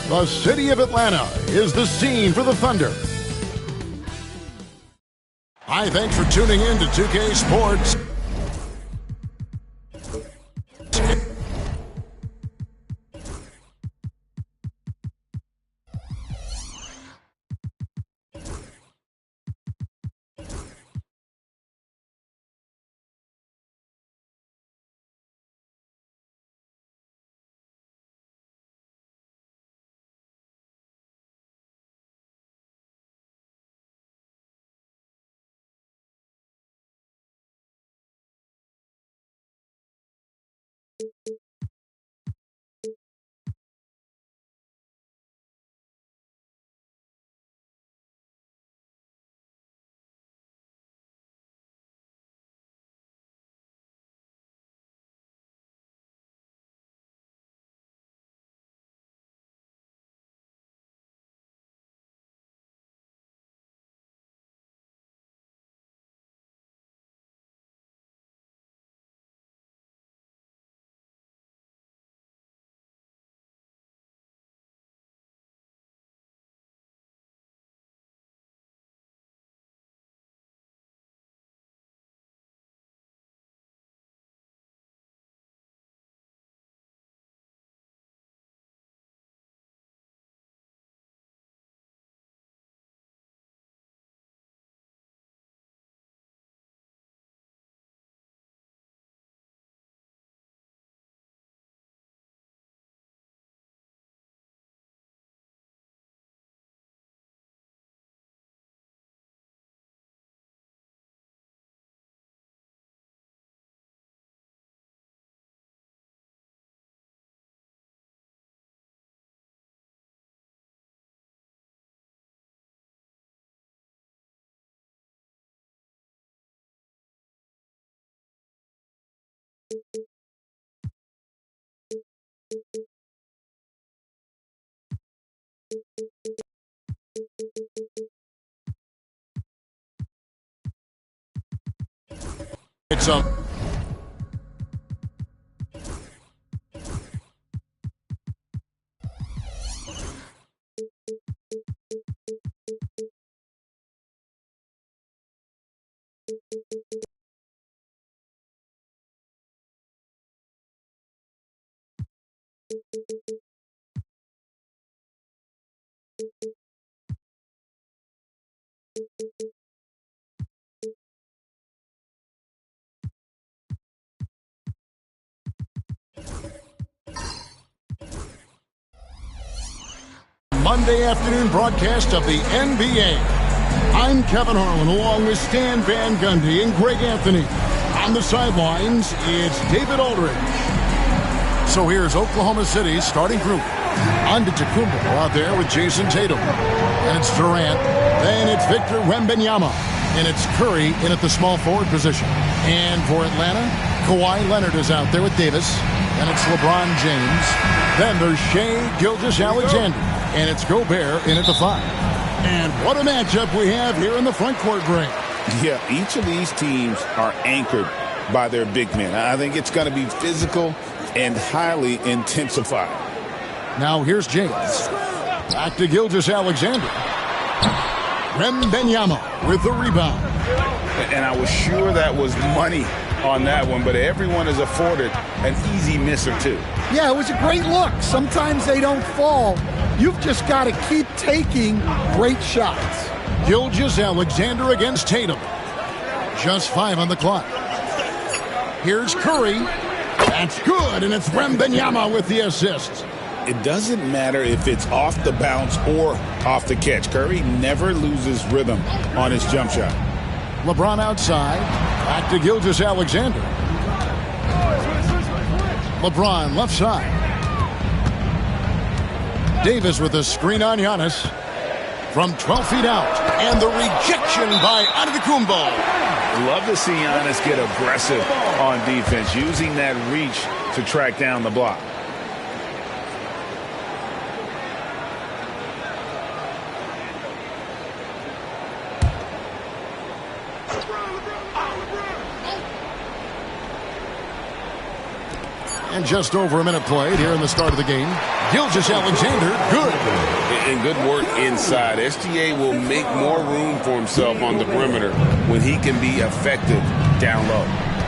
The city of Atlanta is the scene for the Thunder. Hi, thanks for tuning in to 2K Sports. It's a Monday afternoon broadcast of the NBA. I'm Kevin Harlan along with Stan Van Gundy and Greg Anthony. On the sidelines, it's David Aldridge. So here's Oklahoma City's starting group. Antetokounmpo out there with Jason Tatum. And it's Durant. Then it's Victor Wembanyama. And it's Curry in at the small forward position. And for Atlanta, Kawhi Leonard is out there with Davis. And it's LeBron James. Then there's Shai Gilgeous-Alexander. And it's Gobert in at the 5. And what a matchup we have here in the front court, Greg. Yeah, each of these teams are anchored by their big men. I think it's going to be physical and highly intensified. Now here's James. Back to Gilgeous-Alexander. Wembanyama with the rebound. And I was sure that was money on that one, but everyone is afforded an easy miss or two. Yeah, it was a great look. Sometimes they don't fall. You've just got to keep taking great shots. Gilgeous-Alexander against Tatum. Just 5 on the clock. Here's Curry. That's good, and it's Wembanyama with the assist. It doesn't matter if it's off the bounce or off the catch. Curry never loses rhythm on his jump shot. LeBron outside. Back to Gilgeous-Alexander. LeBron left side. Davis with a screen on Giannis. From 12 feet out. And the rejection by Antetokounmpo. Love to see Giannis get aggressive on defense, using that reach to track down the block. And just over a minute played here in the start of the game. Gilgeous-Alexander, good. And good work inside. SGA will make more room for himself on the perimeter when he can be effective down low.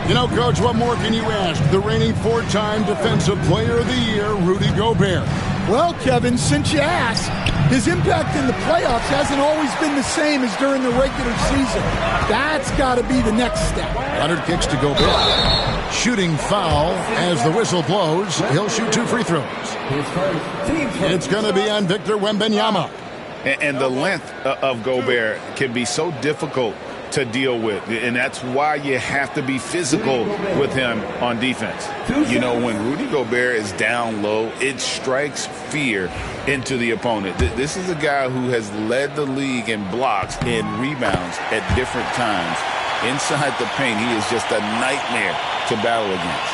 You know, Coach, what more can you ask? The reigning 4-time Defensive Player of the Year, Rudy Gobert. Well, Kevin, since you asked, his impact in the playoffs hasn't always been the same as during the regular season. That's got to be the next step. Leonard kicks to Gobert. Shooting foul as the whistle blows. He'll shoot 2 free throws. It's going to be on Victor Wembanyama. And the length of Gobert can be so difficult to deal with, and that's why you have to be physical with him on defense. You know, when Rudy Gobert is down low, it strikes fear into the opponent. This is a guy who has led the league in blocks and rebounds at different times. Inside the paint, he is just a nightmare to battle against.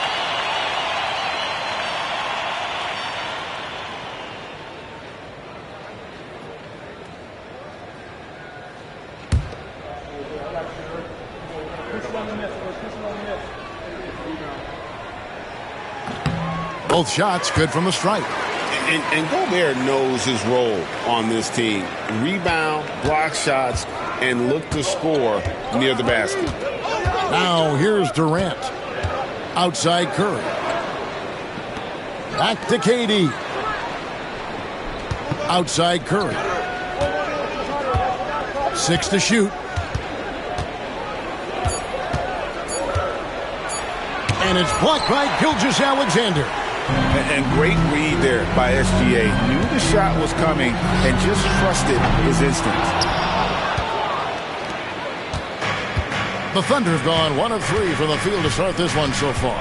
Both shots good from the stripe. And Gobert knows his role on this team. Rebound, block shots, and look to score near the basket. Now here's Durant. Outside Curry. Back to KD. Outside Curry. 6 to shoot. And it's blocked by Gilgeous-Alexander. And great read there by SGA. Knew the shot was coming and just trusted his instincts. The Thunder have gone 1 of 3 from the field to start this one so far.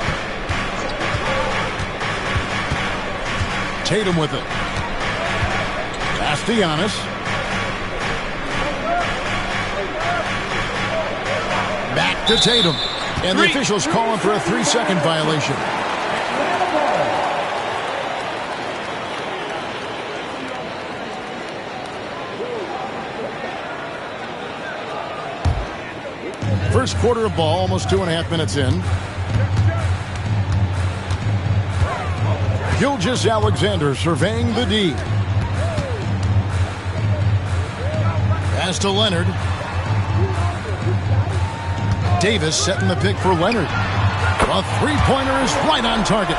Tatum with it. Pass to Giannis. Back to Tatum. And the officials calling for a 3-second violation. First quarter of ball, almost 2.5 minutes in. Gilgeous-Alexander surveying the D. Pass to Leonard. Davis setting the pick for Leonard. A three-pointer is right on target.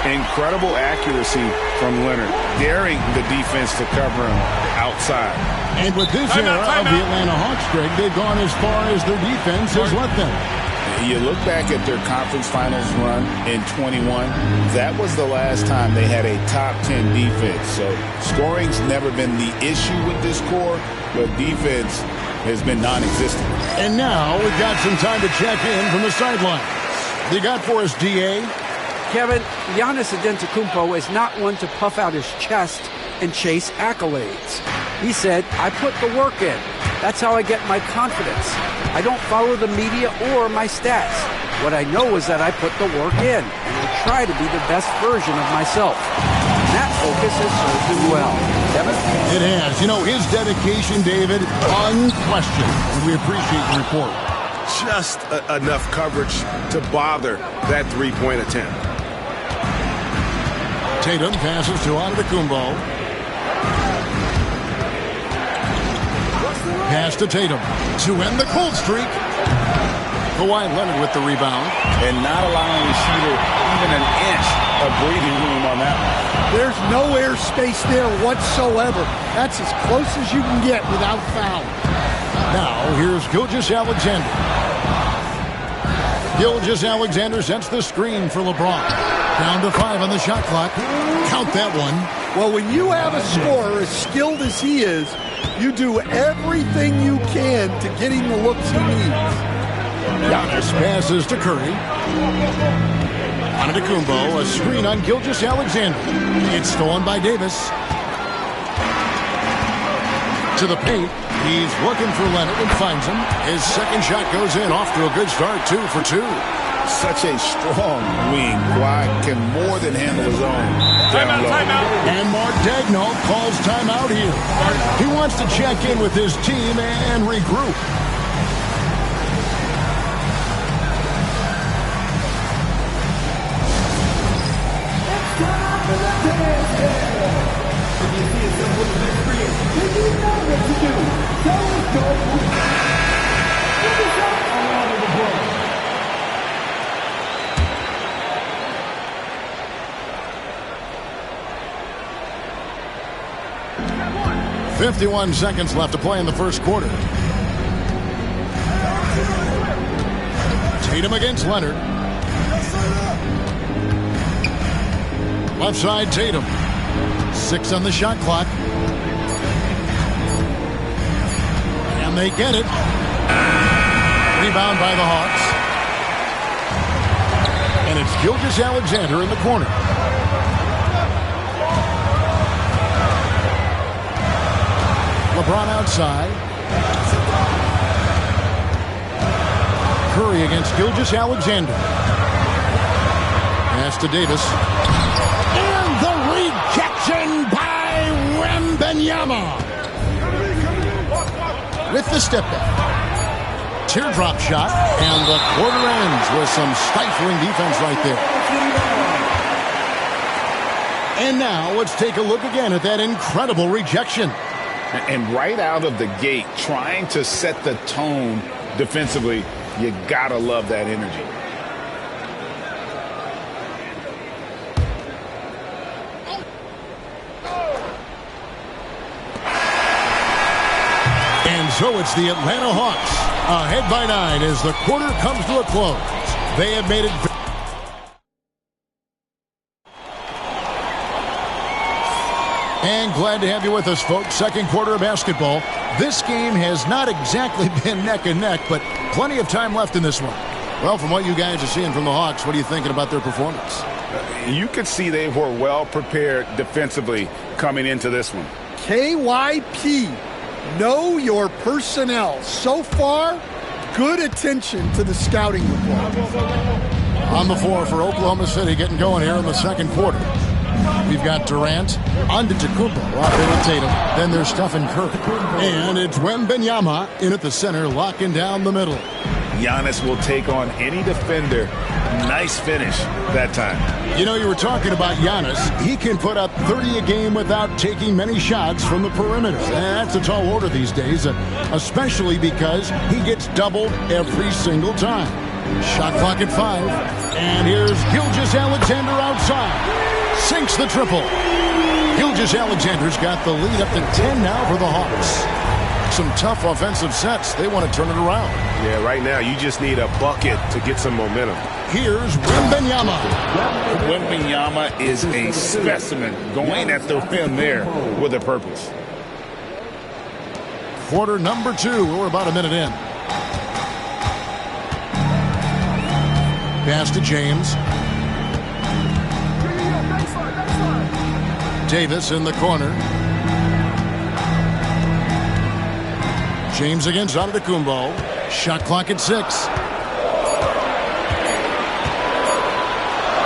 Incredible accuracy from Leonard, daring the defense to cover him outside. And with this era of the Atlanta Hawks, Greg, they've gone as far as their defense has let them. You look back at their conference finals run in 21, that was the last time they had a top 10 defense. So scoring's never been the issue with this core, but defense has been non-existent. And now we've got some time to check in from the sideline. You got for us, D.A.? Kevin, Giannis Antetokounmpo is not one to puff out his chest and chase accolades. He said, I put the work in. That's how I get my confidence. I don't follow the media or my stats. What I know is that I put the work in, and I try to be the best version of myself. And that focus has served him well. Kevin? It has. You know, his dedication, David, unquestioned. And we appreciate the report. Just enough coverage to bother that three-point attempt. Tatum passes to Antetokounmpo. Pass to Tatum to end the cold streak. Kawhi Leonard with the rebound. And not allowing the shooter even an inch of breathing room on that one. There's no air space there whatsoever. That's as close as you can get without foul. Now, here's Gilgeous-Alexander. Gilgeous-Alexander sets the screen for LeBron. Down to 5 on the shot clock. Count that one. Well, when you have a scorer as skilled as he is, you do everything you can to get him the looks he needs. Giannis passes to Curry. Antetokounmpo, a screen on Gilgeous-Alexander. It's stolen by Davis. To the paint. He's looking for Leonard and finds him. His second shot goes in. Off to a good start. 2 for 2. Such a strong wing. Kawhi can more than handle his own. Timeout. And Mark Daigneault calls timeout here. He wants to check in with his team and regroup. .51 seconds left to play in the first quarter. Tatum against Leonard. Left side, Tatum. 6 on the shot clock. And they get it. Rebound by the Hawks. And it's Gilgeous-Alexander in the corner. LeBron outside. Curry against Gilgeous-Alexander. Pass to Davis. And the rejection by Wembanyama. With the step back. Teardrop shot. And the quarter ends with some stifling defense right there. And now let's take a look again at that incredible rejection. And right out of the gate, trying to set the tone defensively, you gotta love that energy. And so it's the Atlanta Hawks ahead by 9 as the quarter comes to a close. They have made it. And glad to have you with us, folks. Second quarter of basketball. This game has not exactly been neck and neck, but plenty of time left in this one. Well, from what you guys are seeing from the Hawks, what are you thinking about their performance? You could see they were well prepared defensively coming into this one. KYP, know your personnel. So far, good attention to the scouting report. On the floor for Oklahoma City, getting going here in the second quarter. We've got Durant, Antetokounmpo off there with Tatum. Then there's Stephen Curry. And it's Wembanyama in at the center, locking down the middle. Giannis will take on any defender. Nice finish that time. You know, you were talking about Giannis. He can put up 30 a game without taking many shots from the perimeter. That's a tall order these days, especially because he gets doubled every single time. Shot clock at 5. And here's Gilgeous-Alexander outside. Sinks the triple. Gilgeous-Alexander's got the lead up to 10 now for the Hawks. Some tough offensive sets. They want to turn it around. Yeah, right now you just need a bucket to get some momentum. Here's Wembanyama. Wembanyama is a specimen going at the rim there with a purpose. Quarter number 2. We're about a minute in. Pass to James. Davis in the corner. James against Antetokounmpo. Shot clock at 6.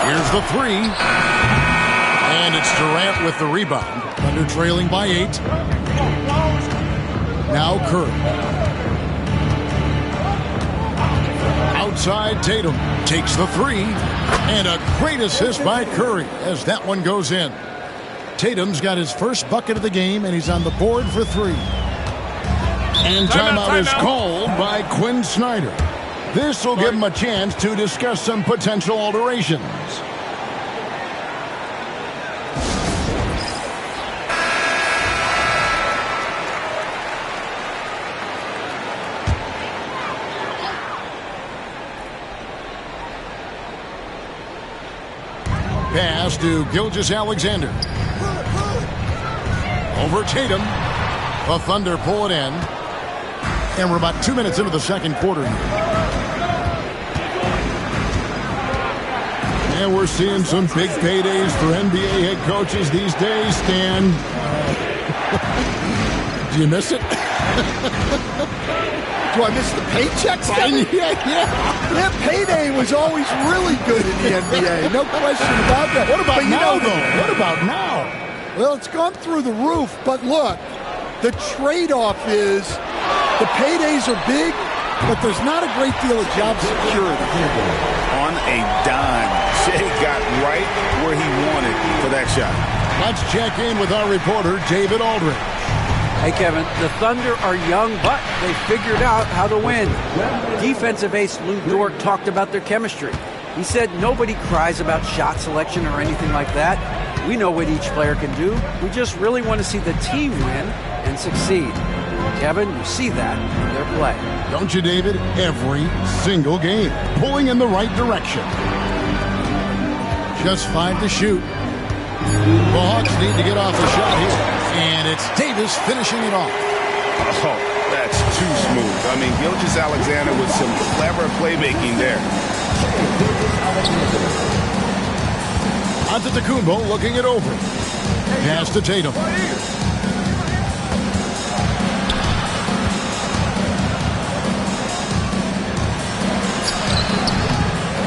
Here's the 3. And it's Durant with the rebound. Thunder trailing by 8. Now Curry. Outside Tatum. Takes the 3. And a great assist by Curry as that one goes in. Tatum's got his first bucket of the game, and he's on the board for 3. And timeout is called by Quinn Snyder. This will give him a chance to discuss some potential alterations. Pass to Gilgeous-Alexander. Over Tatum. The Thunder pull it in. And we're about 2 minutes into the second quarter. And we're seeing some big paydays for NBA head coaches these days, Stan. Do you miss it? Do I miss the paychecks? Yeah, payday was always really good in the NBA. No question about that. What about now, though? What about now? Well, it's gone through the roof. But look, the trade-off is the paydays are big, but there's not a great deal of job security. On a dime, Shea got right where he wanted for that shot. Let's check in with our reporter, David Aldridge. Hey, Kevin, the Thunder are young, but they figured out how to win. Defensive ace Lou Dort talked about their chemistry. He said nobody cries about shot selection or anything like that. We know what each player can do. We just really want to see the team win and succeed. Kevin, you see that in their play. Don't you, David? Every single game. Pulling in the right direction. Just 5 to shoot. The Hawks need to get off the shot here. And it's Davis finishing it off. Oh, that's too smooth. I mean, Gilgeous-Alexander with some clever playmaking there. Antetokounmpo looking it over. Pass to Tatum.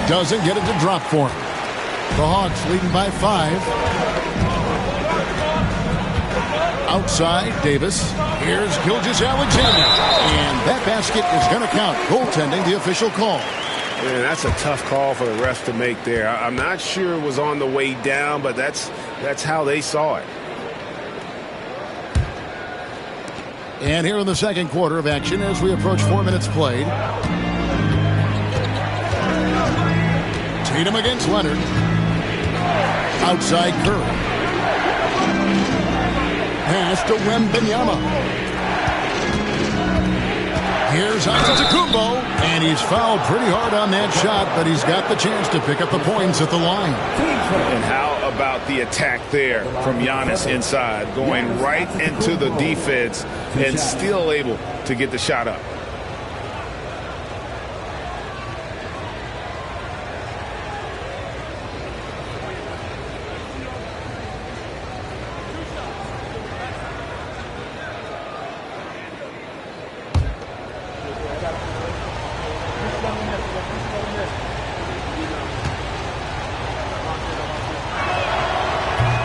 Doesn't get it to drop for him. The Hawks leading by 5. Outside, Davis. Here's Gilgeous-Alexander. And that basket is going to count. Goaltending, the official call. Man, that's a tough call for the refs to make there. I'm not sure it was on the way down, but that's how they saw it. And here in the second quarter of action as we approach 4 minutes played. Tatum against Leonard. Outside Curry. Pass to Wembanyama. Here's Antetokounmpo, and he's fouled pretty hard on that shot, but he's got the chance to pick up the points at the line. And how about the attack there from Giannis inside, going right into the defense and still able to get the shot up.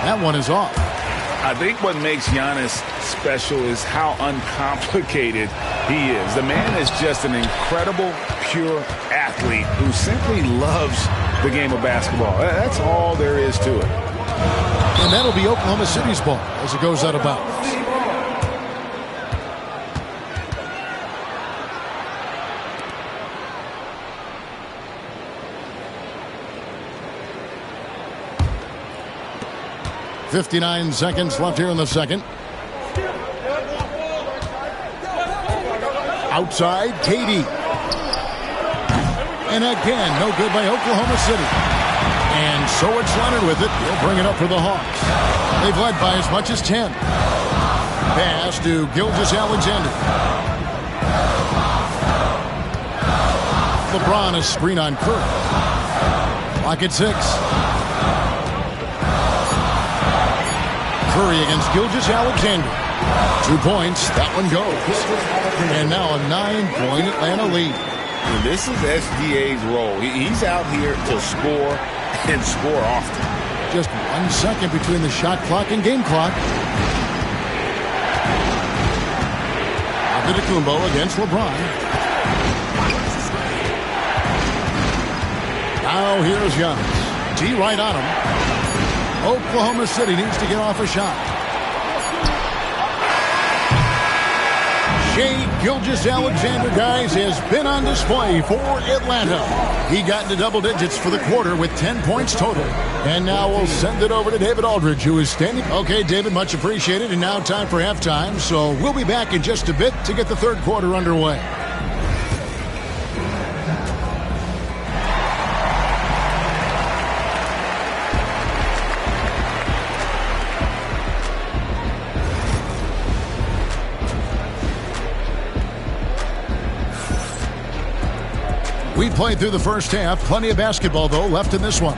That one is off. I think what makes Giannis special is how uncomplicated he is. The man is just an incredible, pure athlete who simply loves the game of basketball. That's all there is to it. And that'll be Oklahoma City's ball as it goes out of bounds. .59 seconds left here in the second. Outside, KD. And again, no good by Oklahoma City. And so it's Leonard with it. He'll bring it up for the Hawks. They've led by as much as 10. Pass to Gilgeous-Alexander. LeBron is screen on Curry. Clock at 6. Curry against Gilgeous-Alexander. 2 points. That one goes. And now a 9-point Atlanta lead. And this is SGA's role. He's out here to score and score often. Just 1 second between the shot clock and game clock. Antetokounmpo against LeBron. Now here's Giannis. D right on him. Oklahoma City needs to get off a shot. Shea Gilgeous-Alexander, guys, has been on display for Atlanta. He got into double digits for the quarter with 10 points total. And now we'll send it over to David Aldridge, who is standing. Okay, David, much appreciated. And now time for halftime. So we'll be back in just a bit to get the third quarter underway. We played through the first half. Plenty of basketball, though, left in this one.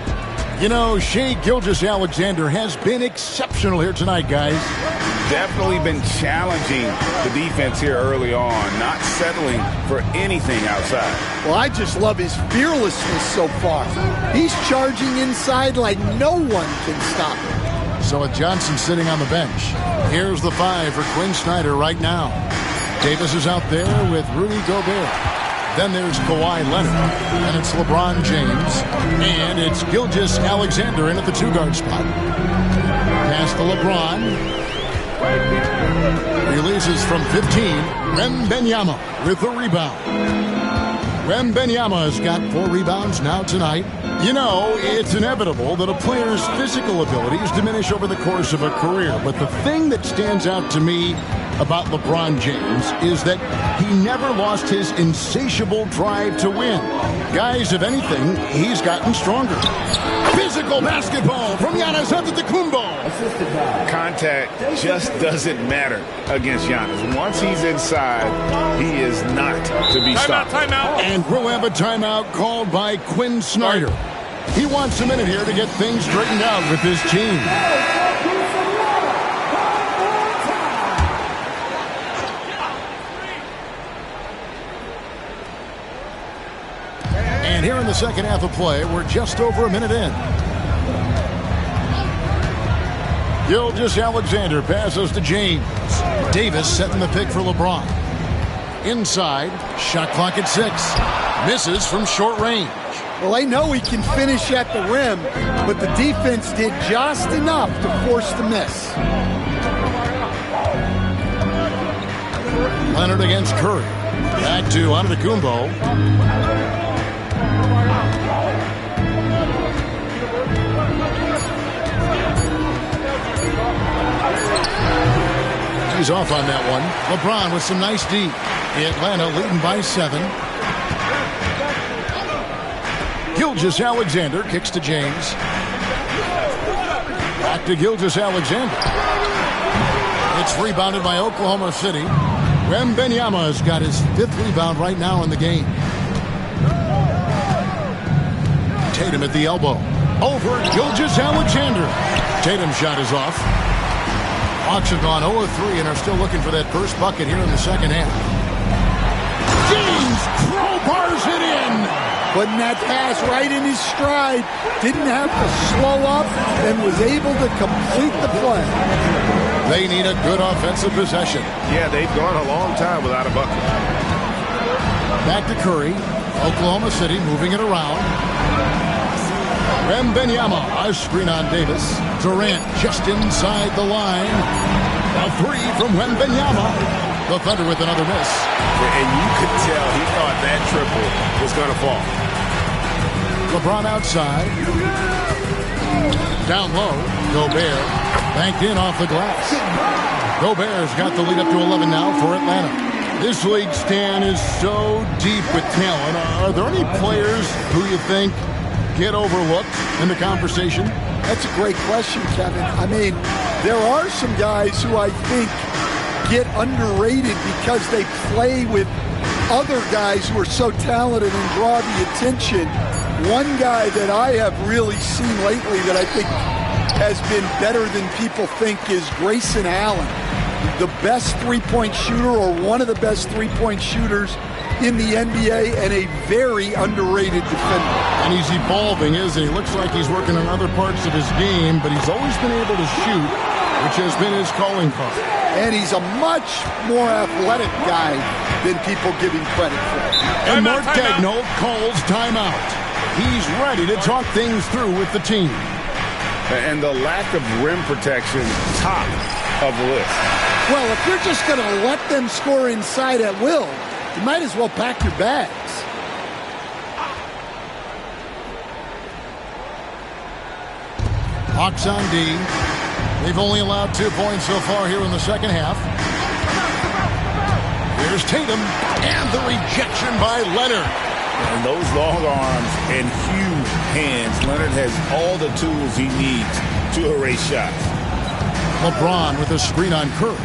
You know, Shai Gilgeous-Alexander has been exceptional here tonight, guys. Definitely been challenging the defense here early on, not settling for anything outside. Well, I just love his fearlessness so far. He's charging inside like no one can stop him. So with Johnson sitting on the bench, here's the 5 for Quinn Snyder right now. Davis is out there with Rudy Gobert. Then there's Kawhi Leonard, and it's LeBron James, and it's Gilgeous-Alexander in at the 2-guard spot. Pass to LeBron. Releases from 15. Wembanyama with the rebound. Wembanyama has got 4 rebounds now tonight. You know, it's inevitable that a player's physical abilities diminish over the course of a career, but the thing that stands out to me about LeBron James is that he never lost his insatiable drive to win. Guys, if anything, he's gotten stronger. Physical basketball from Giannis Antetokounmpo. Contact just doesn't matter against Giannis. Once he's inside, he is not to be stopped. Timeout. And we'll have a timeout called by Quinn Snyder. He wants a minute here to get things straightened out with his team. And here in the second half of play, we're just over a minute in. Gilgeous-Alexander passes to James. Davis setting the pick for LeBron. Inside, shot clock at 6. Misses from short range. Well, they know he can finish at the rim, but the defense did just enough to force the miss. Leonard against Curry. Back to Antetokounmpo. He's off on that one. LeBron with some nice D. Atlanta leading by 7. Gilgeous-Alexander kicks to James. Back to Gilgeous-Alexander. It's rebounded by Oklahoma City. Wembanyama has got his 5th rebound right now in the game. Tatum at the elbow. Over Gilgeous-Alexander. Tatum's shot is off. Hawks have gone 0-3 and are still looking for that first bucket here in the second half. James crowbars it in. Putting that pass right in his stride. Didn't have to slow up and was able to complete the play. They need a good offensive possession. Yeah, they've gone a long time without a bucket. Back to Curry. Oklahoma City moving it around. Wembanyama, a screen on Davis. Durant just inside the line. A 3 from Wembanyama. The Thunder with another miss. And you could tell he thought that triple was going to fall. LeBron outside. Down low. Gobert. Banked in off the glass. Gobert's got the lead up to 11 now for Atlanta. This league, Stan, is so deep with talent. Are there any players who you think get overlooked in the conversation? That's a great question, Kevin. I mean, there are some guys who I think get underrated because they play with other guys who are so talented and draw the attention. One guy that I have really seen lately that I think has been better than people think is Grayson Allen, the best three-point shooter or one of the best three-point shooters in the NBA and a very underrated defender. And he's evolving, isn't he? Looks like he's working on other parts of his game, but he's always been able to shoot, which has been his calling card. And he's a much more athletic guy than people give him credit for. And Mark Daigneault calls timeout. He's ready to talk things through with the team. And the lack of rim protection, top of the list. Well, if you're just going to let them score inside at will, you might as well pack your bags. Hawks on D. They've only allowed 2 points so far here in the second half. Here's Tatum, and the rejection by Leonard. And those long arms and huge hands, Leonard has all the tools he needs to erase shots. LeBron with a screen on Curry.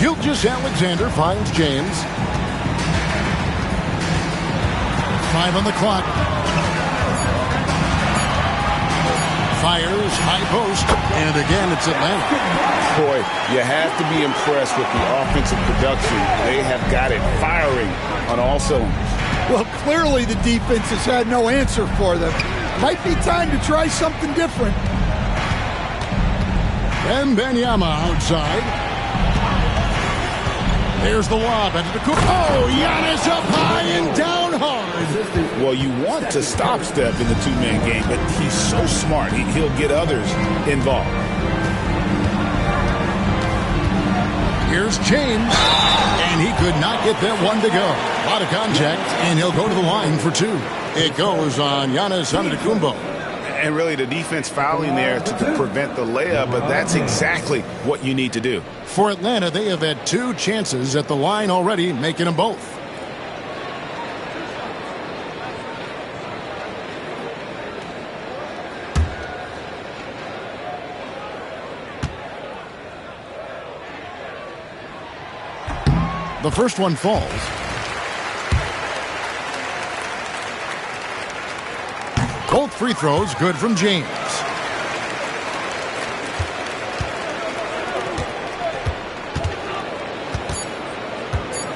Gilgeous-Alexander finds James. 5 on the clock. Fires, high post, and again it's Atlanta. Boy, you have to be impressed with the offensive production. They have got it firing on all cylinders. Well, clearly the defense has had no answer for them. Might be time to try something different. Wembanyama outside. There's the lob into the court. Oh, Giannis up high and down hard. Well, you want to stop Steph in the two-man game, but he's so smart. He'll get others involved. Here's James, and he could not get that one to go. A lot of contact, and he'll go to the line for 2. It goes on Giannis Antetokounmpo. And really the defense fouling there to prevent the layup, but that's exactly what you need to do. For Atlanta, they have had 2 chances at the line already, making them both. The first one falls. Both free throws good from James.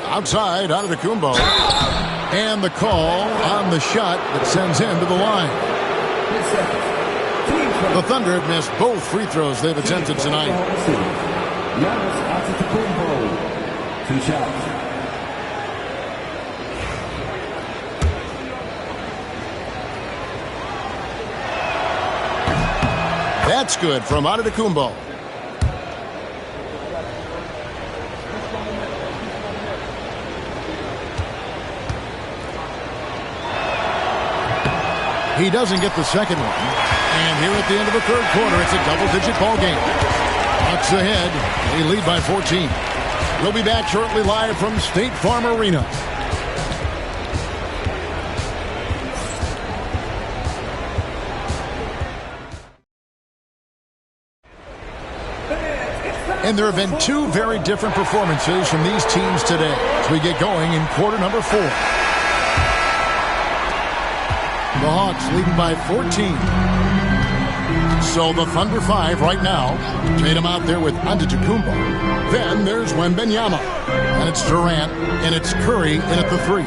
Outside, Antetokounmpo. And the call on the shot that sends him to the line. The Thunder have missed both free throws they've attempted tonight. Giannis Antetokounmpo. 2 shots. That's good from Antetokounmpo. He doesn't get the second one. And here at the end of the third quarter, it's a double-digit ball game. Bucks ahead. They lead by 14. We'll be back shortly live from State Farm Arena. And there have been 2 very different performances from these teams today as we get going in quarter number 4. The Hawks leading by 14. So the Thunder 5 right now. Tatum out there with Antetokounmpo. Then there's Wembanyama. And it's Durant. And it's Curry in at the 3.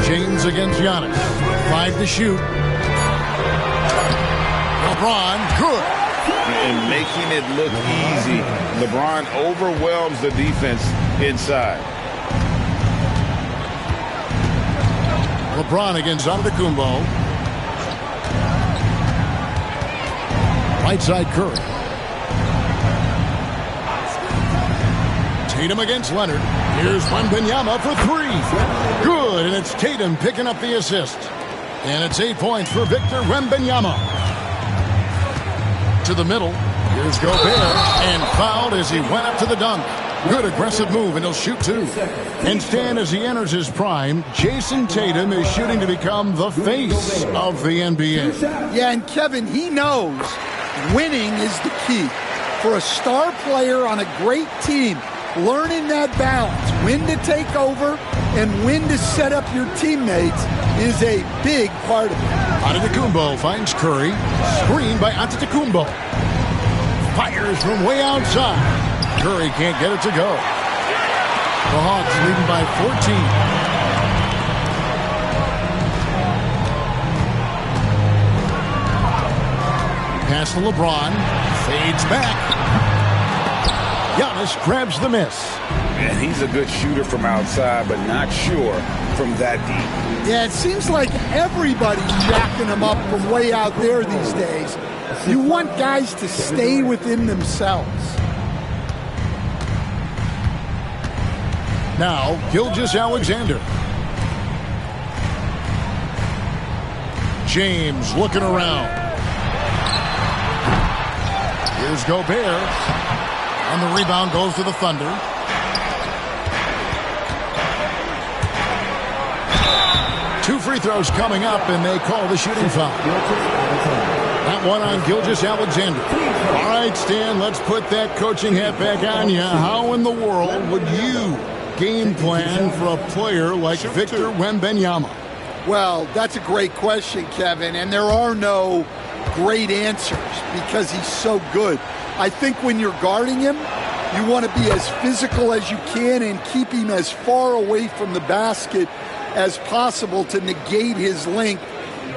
James against Giannis. 5 to shoot. LeBron, good. And making it look easy. LeBron overwhelms the defense inside. LeBron against Antetokounmpo. Right side Curry. Tatum against Leonard. Here's Wembanyama for 3. Good, and it's Tatum picking up the assist. And it's 8 points for Victor Wembanyama. To the middle. Here's Gobert, and fouled as he went up to the dunk. Good aggressive move, and he'll shoot 2. And Stan, as he enters his prime, Jason Tatum is shooting to become the face of the NBA. Yeah, and Kevin, he knows winning is the key. For a star player on a great team, learning that balance, when to take over and when to set up your teammates is a big part of it. Antetokounmpo finds Curry. Screen by Antetokounmpo. Fires from way outside. Curry can't get it to go. The Hawks leading by 14. Pass to LeBron. Fades back. Giannis grabs the miss. And he's a good shooter from outside, but not sure from that deep. Yeah, it seems like everybody's jacking him up from way out there these days. You want guys to stay within themselves. Now, Gilgeous-Alexander. James looking around. Here's Gobert. And the rebound goes to the Thunder. Two free throws coming up, and they call the shooting foul. That one on Gilgeous-Alexander. All right, Stan, let's put that coaching hat back on you. How in the world would you game plan for a player like Victor Wembanyama? Well, that's a great question, Kevin, and there are no great answers because he's so good. I think when you're guarding him, you want to be as physical as you can and keep him as far away from the basket as possible to negate his length.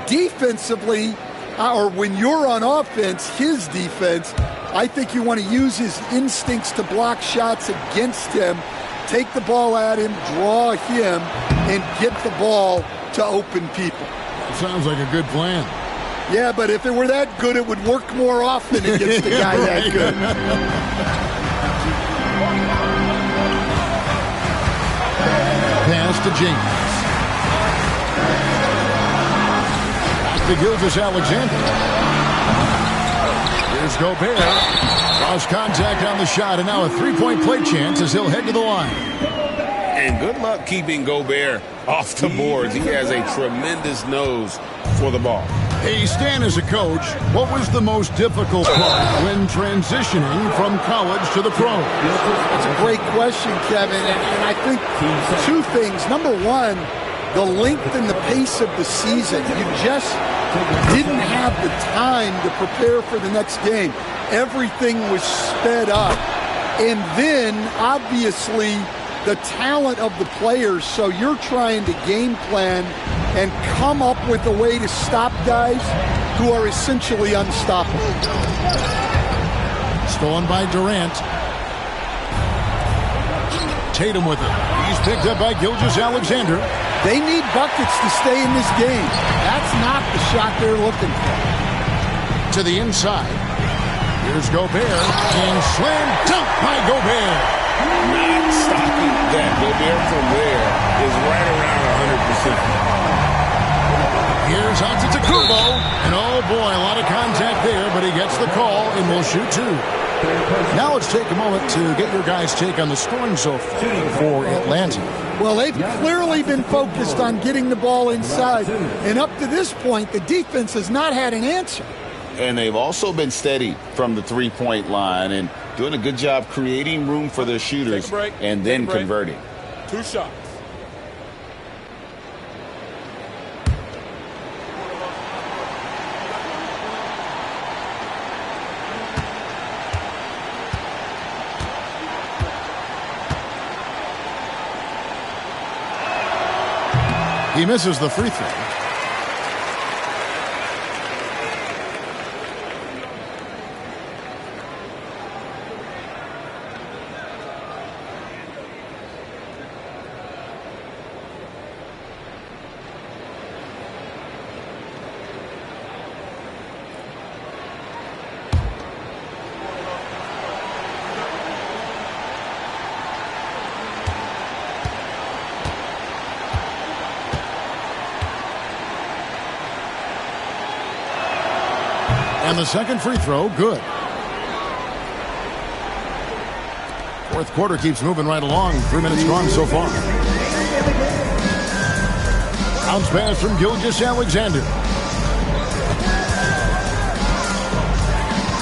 Defensively, or when you're on offense, his defense, I think you want to use his instincts to block shots against him, take the ball at him, draw him, and get the ball to open people. Sounds like a good plan. Yeah, but if it were that good, it would work more often against a guy that good. Pass to James. Back to Gilgeous-Alexander. Here's Gobert. Cross contact on the shot, and now a three-point play chance as he'll head to the line. And good luck keeping Gobert off the boards. He has a tremendous nose for the ball. Hey, Stan, as a coach, what was the most difficult part when transitioning from college to the pros? That's a great question, Kevin, and I think two things. Number one, the length and the pace of the season. You just didn't have the time to prepare for the next game. Everything was sped up. And then, obviously, the talent of the players, so you're trying to game plan and come up with a way to stop guys who are essentially unstoppable. Stolen by Durant. Tatum with it. He's picked up by Gilgeous-Alexander. They need buckets to stay in this game. That's not the shot they're looking for. To the inside. Here's Gobert. And slam dunk by Gobert. Not stopping that. Gobert from there is right around 100%. Here's Antetokounmpo, and oh boy, a lot of contact there, but he gets the call and will shoot two. Now let's take a moment to get your guys' take on the scoring so far for Atlanta. Well, they've clearly been focused on getting the ball inside, and up to this point, the defense has not had an answer. And they've also been steady from the three-point line and doing a good job creating room for their shooters and then converting. Two shots. He misses the free throw. And the second free throw, good. Fourth quarter keeps moving right along. 3 minutes gone so far. Bounce pass from Gilgeous-Alexander.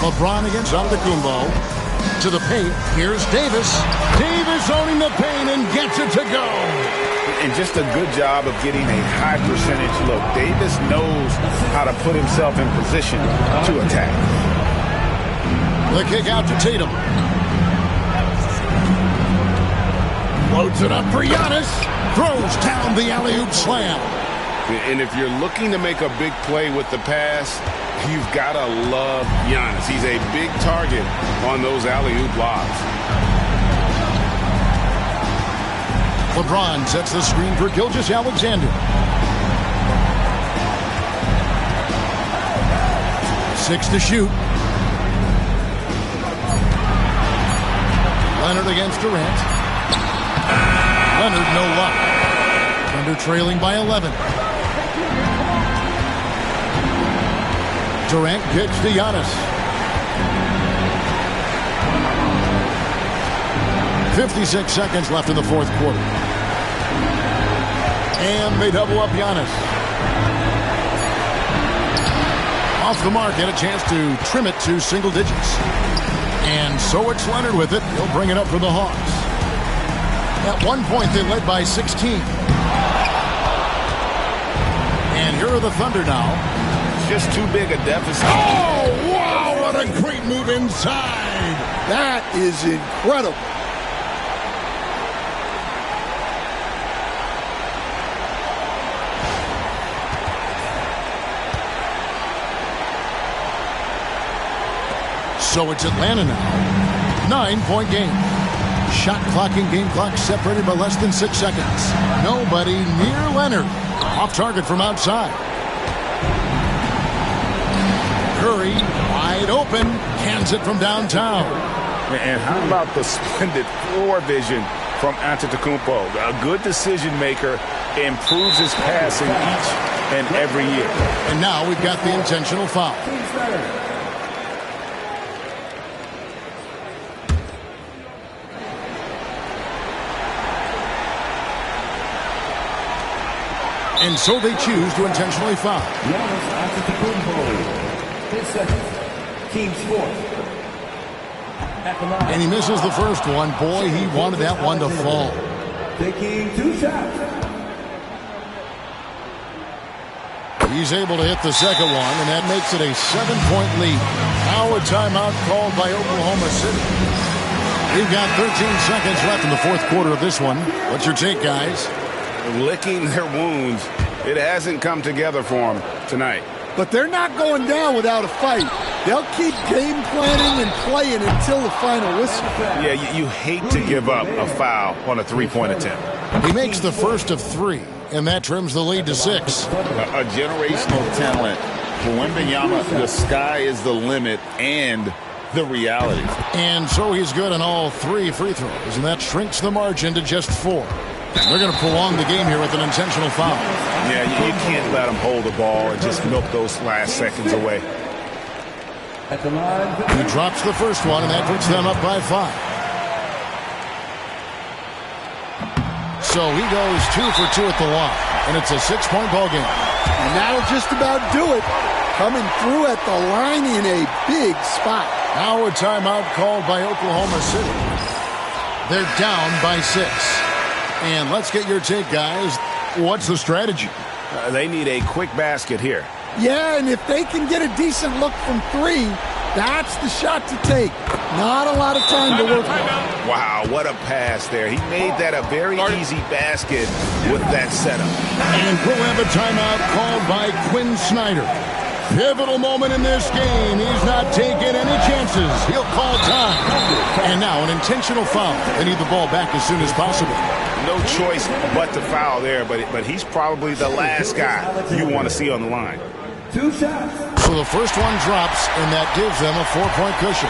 LeBron against Antetokounmpo. To the paint. Here's Davis. Davis owning the paint and gets it to go. And just a good job of getting a high percentage look. Davis knows how to put himself in position to attack. The kick out to Tatum. Loads it up for Giannis. Throws down the alley-oop slam. And if you're looking to make a big play with the pass, you've got to love Giannis. He's a big target on those alley-oop lobs. LeBron sets the screen for Gilgeous-Alexander. 6 to shoot. Leonard against Durant. Leonard, no luck. Thunder trailing by 11. Durant kicks to Giannis. 56 seconds left in the fourth quarter. And they double up Giannis. Off the mark, and a chance to trim it to single digits. And so it's Leonard with it. He'll bring it up for the Hawks. At one point, they led by 16. And here are the Thunder now. Just too big a deficit. Oh, wow, what a great move inside. That is incredible. So it's Atlanta now. 9-point game. Shot clock and game clock separated by less than 6 seconds. Nobody near Leonard. Off target from outside. Curry, wide open, cans it from downtown. And how about the splendid floor vision from Antetokounmpo? A good decision maker, improves his passing each and every year. And now we've got the intentional foul. And so they choose to intentionally foul. Giannis Antetokounmpo. 10 seconds. Team score. And he misses the first one. Boy, he wanted that one to fall. Taking 2 shots. He's able to hit the second one, and that makes it a 7-point lead. Now a timeout called by Oklahoma City. We've got 13 seconds left in the fourth quarter of this one. What's your take, guys? Licking their wounds. It hasn't come together for them tonight. But they're not going down without a fight. They'll keep game planning and playing until the final whistle. Yeah, you hate to give up a foul on a three-point attempt. He makes the first of 3, and that trims the lead to 6. A generational talent. For Wembanyama, the sky is the limit and the reality. And so he's good on all 3 free throws, and that shrinks the margin to just 4. They're going to prolong the game here with an intentional foul. Yeah, you can't let them hold the ball and just milk those last seconds away. He drops the first one, and that puts them up by 5. So he goes 2 for 2 at the line, and it's a 6-point ball game. And that'll just about do it. Coming through at the line in a big spot. Now a timeout called by Oklahoma City. They're down by 6. And let's get your take, guys. What's the strategy? They need a quick basket here. Yeah, and if they can get a decent look from 3, that's the shot to take. Not a lot of time to work with. Wow, what a pass there. He made that a very easy basket with that setup. And we'll have a timeout called by Quinn Snyder. Pivotal moment in this game. He's not taking any chances. He'll call time. And now an intentional foul. They need the ball back as soon as possible. No choice but to foul there, but he's probably the last guy you want to see on the line. 2 shots. So the first one drops, and that gives them a 4-point cushion.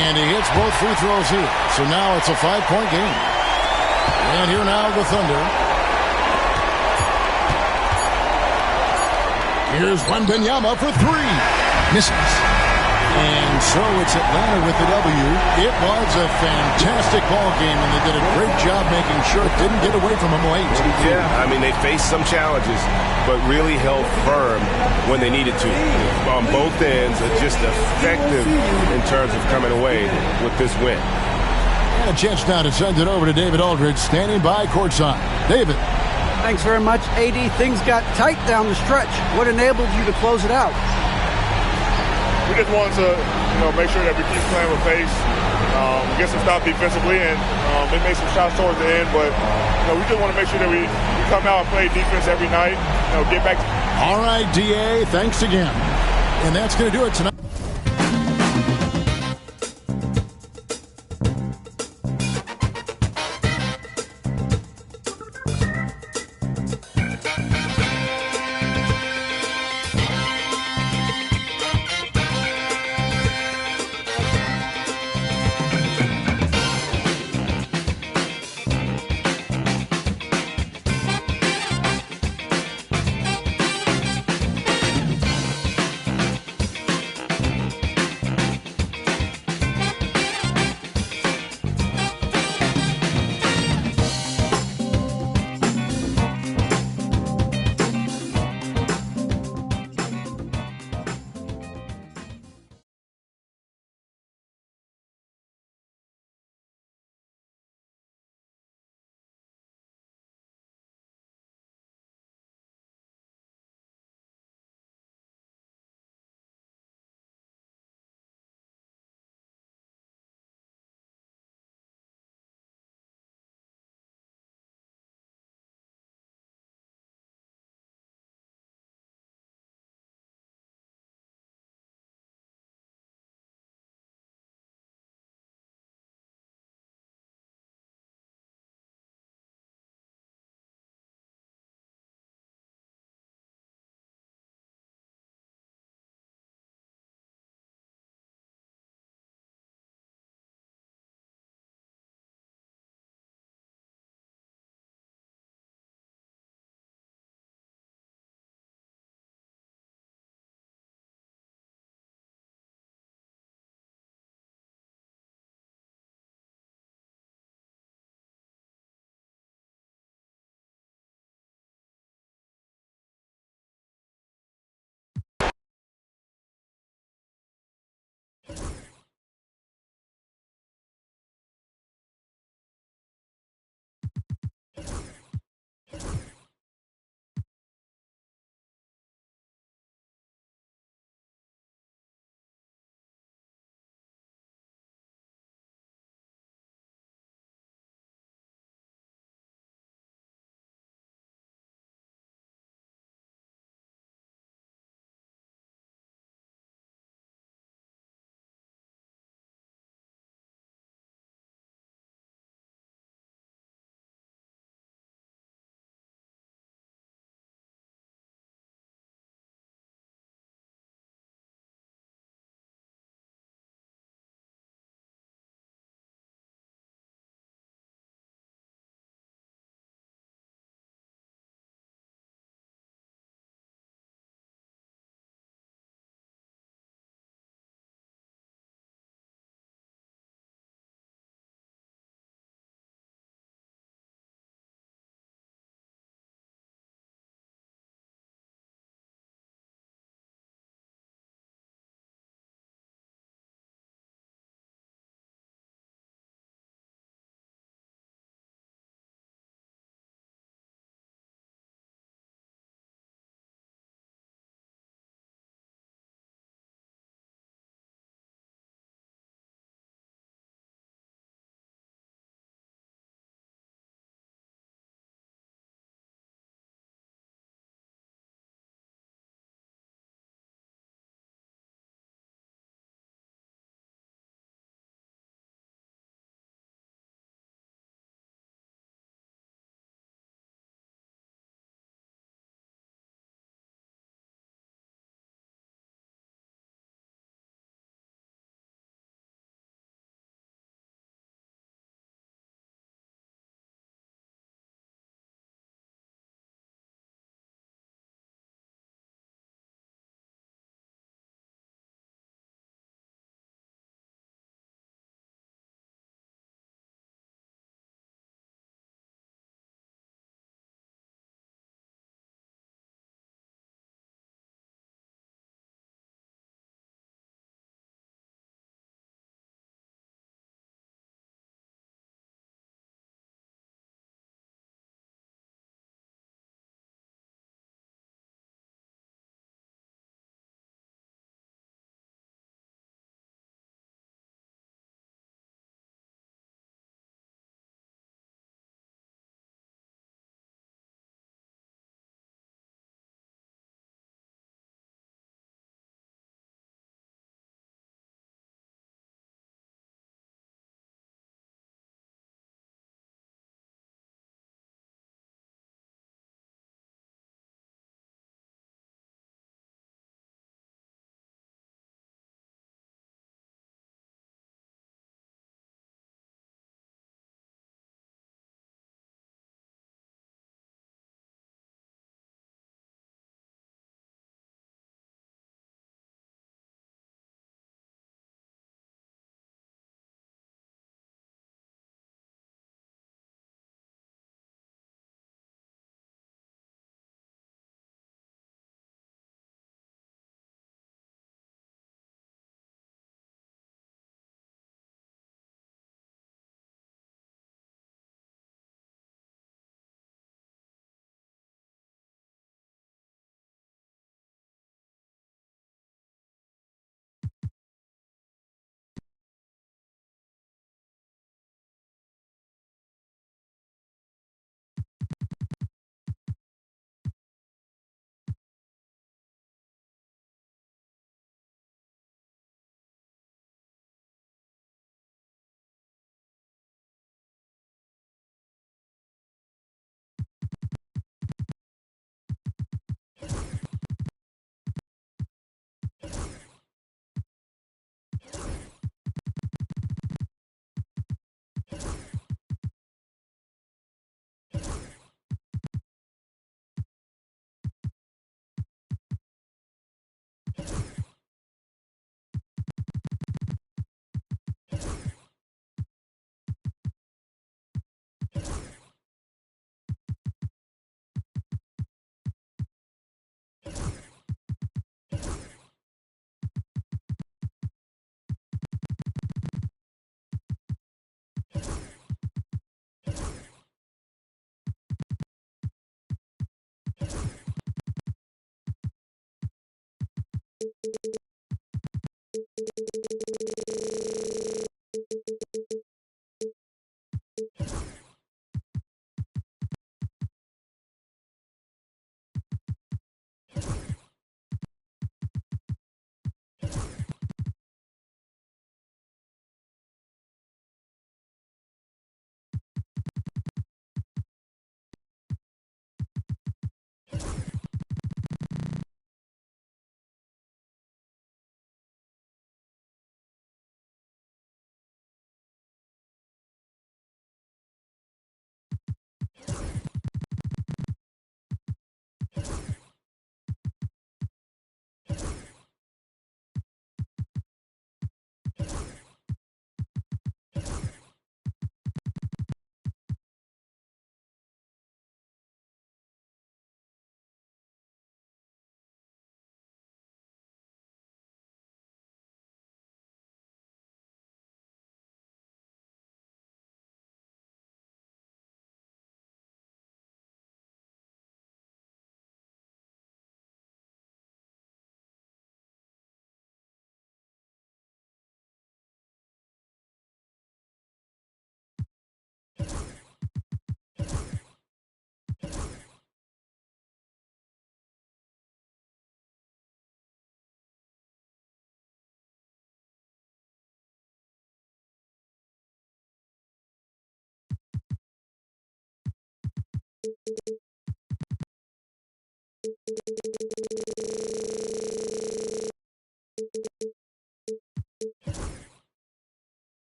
And he hits both free throws here. So now it's a 5-point game. And here now the Thunder. Here's Wembanyama for 3. Misses. And so it's Atlanta with the W. It was a fantastic ball game, and they did a great job making sure it didn't get away from them late. Yeah, I mean, they faced some challenges, but really held firm when they needed to. On both ends, just effective in terms of coming away with this win. And a chance now to send it over to David Aldridge, standing by courtside. David. Thanks very much, AD. Things got tight down the stretch. What enabled you to close it out? We just wanted to, make sure that we keep playing with pace, get some stops defensively, and they made some shots towards the end. But we just want to make sure that we come out and play defense every night. Get back. All right, DA. Thanks again. And that's going to do it tonight.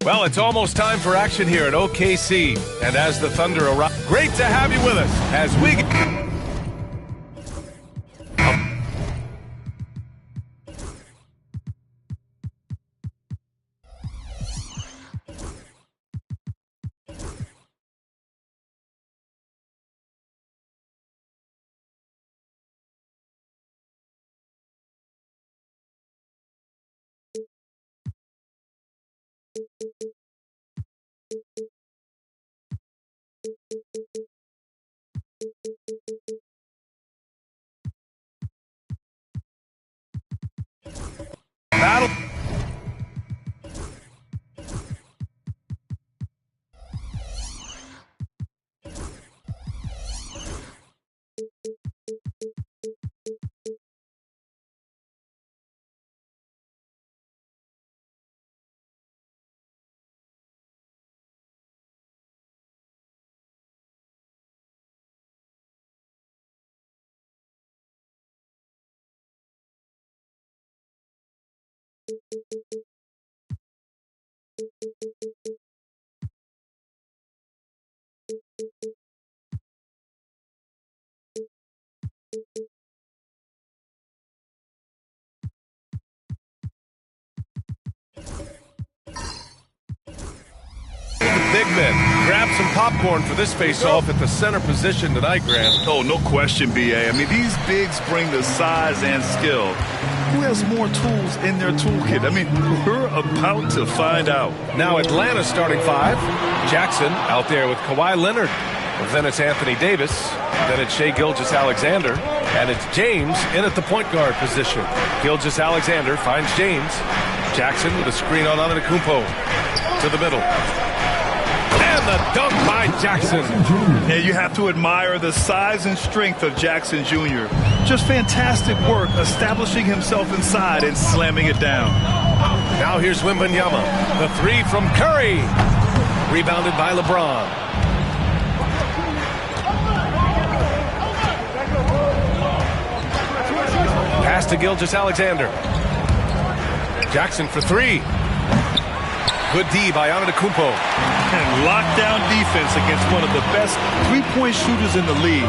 Well, it's almost time for action here at OKC. And as the Thunder arrive, great to have you with us as we... Battle. Big men, grab some popcorn for this face-off at the center position tonight, Grant. Oh, no question, B.A. I mean, these bigs bring the size and skill. Who has more tools in their toolkit? I mean, we're about to find out. Now Atlanta starting five. Jackson out there with Kawhi Leonard. Then it's Anthony Davis. Then it's Shai Gilgeous-Alexander. And it's James in at the point guard position. Gilgeous-Alexander finds James. Jackson with a screen on Antetokounmpo to the middle. And the dunk by Jackson. Yeah, you have to admire the size and strength of Jackson Jr. Just fantastic work establishing himself inside and slamming it down. Now here's Wembanyama. The three from Curry. Rebounded by LeBron. Pass to Gilgeous-Alexander. Jackson for three. Good D by Antetokounmpo. And lockdown defense against one of the best three-point shooters in the league.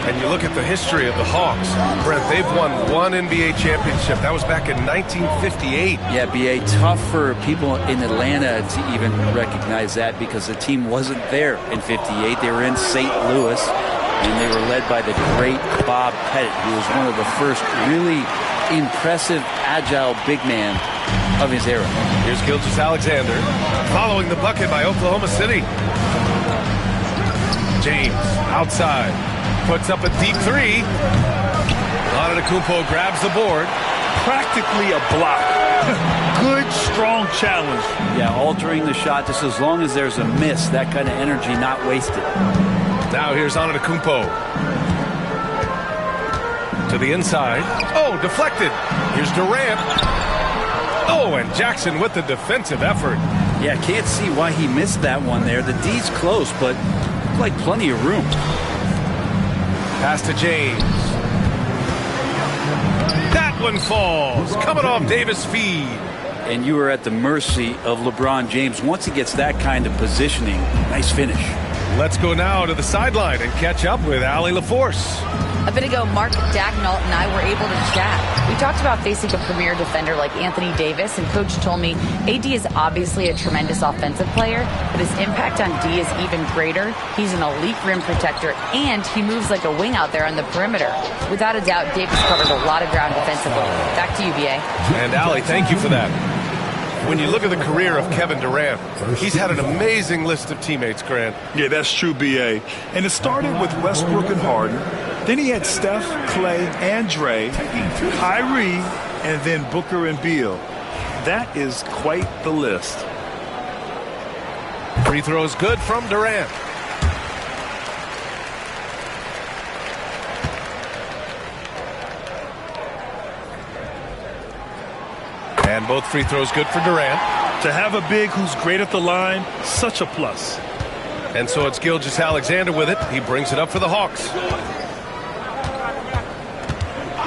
And you look at the history of the Hawks. Brent, they've won one NBA championship. That was back in 1958. Yeah, B.A., tough for people in Atlanta to even recognize that because the team wasn't there in 58. They were in St. Louis, and they were led by the great Bob Pettit, who was one of the first really impressive, agile big man of his era. Here's Gilgeous-Alexander following the bucket by Oklahoma City. James outside puts up a deep three. Antetokounmpo grabs the board. Practically a block. Good, strong challenge. Yeah, altering the shot just as long as there's a miss. That kind of energy not wasted. Now here's Antetokounmpo. To the inside. Oh, deflected. Here's Durant. Oh, and Jackson with the defensive effort. Yeah, can't see why he missed that one there. The D's close, but like plenty of room. Pass to James. That one falls. Coming off Davis' feed. And you are at the mercy of LeBron James. Once he gets that kind of positioning, nice finish. Let's go now to the sideline and catch up with Allie LaForce. A bit ago, Mark Dagnall and I were able to chat. We talked about facing a premier defender like Anthony Davis, and Coach told me AD is obviously a tremendous offensive player, but his impact on D is even greater. He's an elite rim protector, and he moves like a wing out there on the perimeter. Without a doubt, Davis covered a lot of ground defensively. Back to you, B.A. And Allie, thank you for that. When you look at the career of Kevin Durant, he's had an amazing list of teammates, Grant. Yeah, that's true, B.A. And it started with Westbrook and Harden. Then he had Steph, Clay, and Dre, Kyrie, and then Booker and Beal. That is quite the list. Free throws good from Durant. And both free throws good for Durant. To have a big who's great at the line, such a plus. And so it's Gilgeous-Alexander with it. He brings it up for the Hawks.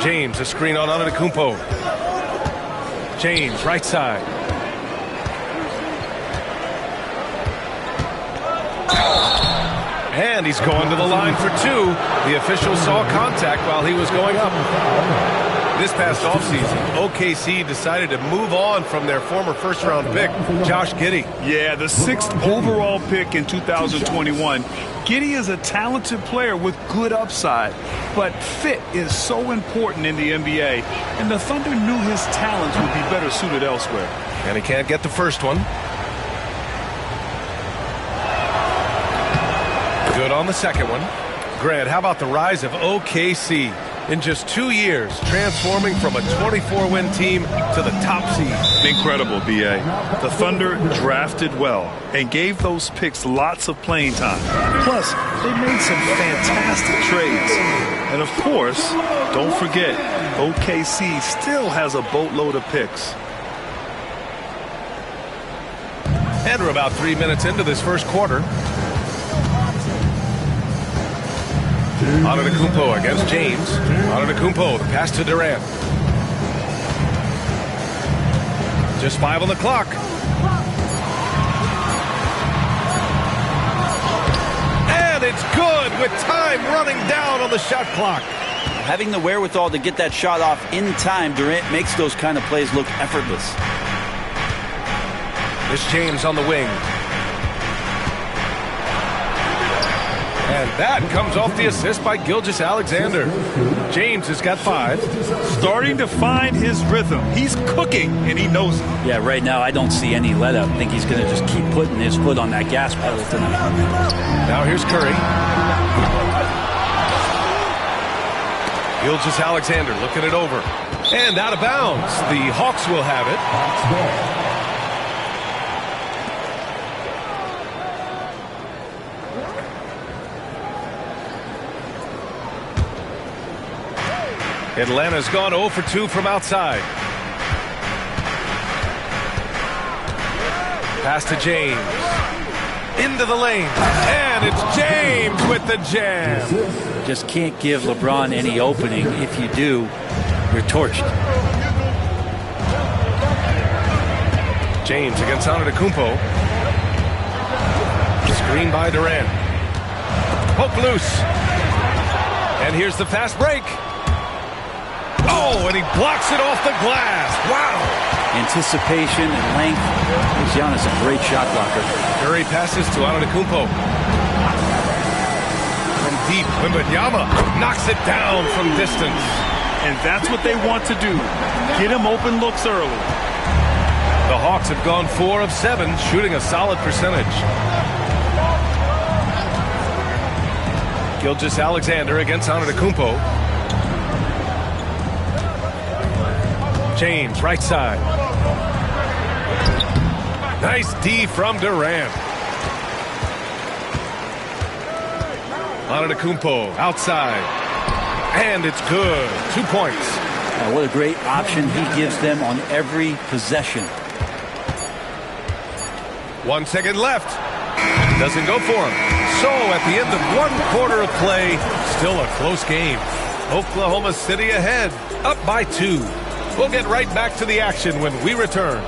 James, a screen on Antetokounmpo. James, right side. And he's going to the line for two. The official saw contact while he was going up. This past offseason, OKC decided to move on from their former first-round pick, Josh Giddey. Yeah, the 6th overall pick in 2021. Giddey is a talented player with good upside, but fit is so important in the NBA, and the Thunder knew his talents would be better suited elsewhere. And he can't get the first one. Good on the second one. Grant, how about the rise of OKC? In just 2 years, transforming from a 24-win team to the top seed. Incredible, B.A. The Thunder drafted well and gave those picks lots of playing time. Plus, they made some fantastic trades. And of course, don't forget, OKC still has a boatload of picks. And we're about 3 minutes into this first quarter. Antetokounmpo against James. Antetokounmpo, the pass to Durant. Just 5 on the clock. And it's good with time running down on the shot clock. Having the wherewithal to get that shot off in time, Durant makes those kind of plays look effortless. This James on the wing. And that comes off the assist by Gilgeous-Alexander. James has got 5. Starting to find his rhythm. He's cooking, and he knows it. Yeah, right now I don't see any let up. I think he's going to just keep putting his foot on that gas pedal tonight. Now here's Curry. Gilgeous-Alexander looking it over. And out of bounds. The Hawks will have it. Atlanta's gone 0 for 2 from outside. Pass to James. Into the lane. And it's James with the jam. Just can't give LeBron any opening. If you do, you're torched. James against Antetokounmpo. Screen by Durant. Poke loose. And here's the fast break. Oh, and he blocks it off the glass. Wow. Anticipation and length. Giannis a great shot blocker. Curry passes to Antetokounmpo. From deep, Wembanyama knocks it down from distance. And that's what they want to do. Get him open looks early. The Hawks have gone 4 of 7, shooting a solid percentage. Gilgeous-Alexander against Antetokounmpo. James, right side. Nice D from Durant. Antetokounmpo outside. And it's good. 2 points. What a great option he gives them on every possession. 1 second left. Doesn't go for him. So at the end of 1 quarter of play, still a close game. Oklahoma City ahead, up by 2. We'll get right back to the action when we return.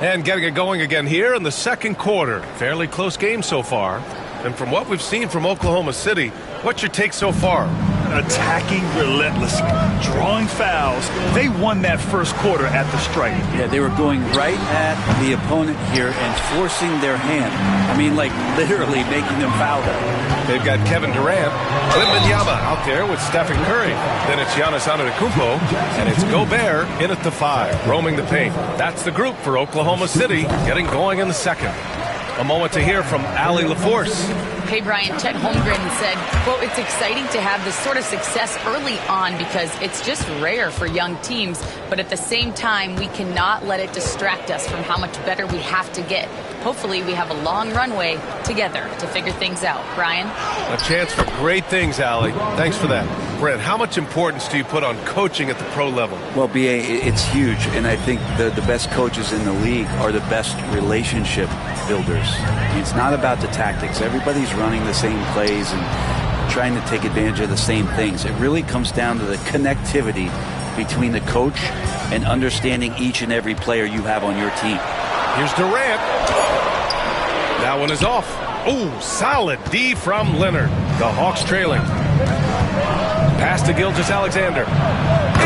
And getting it going again here in the second quarter. Fairly close game so far. And from what we've seen from Oklahoma City, what's your take so far? Attacking relentlessly, drawing fouls. They won that first quarter at the stripe. Yeah, they were going right at the opponent here and forcing their hand. I mean, like literally making them foul them. They've got Kevin Durant, Wembanyama out there with Stephen Curry. Then it's Giannis Antetokounmpo, and it's Gobert in at the 5, roaming the paint. That's the group for Oklahoma City, getting going in the second. A moment to hear from Allie LaForce. Hey, Brian, Chet Holmgren said, quote, it's exciting to have this sort of success early on because it's just rare for young teams. But at the same time, we cannot let it distract us from how much better we have to get. Hopefully, we have a long runway together to figure things out. Brian? A chance for great things, Allie. Thanks for that. Brent, how much importance do you put on coaching at the pro level? Well, B.A., it's huge, and I think the best coaches in the league are the best relationship builders. It's not about the tactics. Everybody's running the same plays and trying to take advantage of the same things. It really comes down to the connectivity between the coach and understanding each and every player you have on your team. Here's Durant. That one is off. Oh, solid D from Leonard. The Hawks trailing. Pass to Gilgeous-Alexander.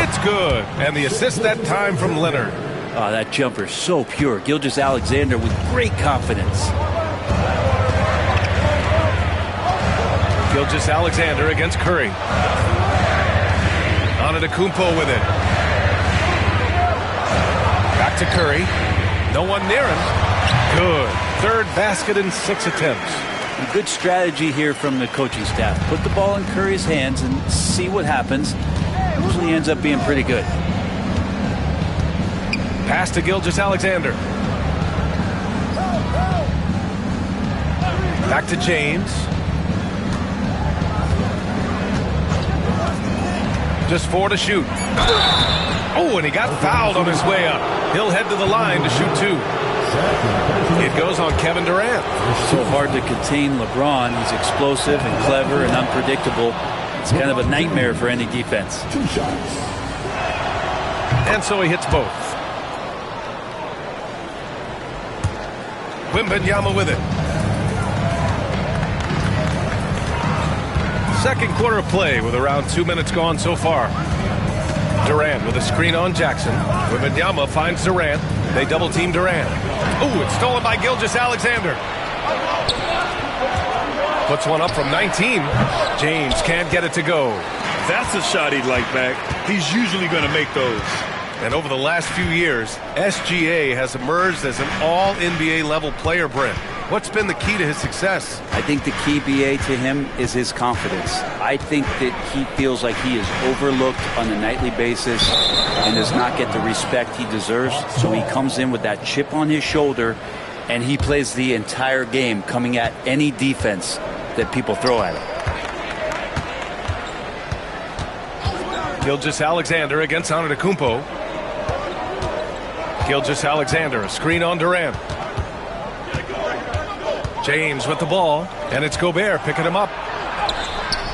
It's good. And the assist that time from Leonard. Oh, that jumper is so pure. Gilgeous-Alexander with great confidence. Gilgeous-Alexander against Curry. Antetokounmpo with it. Back to Curry. No one near him. Good. Third basket in 6 attempts. A good strategy here from the coaching staff. Put the ball in Curry's hands and see what happens. Usually ends up being pretty good. Pass to Gilgeous-Alexander. Back to James. Just 4 to shoot. Oh, and he got fouled on his way up. He'll head to the line to shoot 2. It goes on Kevin Durant. So hard to contain LeBron. He's explosive and clever and unpredictable. It's kind of a nightmare for any defense. 2 shots. And so he hits both. Wembanyama with it. Second quarter of play with around 2 minutes gone so far. Durant with a screen on Jackson. Wembanyama finds Durant. They double team Durant. Oh, it's stolen by Gilgeous-Alexander. Puts one up from 19. James can't get it to go. That's a shot he'd like back. He's usually going to make those. And over the last few years, SGA has emerged as an all-NBA level player, Brent. What's been the key to his success? I think the key, BA, to him is his confidence. I think that he feels like he is overlooked on a nightly basis and does not get the respect he deserves. So he comes in with that chip on his shoulder, and he plays the entire game coming at any defense that people throw at him. Gilgeous-Alexander against Antetokounmpo. Gilgeous-Alexander, a screen on Durant. James with the ball, and it's Gobert picking him up.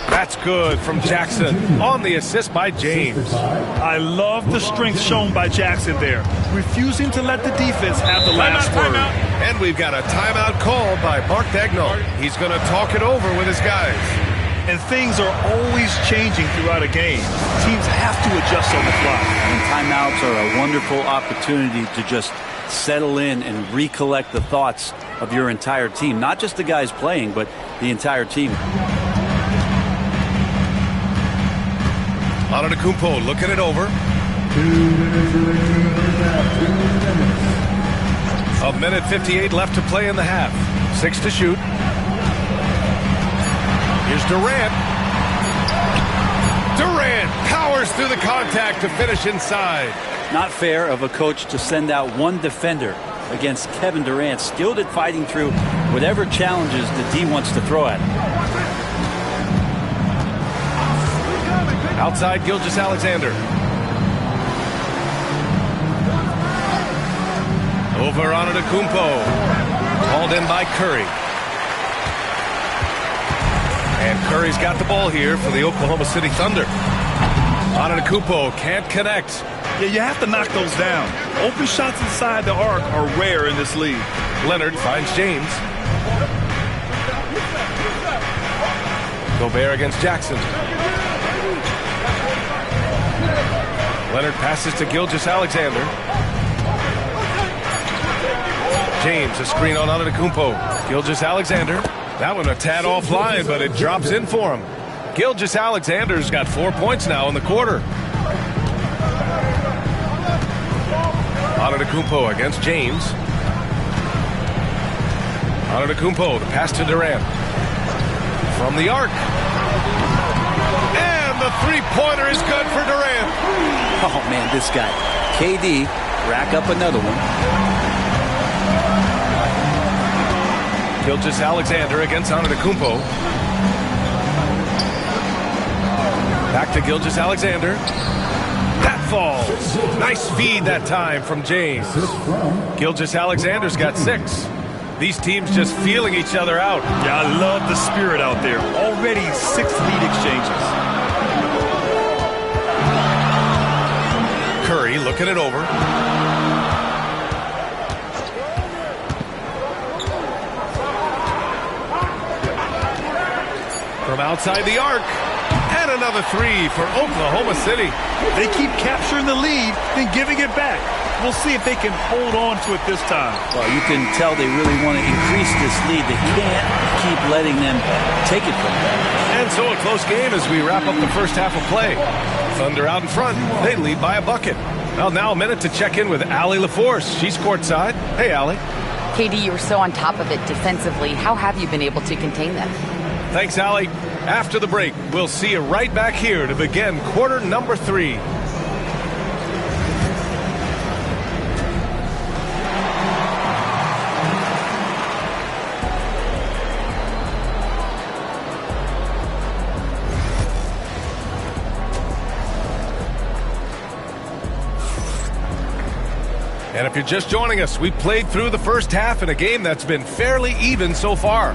That's good from Jackson on the assist by James. I love the strength shown by Jackson there, refusing to let the defense have the last word. And we've got a timeout called by Mark Daigneault. He's going to talk it over with his guys. And things are always changing throughout a game. Teams have to adjust on the fly. And timeouts are a wonderful opportunity to just settle in and recollect the thoughts of your entire team. Not just the guys playing, but the entire team. Antetokounmpo looking it over. 1:58 left to play in the half. 6 to shoot. Here's Durant. Durant powers through the contact to finish inside. Not fair of a coach to send out one defender against Kevin Durant, skilled at fighting through whatever challenges the D wants to throw at him. Outside Gilgeous-Alexander. Over Antetokounmpo. Called in by Curry. And Curry's got the ball here for the Oklahoma City Thunder. Antetokounmpo can't connect. Yeah, you have to knock those down. Open shots inside the arc are rare in this league. Leonard finds James. Gobert against Jackson. Leonard passes to Gilgeous-Alexander. James, a screen on Antetokounmpo. Gilgeous-Alexander. That one a tad offline, but it drops in for him. Gilgeous-Alexander's got 4 points now in the quarter. Antetokounmpo against James. Antetokounmpo, the pass to Durant. From the arc. And the three-pointer is good for Durant. Oh, man, this guy. KD, rack up another one. Gilgeous-Alexander against Antetokounmpo. Back to Gilgeous-Alexander. That falls. Nice feed that time from James. Gilgeous-Alexander's got 6. These teams just feeling each other out. Yeah, I love the spirit out there. Already 6 lead exchanges. Curry looking it over. From outside the arc. And another 3 for Oklahoma City. They keep capturing the lead, then giving it back. We'll see if they can hold on to it this time. Well, you can tell they really want to increase this lead. They can't keep letting them take it from them. And so a close game as we wrap up the first half of play. Thunder out in front. They lead by a bucket. Well, now a minute to check in with Allie LaForce. She's courtside. Hey, Allie. KD, you were so on top of it defensively. How have you been able to contain them? Thanks, Allie. After the break, we'll see you right back here to begin quarter number 3. And if you're just joining us, we played through the first half in a game that's been fairly even so far.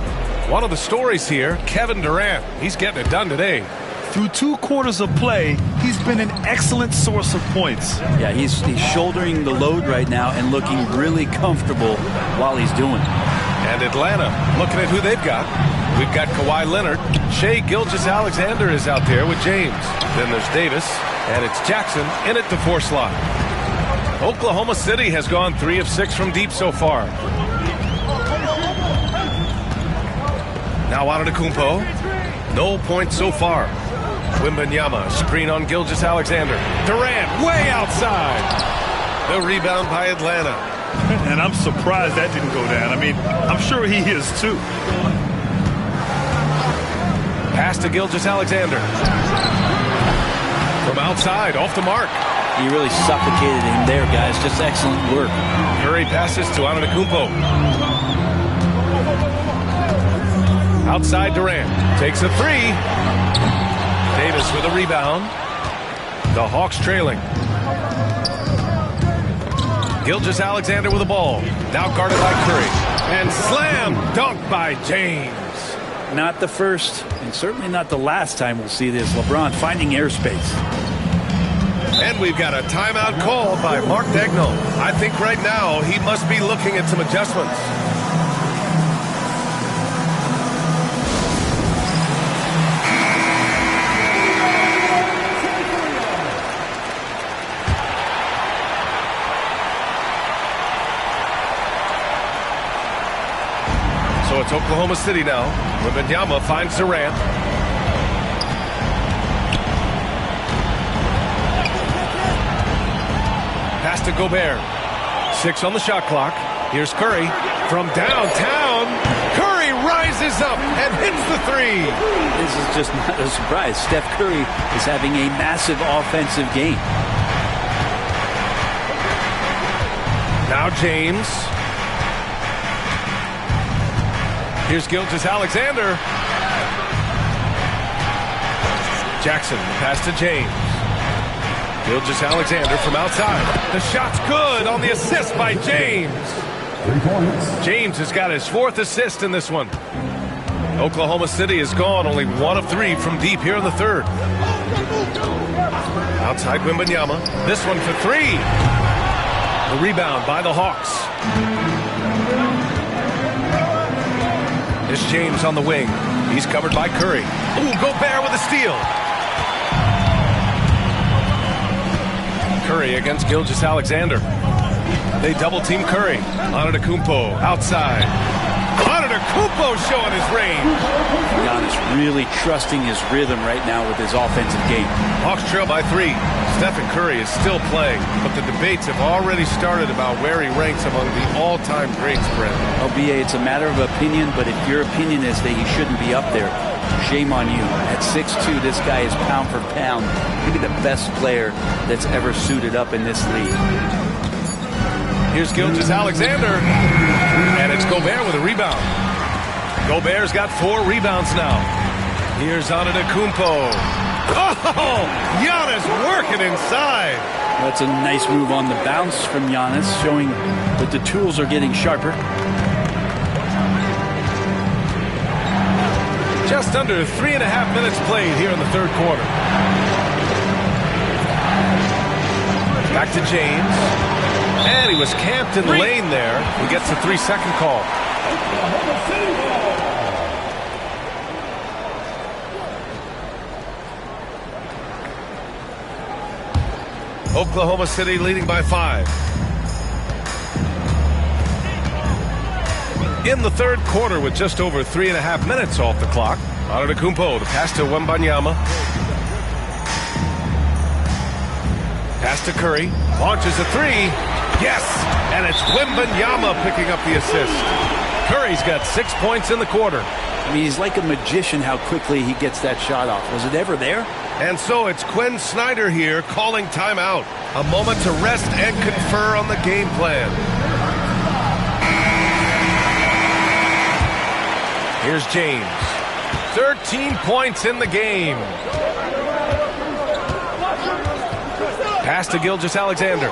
One of the stories here, Kevin Durant. He's getting it done today. Through 2 quarters of play, he's been an excellent source of points. Yeah, he's shouldering the load right now and looking really comfortable while he's doing it. And Atlanta, looking at who they've got. We've got Kawhi Leonard. Shai Gilgeous-Alexander is out there with James. Then there's Davis, and it's Jackson in at the 4 slot. Oklahoma City has gone 3 of 6 from deep so far. Now Antetokounmpo. No points so far. Wembanyama, screen on Gilgeous-Alexander. Durant, way outside. The rebound by Atlanta. And I'm surprised that didn't go down. I mean, I'm sure he is too. Pass to Gilgeous-Alexander. From outside, off the mark. He really suffocated him there, guys. Just excellent work. Curry passes to Antetokounmpo. Outside Durant. Takes a 3. Davis with a rebound. The Hawks trailing. Gilgeous-Alexander with the ball. Now guarded by Curry. And slam dunk by James. not the first and certainly not the last time we'll see this. LeBron finding airspace. And we've got a timeout called by Mark Daigneault. I think right now he must be looking at some adjustments. So it's Oklahoma City now. Wembanyama finds Durant. Pass to Gobert. 6 on the shot clock. Here's Curry from downtown. Curry rises up and hits the 3. This is just not a surprise. Steph Curry is having a massive offensive game. Now James. Here's Gilgeous-Alexander. Jackson, pass to James. Gilgeous-Alexander from outside. The shot's good on the assist by James. 3 points. James has got his 4th assist in this one. Oklahoma City has gone only 1 of 3 from deep here in the 3rd. Outside Wembanyama. This one for 3. The rebound by the Hawks. Here's James on the wing. He's covered by Curry. Ooh, Gobert with a steal. Curry against Gilgeous-Alexander. They double-team Curry. Antetokounmpo outside. Antetokounmpo showing his range. Giannis really trusting his rhythm right now with his offensive game. Hawks trail by 3. Stephen Curry is still playing, but the debates have already started about where he ranks among the all-time greats, Brent. BA, it's a matter of opinion, but if your opinion is that he shouldn't be up there, shame on you. At 6'2", this guy is pound for pound maybe the best player that's ever suited up in this league. Here's Gilgeous-Alexander, and it's Gobert with a rebound. Gobert's got 4 rebounds now. Here's Antetokounmpo. Oh, Giannis working inside. That's a nice move on the bounce from Giannis, showing that the tools are getting sharper. Just under 3.5 minutes played here in the 3rd quarter. Back to James. And he was camped in the lane there. He gets a 3-second call. Oklahoma City leading by 5. In the 3rd quarter with just over 3.5 minutes off the clock. Antetokounmpo, the pass to Wembanyama. Pass to Curry. Launches a 3. Yes! And it's Wembanyama picking up the assist. Curry's got 6 points in the quarter. I mean, he's like a magician how quickly he gets that shot off. Was it ever there? And so it's Quinn Snyder here calling timeout. A moment to rest and confer on the game plan. Here's James. 13 points in the game. Pass to Gilgeous-Alexander.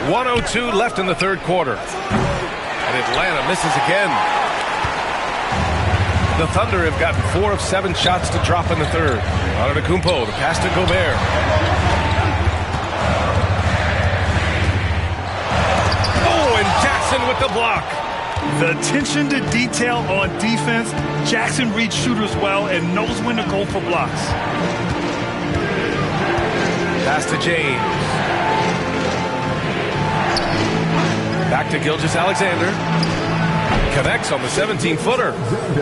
1:02 left in the 3rd quarter. And Atlanta misses again. The Thunder have gotten 4 of 7 shots to drop in the 3rd. Antetokounmpo, the pass to Gobert. Oh, and Jackson with the block. The attention to detail on defense. Jackson reads shooters well and knows when to go for blocks. Pass to James. Back to Gilgeous-Alexander. Connects on the 17-footer.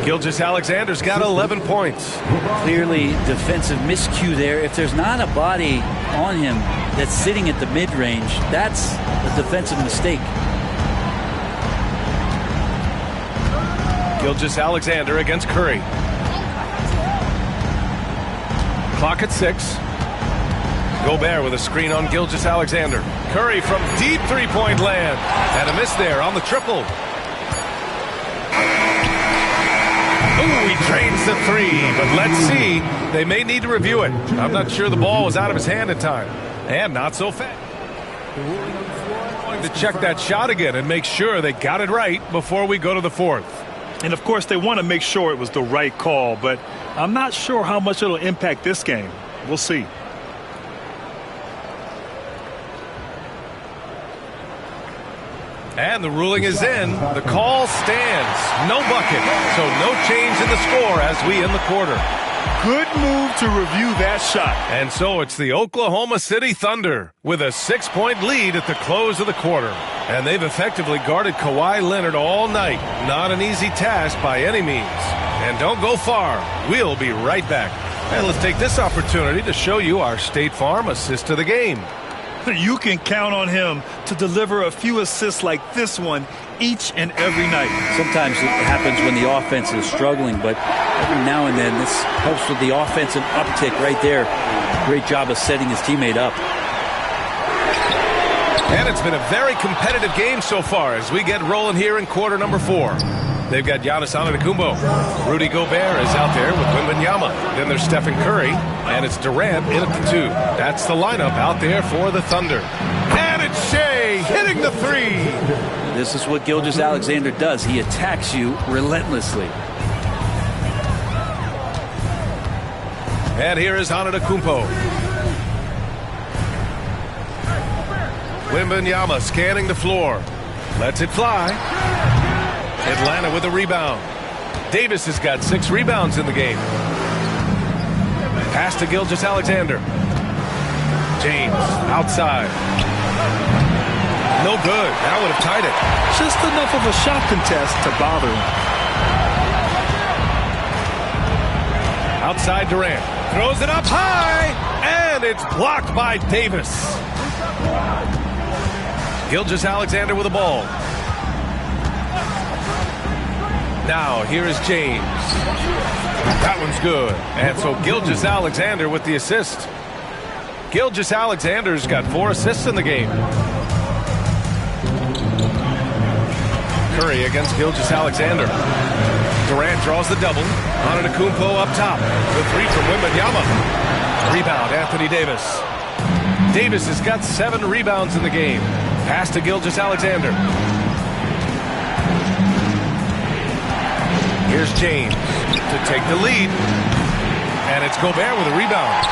Gilgeous-Alexander's got 11 points. Clearly defensive miscue there. If there's not a body on him that's sitting at the mid-range, that's a defensive mistake. Gilgeous-Alexander against Curry. Clock at 6. Gobert with a screen on Gilgeous-Alexander. Curry from deep 3-point land. And a miss there on the triple. Ooh, he drains the 3, but let's see. They may need to review it. I'm not sure the ball was out of his hand in time. And not so fast. To check that shot again and make sure they got it right before we go to the fourth. And, of course, they want to make sure it was the right call, but I'm not sure how much it'll impact this game. We'll see. And the ruling is in. The call stands. No bucket. So no change in the score as we end the quarter. Good move to review that shot. And so it's the Oklahoma City Thunder with a 6-point lead at the close of the quarter. And they've effectively guarded Kawhi Leonard all night. Not an easy task by any means. And don't go far. We'll be right back. And let's take this opportunity to show you our State Farm assist to the game. You can count on him to deliver a few assists like this one each and every night. Sometimes it happens when the offense is struggling, but every now and then this helps with the offensive uptick right there. Great job of setting his teammate up. And it's been a very competitive game so far as we get rolling here in quarter number 4. They've got Giannis Antetokounmpo. Rudy Gobert is out there with Wembanyama. Then there's Stephen Curry, and it's Durant in at the 2. That's the lineup out there for the Thunder. And it's Shea hitting the 3. This is what Gilgeous-Alexander does. He attacks you relentlessly. And here is Antetokounmpo. Wembanyama scanning the floor. Lets it fly. Atlanta with a rebound. Davis has got 6 rebounds in the game. Pass to Gilgeous-Alexander. James outside. No good. That would have tied it. Just enough of a shot contest to bother him. Outside Durant. Throws it up high. And it's blocked by Davis. Gilgeous-Alexander with the ball. Now, here is James. That one's good. And so Gilgeous-Alexander with the assist. Gilgeous-Alexander's got 4 assists in the game. Curry against Gilgeous-Alexander. Durant draws the double. Antetokounmpo up top. The 3 from Wembanyama. Rebound, Anthony Davis. Davis has got 7 rebounds in the game. Pass to Gilgeous-Alexander. Here's James to take the lead. And it's Gobert with a rebound.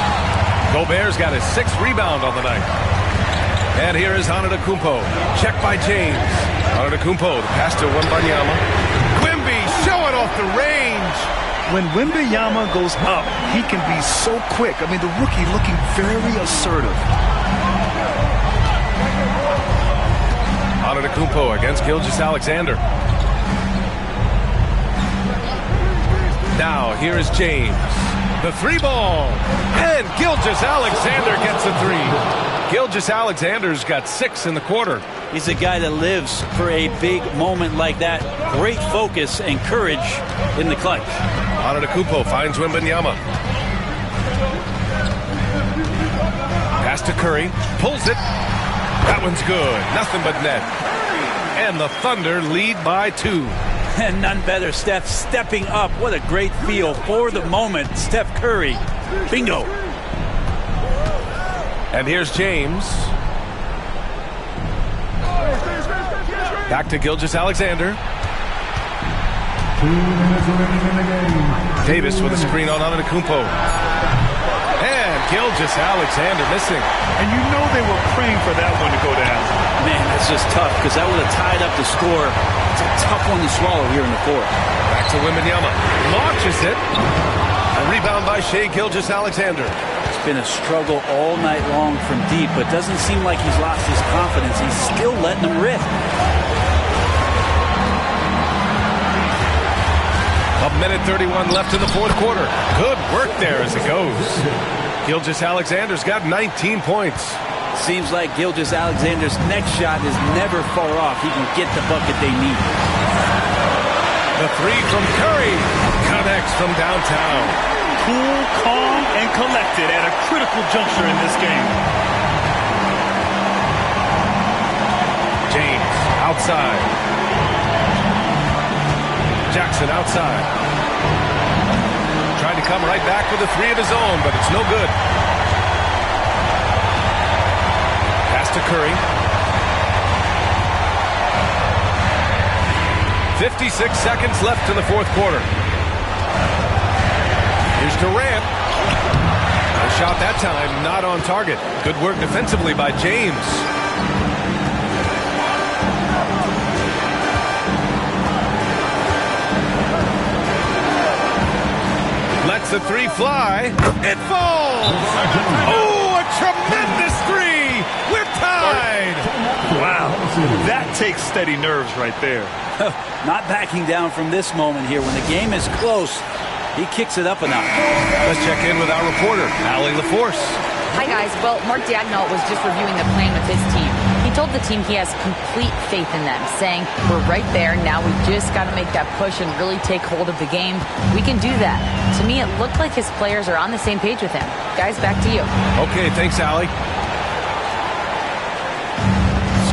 Gobert's got his 6th rebound on the night. And here is Antetokounmpo. Check by James. Antetokounmpo, the pass to Wembanyama. Wemby showing off the range. When Wembanyama goes up, he can be so quick. I mean, the rookie looking very assertive. Antetokounmpo against Gilgeous-Alexander. Now, here is James. The 3-ball. And Gilgeous-Alexander gets a 3. Gilgeous-Alexander's got 6 in the quarter. He's a guy that lives for a big moment like that. Great focus and courage in the clutch. Antetokounmpo finds Wembanyama. Pass to Curry. Pulls it. That one's good. Nothing but net. And the Thunder lead by 2. And none better, Steph stepping up. What a great feel for the moment. Steph Curry. Bingo. And here's James. Back to Gilgeous-Alexander. 2 minutes remaining in the game. Davis with a screen on Antetokounmpo. And Gilgeous-Alexander missing. And you know they were praying for that one to go down. Man, that's just tough because that would have tied up the score. It's a tough one to swallow here in the 4th. Back to Wembanyama. Launches it. A rebound by Shai Gilgeous-Alexander. It's been a struggle all night long from deep, but doesn't seem like he's lost his confidence. He's still letting them rip. A minute 31 left in the 4th quarter. Good work there as it goes. Gilgeous-Alexander's got 19 points. Seems like Gilgeous-Alexander's next shot is never far off. He can get the bucket they need. The 3 from Curry connects from downtown. Cool, calm, and collected at a critical juncture in this game. James outside. Jackson outside. Trying to come right back with a 3 of his own, but it's no good. Pass pass to Curry. 56 seconds left in the fourth quarter. Here's Durant. A shot that time not on target. Good work defensively by James. Lets the three fly. It falls! Oh, a tremendous three! We're tied! Wow, that takes steady nerves right there. Not backing down from this moment here. When the game is close, he kicks it up a notch. Let's check in with our reporter, Allie LaForce. Hi, guys. Well, Mark Daigneault was just reviewing the plan with his team. He told the team he has complete faith in them, saying, we're right there. Now we just got to make that push and really take hold of the game. We can do that. To me, it looked like his players are on the same page with him. Guys, back to you. Okay, thanks, Allie.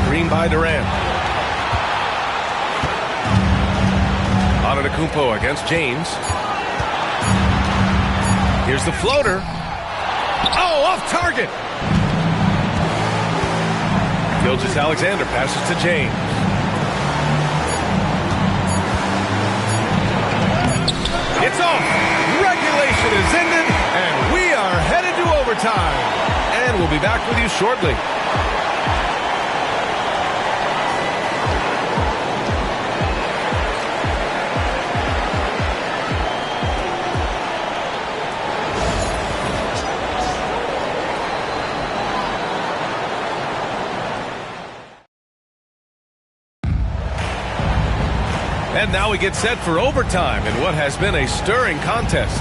Screen by Durant. Antetokounmpo against James. Here's the floater. Oh, off target. Gilgeous-Alexander passes to James. It's off. Regulation is ended, and we are headed to overtime. And we'll be back with you shortly. And now we get set for overtime in what has been a stirring contest.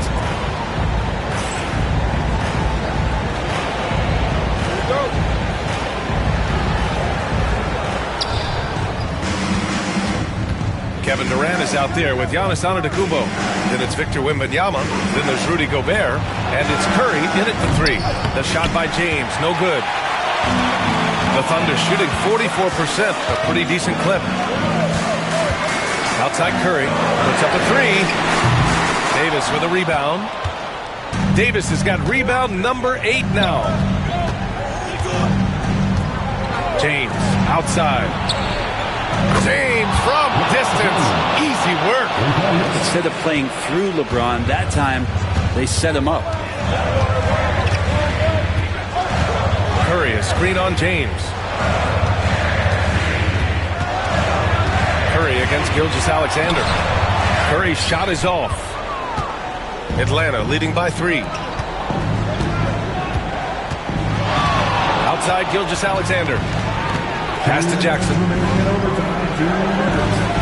Kevin Durant is out there with Giannis Antetokounmpo. Then it's Victor Wembanyama. Then there's Rudy Gobert. And it's Curry in at the three. The shot by James, no good. The Thunder shooting 44%, a pretty decent clip. Outside Curry, puts up a three. Davis with a rebound. Davis has got rebound number 8 now. James outside. James from distance. Easy work. Instead of playing through LeBron, that time they set him up. Curry, a screen on James. Curry against Gilgeous-Alexander. Curry's shot is off. Atlanta leading by 3. Outside Gilgeous-Alexander. Pass to Jackson.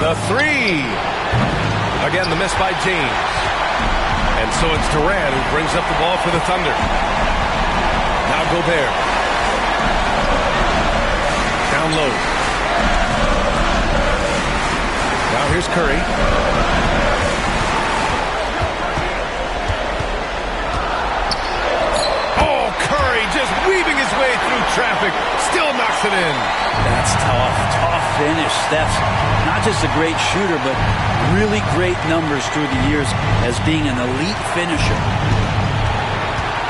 The three. Again, the miss by James. And so it's Durant who brings up the ball for the Thunder. Now Gobert. Down low. Now here's Curry. Oh, Curry just weaving his way through traffic. Still knocks it in. That's tough. Tough finish. Steph's not just a great shooter, but really great numbers through the years as being an elite finisher.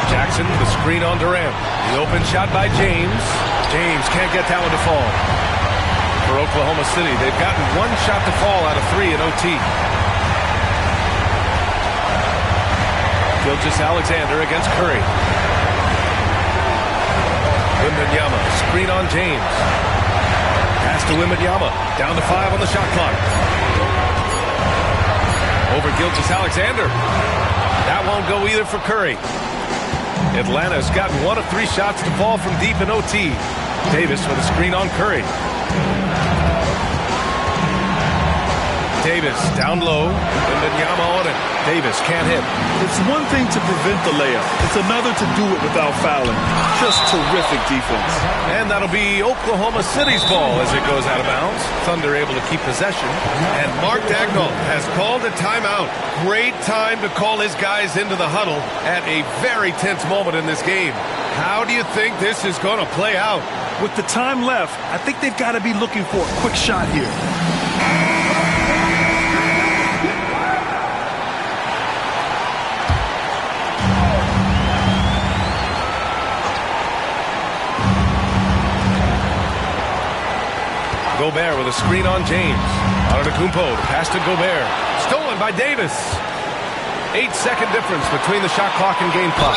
Jackson, the screen on Durant. The open shot by James. James can't get that one to fall. For Oklahoma City, they've gotten one shot to fall out of 3 in OT. Gilgeous-Alexander against Curry. Wembanyama, screen on James. Pass to Wembanyama, down to 5 on the shot clock. Over Gilgeous-Alexander. That won't go either for Curry. Atlanta's gotten 1 of 3 shots to fall from deep in OT. Davis with a screen on Curry. Davis down low, and then Yama on it. Davis can't hit. It's one thing to prevent the layup. It's another to do it without fouling. Just terrific defense. And that'll be Oklahoma City's ball as it goes out of bounds. Thunder able to keep possession. And Mark Daigneault has called a timeout. Great time to call his guys into the huddle at a very tense moment in this game. How do you think this is going to play out? With the time left, I think they've got to be looking for a quick shot here. Gobert with a screen on James. Antetokounmpo to pass to Gobert. Stolen by Davis. 8-second difference between the shot clock and game clock.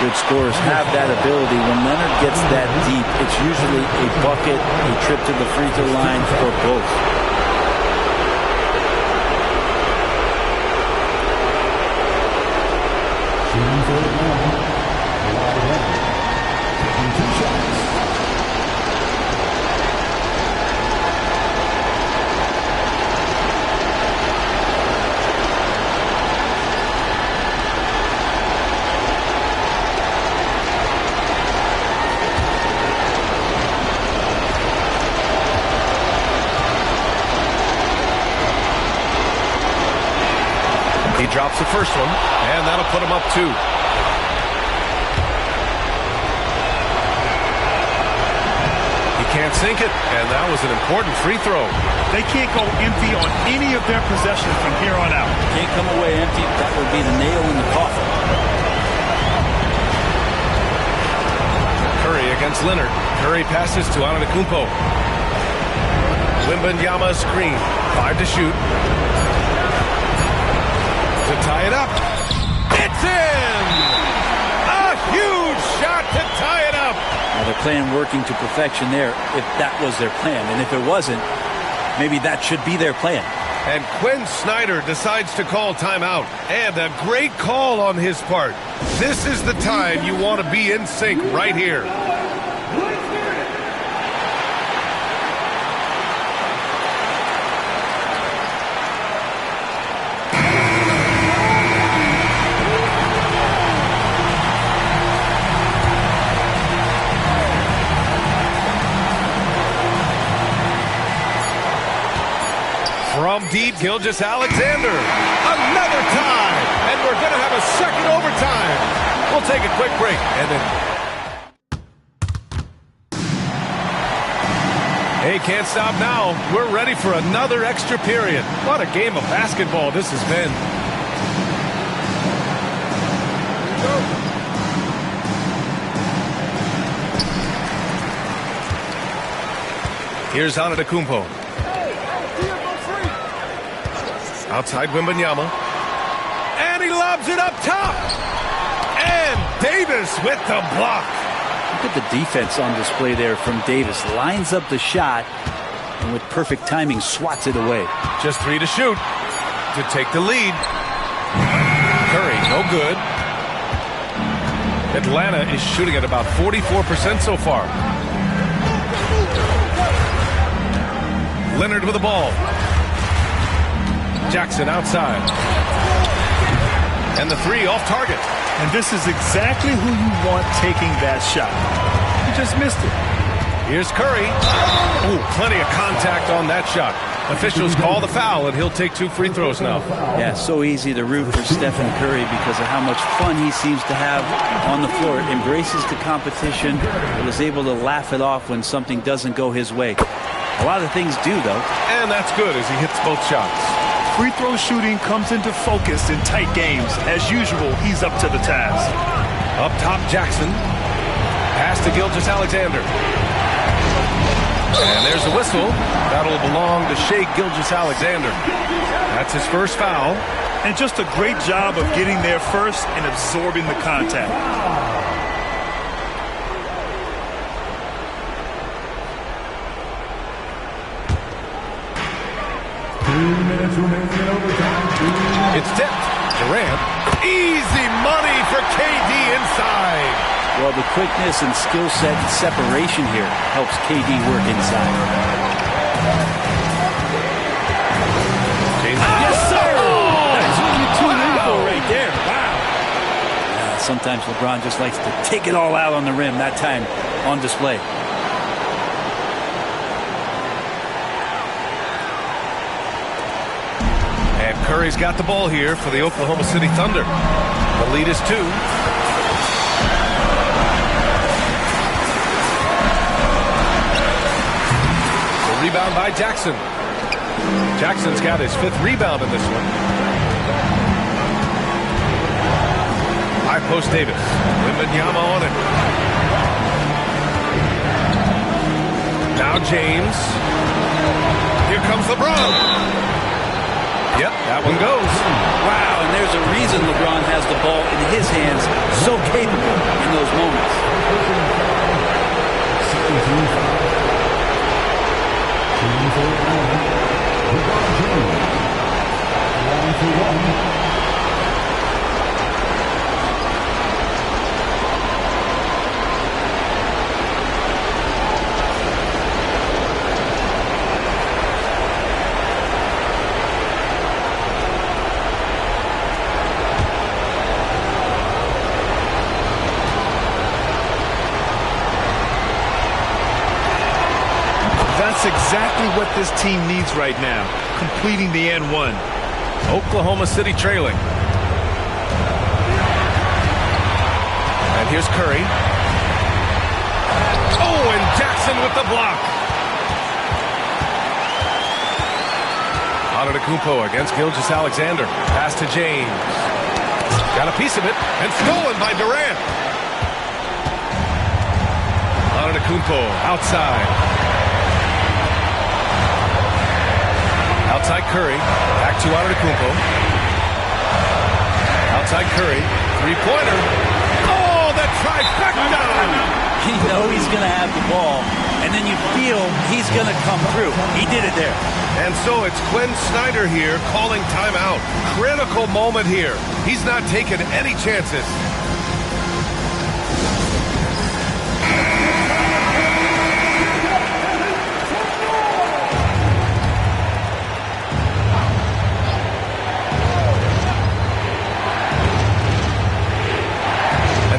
Good scorers have that ability. When Leonard gets that deep, it's usually a bucket, a trip to the free throw line, or both. He drops the first one, and that'll put him up 2. He can't sink it, and that was an important free throw. They can't go empty on any of their possessions from here on out. Can't come away empty. That would be the nail in the coffin. Curry against Leonard. Curry passes to Antetokounmpo. Wembanyama screen. 5 to shoot. To tie it up. It's in! A huge shot to tie it up! Now they're playing working to perfection there, if that was their plan. And if it wasn't, maybe that should be their plan. And Quinn Snyder decides to call timeout. And a great call on his part. This is the time you want to be in sync right here. From deep, Gilgeous-Alexander. Another tie. And we're going to have a second overtime. We'll take a quick break. And then... Hey, can't stop now. We're ready for another extra period. What a game of basketball this has been. Here's Antetokounmpo. Outside Wembanyama. And he lobs it up top. And Davis with the block. Look at the defense on display there from Davis. Lines up the shot and with perfect timing swats it away. Just 3 to shoot to take the lead. Curry, no good. Atlanta is shooting at about 44% so far. Leonard with the ball. Jackson outside. And the 3 off target. And this is exactly who you want taking that shot. You just missed it. Here's Curry. Oh, plenty of contact on that shot. Officials call the foul, and he'll take 2 free throws now. Yeah, so easy to root for Stephen Curry because of how much fun he seems to have on the floor. Embraces the competition and is able to laugh it off when something doesn't go his way. A lot of things do, though. And that's good as he hits both shots. Free throw shooting comes into focus in tight games. As usual, he's up to the task. Up top, Jackson. Pass to Gilgeous-Alexander. And there's the whistle. That'll belong to Shai Gilgeous-Alexander. That's his first foul. And just a great job of getting there first and absorbing the contact. 2 minutes remaining in overtime. It's tipped. Durant. Easy money for KD inside. Well, the quickness and skill set and separation here helps KD work inside. Yes, sir! That's what you tune in for right there. Wow. Sometimes LeBron just likes to take it all out on the rim. That time on display. And Curry's got the ball here for the Oklahoma City Thunder. The lead is 2. Rebound by Jackson. Jackson's got his 5th rebound in this one. High post Davis. Wembanyama on it. Now James. Here comes LeBron. Yep, that one goes. Wow, and there's a reason LeBron has the ball in his hands, so capable in those moments. That's exactly what this team needs right now, completing the and one. Oklahoma City trailing. And here's Curry. Oh, and Jackson with the block. Antetokounmpo against Gilgeous-Alexander. Pass to James. Got a piece of it, and stolen by Durant. Antetokounmpo outside. Outside Curry, back to Antetokounmpo. Outside Curry, three-pointer. Oh, the trifecta! You know he's going to have the ball, and then you feel he's going to come through. He did it there. And so it's Quinn Snyder here calling timeout. Critical moment here. He's not taking any chances.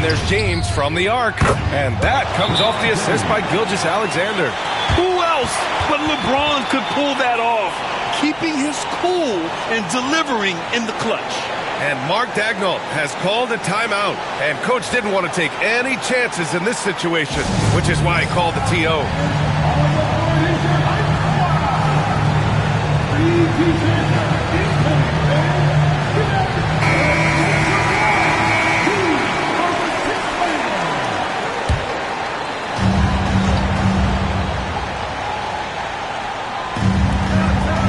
There's James from the arc, and that comes off the assist by Gilgeous-Alexander. Who else but LeBron could pull that off, keeping his cool and delivering in the clutch. And Mark Daigneault has called a timeout, and coach didn't want to take any chances in this situation, which is why he called the TO.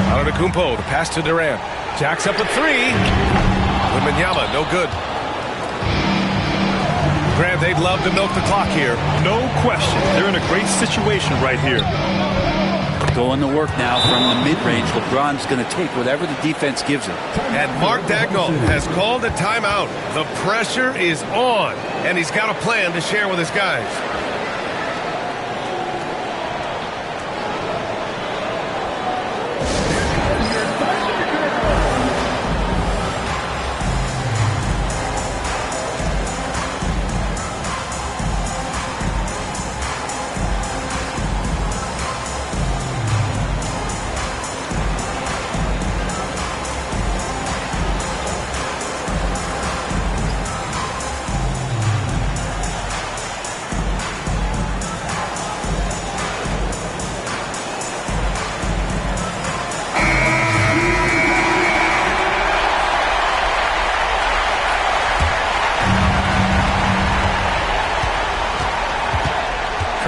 Antetokounmpo, the pass to Durant. Jacks up a three. Wembanyama, no good. Grant, they'd love to milk the clock here. No question. They're in a great situation right here. Going to work now from the mid-range. LeBron's going to take whatever the defense gives him. And Mark Daigneault has called a timeout. The pressure is on, and he's got a plan to share with his guys.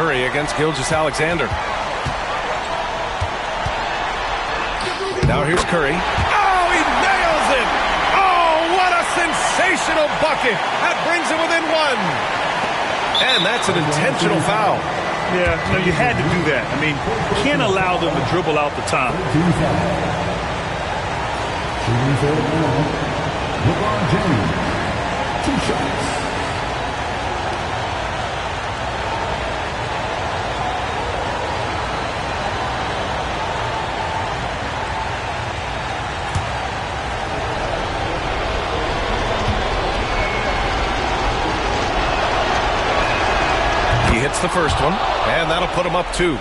Curry against Gilgeous-Alexander. Now here's Curry. Oh, he nails it! Oh, what a sensational bucket! That brings him within one. And that's an intentional foul. Yeah, no, you had to do that. I mean, you can't allow them to dribble out the time. LeBron James, 2 shots. The first one, and that'll put him up 2.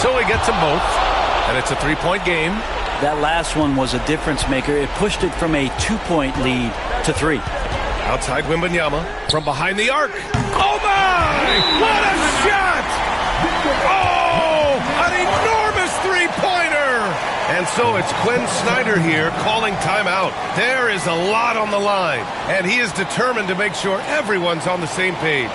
So he gets them both, and it's a 3-point game. That last one was a difference maker. It pushed it from a 2-point lead to 3. Outside Wembanyama from behind the arc. Oh my! What a shot! Oh, an enormous 3-pointer! And And so it's Quinn Snyder here calling timeout. There is a lot on the line, and he is determined to make sure everyone's on the same page.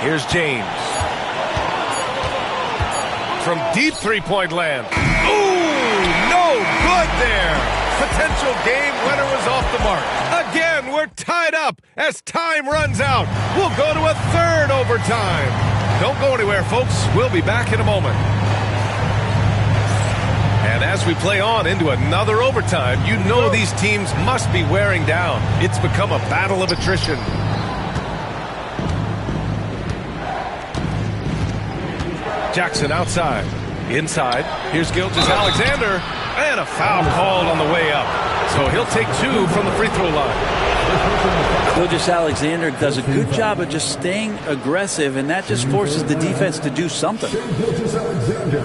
Here's James. From deep three-point land. Ooh, no good there. Potential game winner was off the mark. Again, we're tied up as time runs out. We'll go to a third overtime. Don't go anywhere, folks. We'll be back in a moment. And as we play on into another overtime, you know these teams must be wearing down. It's become a battle of attrition. Jackson outside. Inside. Here's Gilgeous-Alexander. And a foul called on the way up. So he'll take two from the free throw line. Gilgeous-Alexander does a good job of just staying aggressive, and that just forces the defense to do something. Gilgeous-Alexander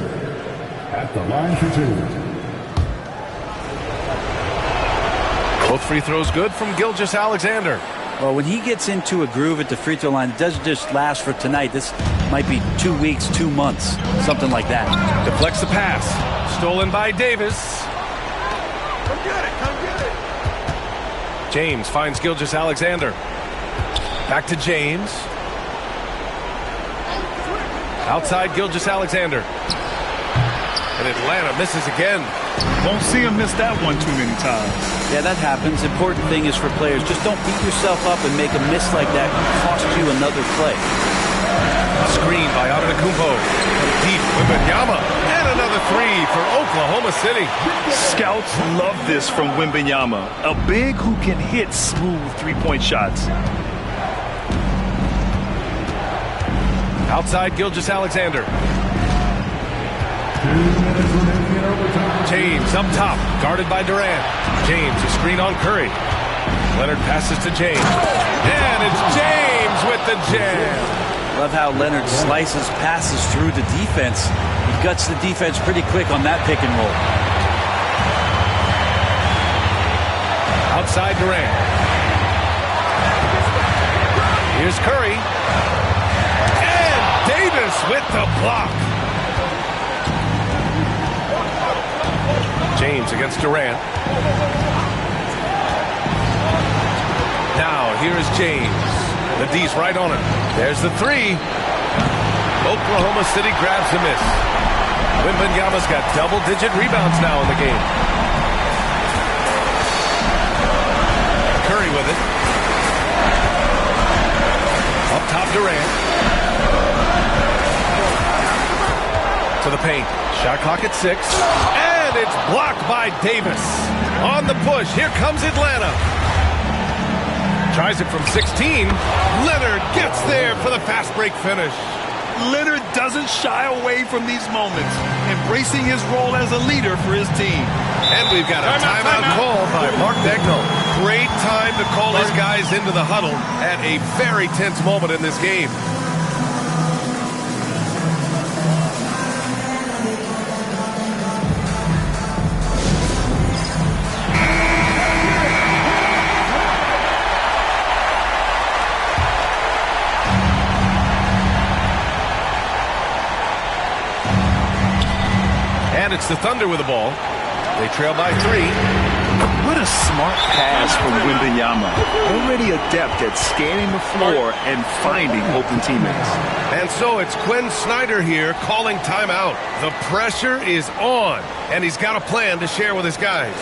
at the line for two. Both free throws good from Gilgeous-Alexander. Well, when he gets into a groove at the free throw line, it doesn't just last for tonight. This might be 2 weeks, 2 months, something like that. Deflects the pass. Stolen by Davis. Come get it, come get it. James finds Gilgeous-Alexander. Back to James. Outside Gilgeous-Alexander. And Atlanta misses again. Won't see him miss that one too many times. Yeah, that happens. Important thing is for players, just don't beat yourself up and make a miss like that cost you another play. Screen by Antetokounmpo. Deep Wembanyama. And another three for Oklahoma City. Scouts love this from Wembanyama. A big who can hit smooth three-point shots. Outside Gilgeous-Alexander. James up top, guarded by Durant. James, a screen on Curry. Leonard passes to James. And it's James with the jam. Love how Leonard slices passes through the defense. He guts the defense pretty quick on that pick and roll. Outside Durant. Here's Curry. And Davis with the block. James against Durant. Now, here is James. The D's right on him. There's the three. Oklahoma City grabs a miss. Wembanyama's got double-digit rebounds now in the game. Curry with it. Up top, Durant. To the paint. Shot clock at 6. And it's blocked by Davis. On the push, here comes Atlanta. Tries it from 16. Leonard gets there for the fast break finish. Leonard doesn't shy away from these moments, embracing his role as a leader for his team. And we've got a timeout call by Mark Daigneault. Great time to call his guys into the huddle at a very tense moment in this game. And it's the Thunder with the ball. They trail by 3. What a smart pass from Wembanyama. Already adept at scanning the floor and finding open teammates. And so it's Quinn Snyder here calling timeout. The pressure is on, and he's got a plan to share with his guys.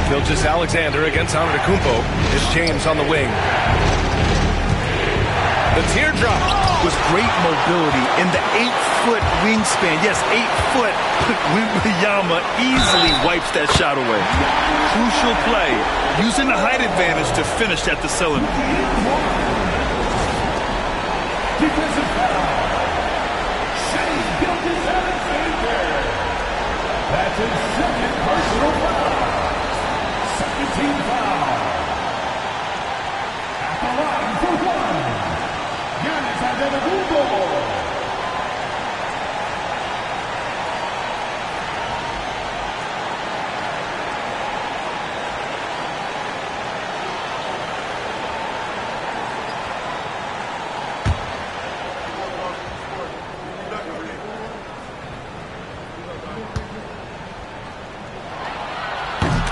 Gilgeous-Alexander against Antetokounmpo. Is James on the wing. The teardrop. With great mobility in the 8-foot wingspan. Yes, 8 foot. Wembanyama easily wipes that shot away. Crucial play. Using the height advantage to finish at the cylinder. Defensive foul. Shai Gilgeous-Alexander. That's his second personal foul. Second team foul. At the line for 1. Giannis Antetokounmpo.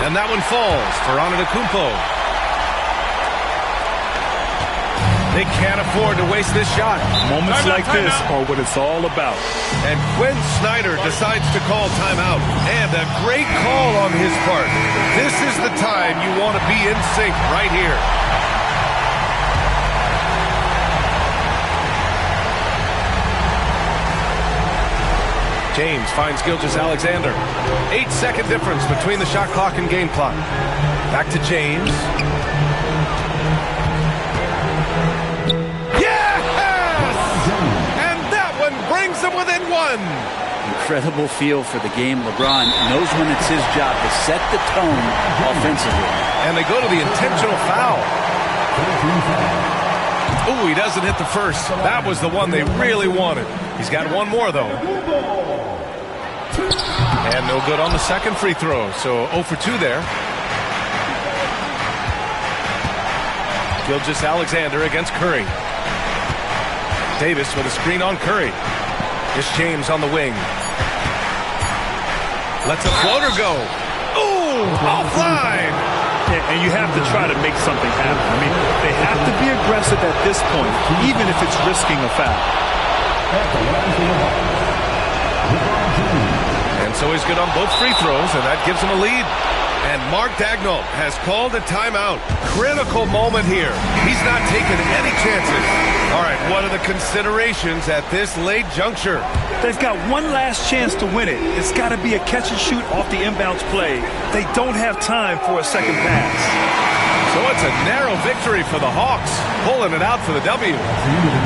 And that one falls for Antetokounmpo. They can't afford to waste this shot. Moments like this are what it's all about. And Quinn Snyder decides to call timeout. And a great call on his part. This is the time you want to be in sync right here. James finds Gilgeous-Alexander. 8-second difference between the shot clock and game clock. Back to James. Yes! And that one brings them within 1. Incredible feel for the game. LeBron knows when it's his job to set the tone offensively. And they go to the intentional foul. Oh, he doesn't hit the first. That was the one they really wanted. He's got one more, though. And no good on the second free throw. So 0 for 2 there. Gilgeous-Alexander against Curry. Davis with a screen on Curry. It's James on the wing. Lets a floater go. Ooh, offline. And you have to try to make something happen. I mean, they have to be aggressive at this point, even if it's risking a foul. And so he's good on both free throws, and that gives him a lead. And Mark Daigneault has called a timeout. Critical moment here. He's not taking any chances. All right, what are the considerations at this late juncture? They've got one last chance to win it. It's got to be a catch and shoot off the inbounds play. They don't have time for a second pass. So it's a narrow victory for the Hawks, pulling it out for the W.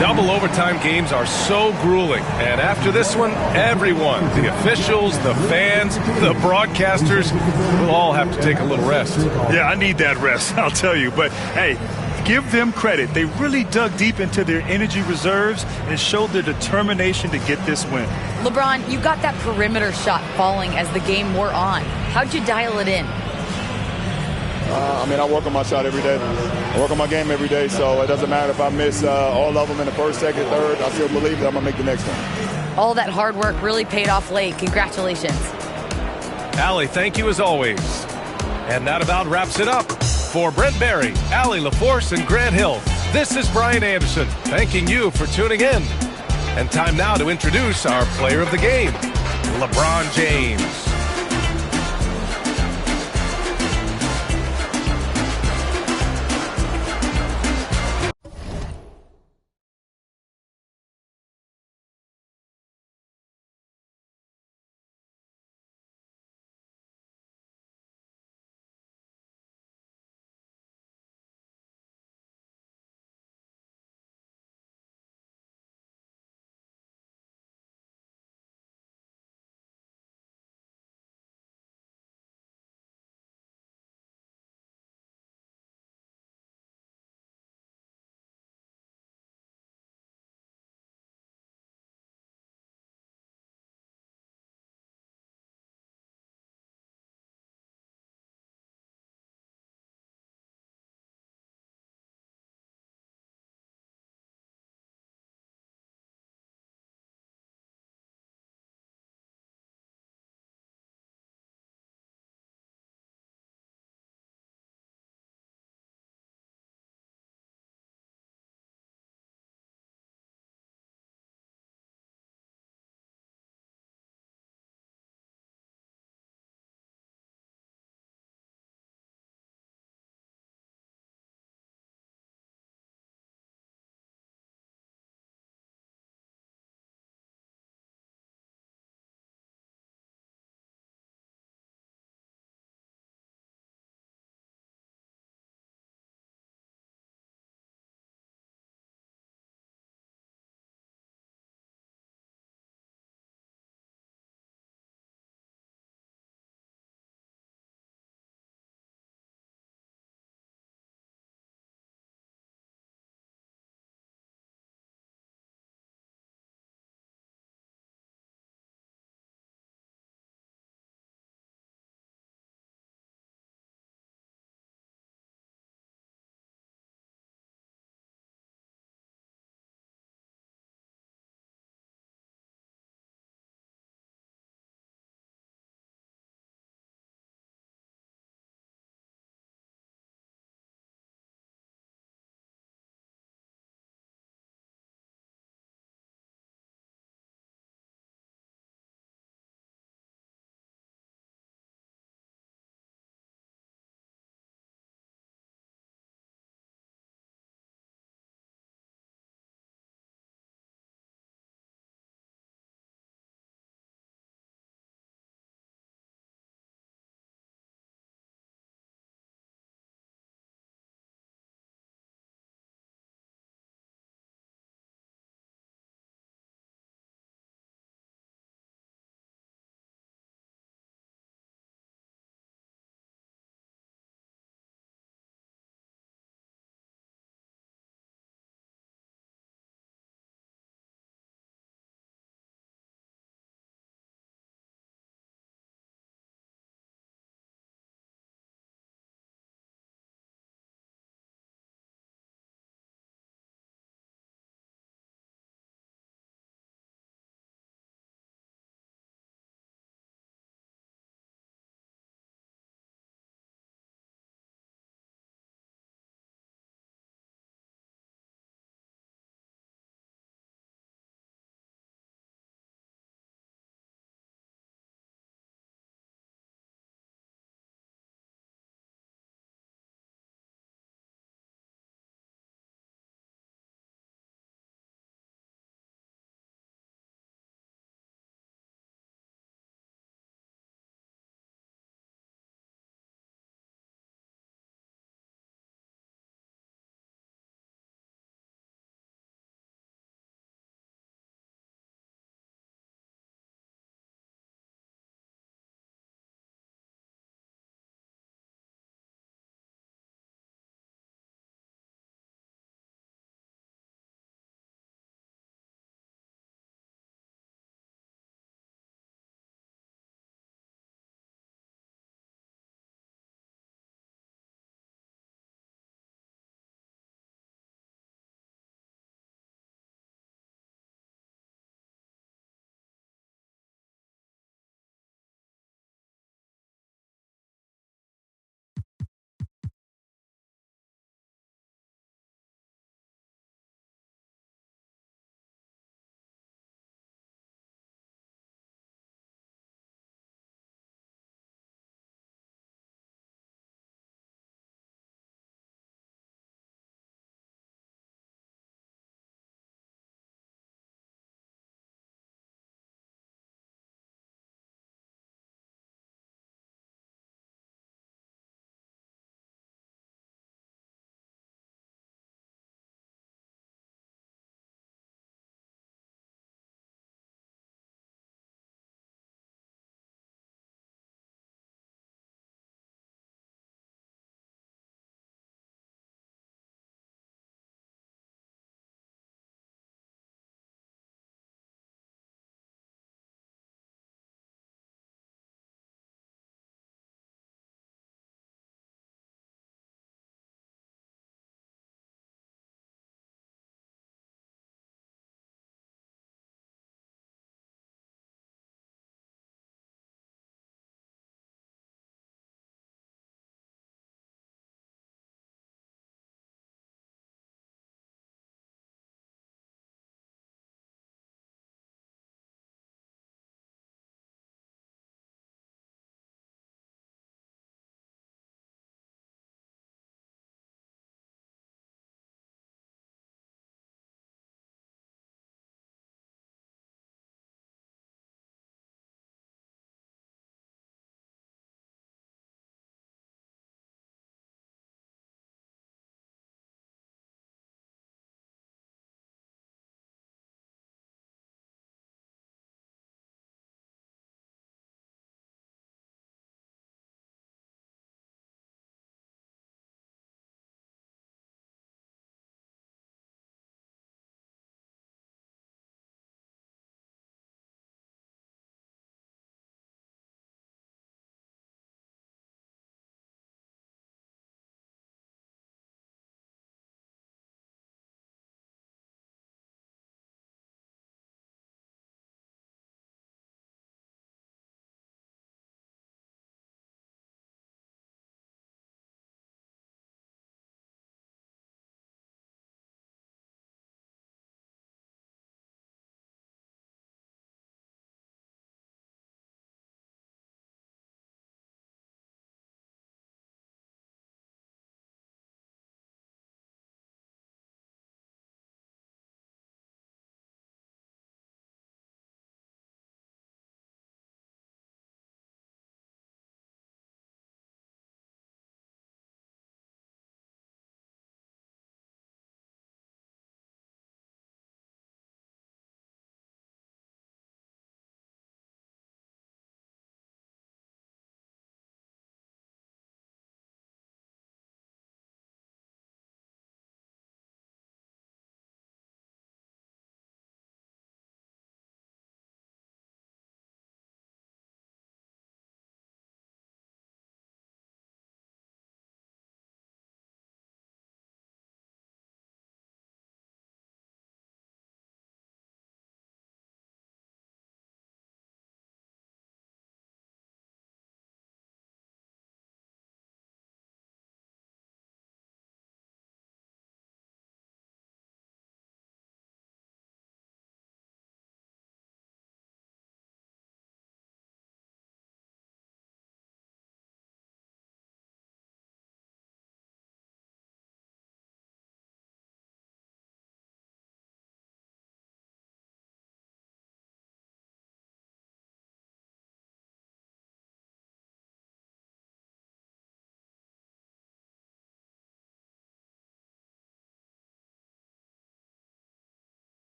Double overtime games are so grueling. And after this one, everyone, the officials, the fans, the broadcasters, will all have to take a little rest. Yeah, I need that rest, I'll tell you. But, hey, give them credit. They really dug deep into their energy reserves and showed their determination to get this win. LeBron, you got that perimeter shot falling as the game wore on. How'd you dial it in? I work on my shot every day. I work on my game every day, so it doesn't matter if I miss all of them in the first, second, third. I still believe that I'm going to make the next one. All that hard work really paid off late. Congratulations. Allie, thank you as always. And that about wraps it up. For Brent Barry, Allie LaForce, and Grant Hill, this is Brian Anderson, thanking you for tuning in. And time now to introduce our player of the game, LeBron James.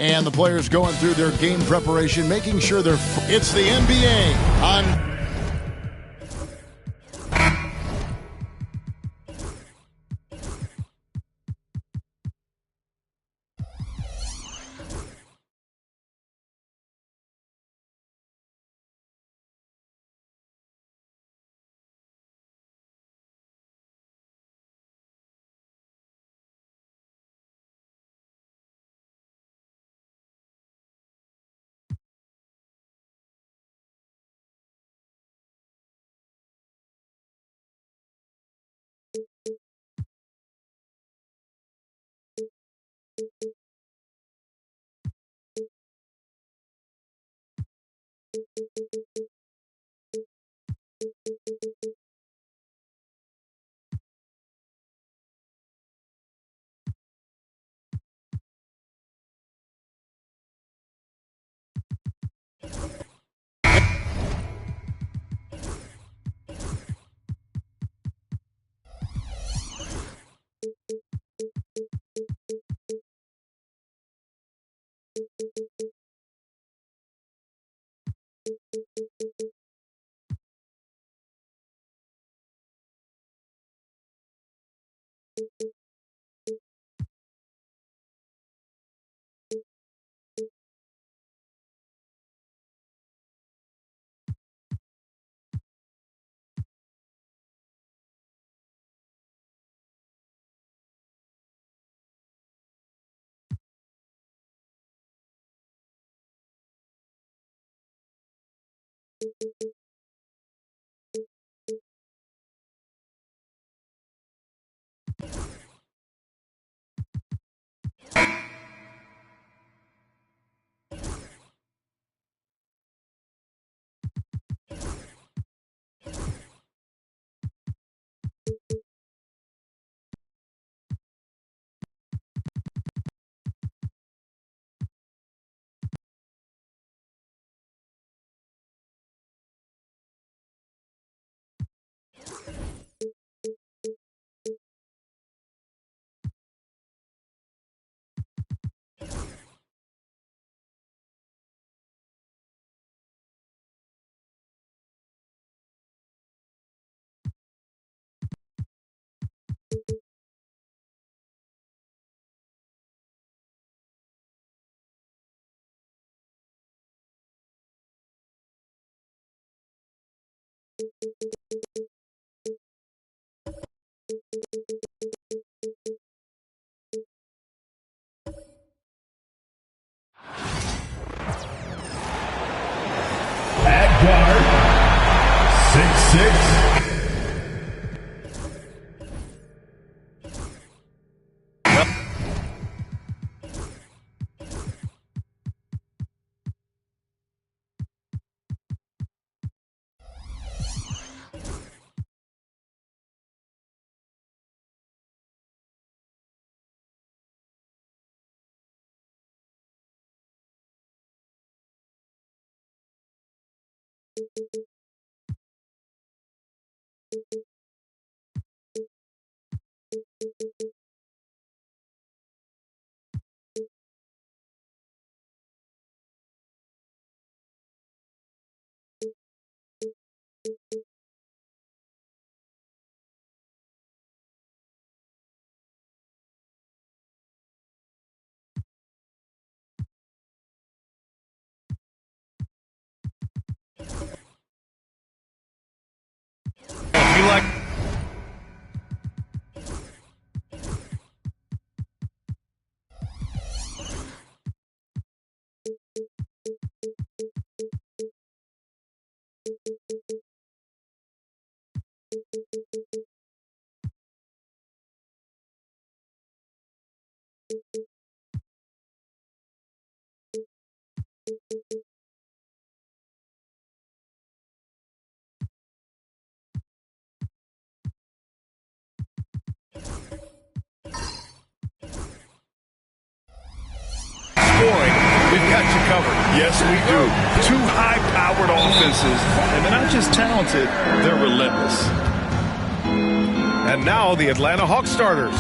And the players going through their game preparation, making sure it's the NBA on. At guard, 6'6". You like scoring. We've Yes, we do. Two high-powered offenses, and they're not just talented, they're relentless. And now the Atlanta Hawks starters.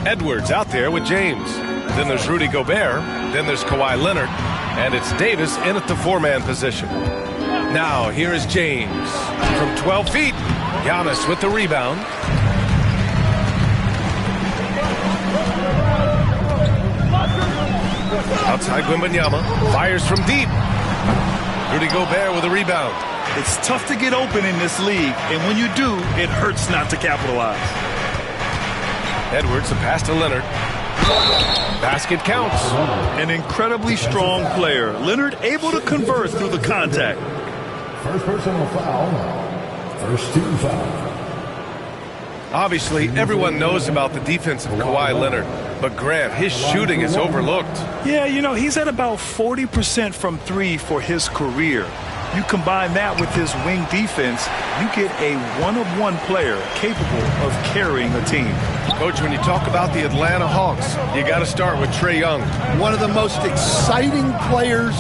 Edwards out there with James. Then there's Rudy Gobert. Then there's Kawhi Leonard. And it's Davis in at the four-man position. Now here is James. From 12 feet, Giannis with the rebound. Outside Wembanyama. Fires from deep. Rudy Gobert with a rebound. It's tough to get open in this league, and when you do, it hurts not to capitalize. Edwards, a pass to Leonard. Basket counts. An incredibly strong player. Leonard able to convert through the contact. First personal foul. First team foul. Obviously, everyone knows about the defense of Kawhi Leonard, but Grant, his shooting is overlooked. Yeah, you know, he's at about 40% from three for his career. You combine that with his wing defense, you get a one-of-one player capable of carrying a team. Coach, when you talk about the Atlanta Hawks, you got to start with Trae Young. One of the most exciting players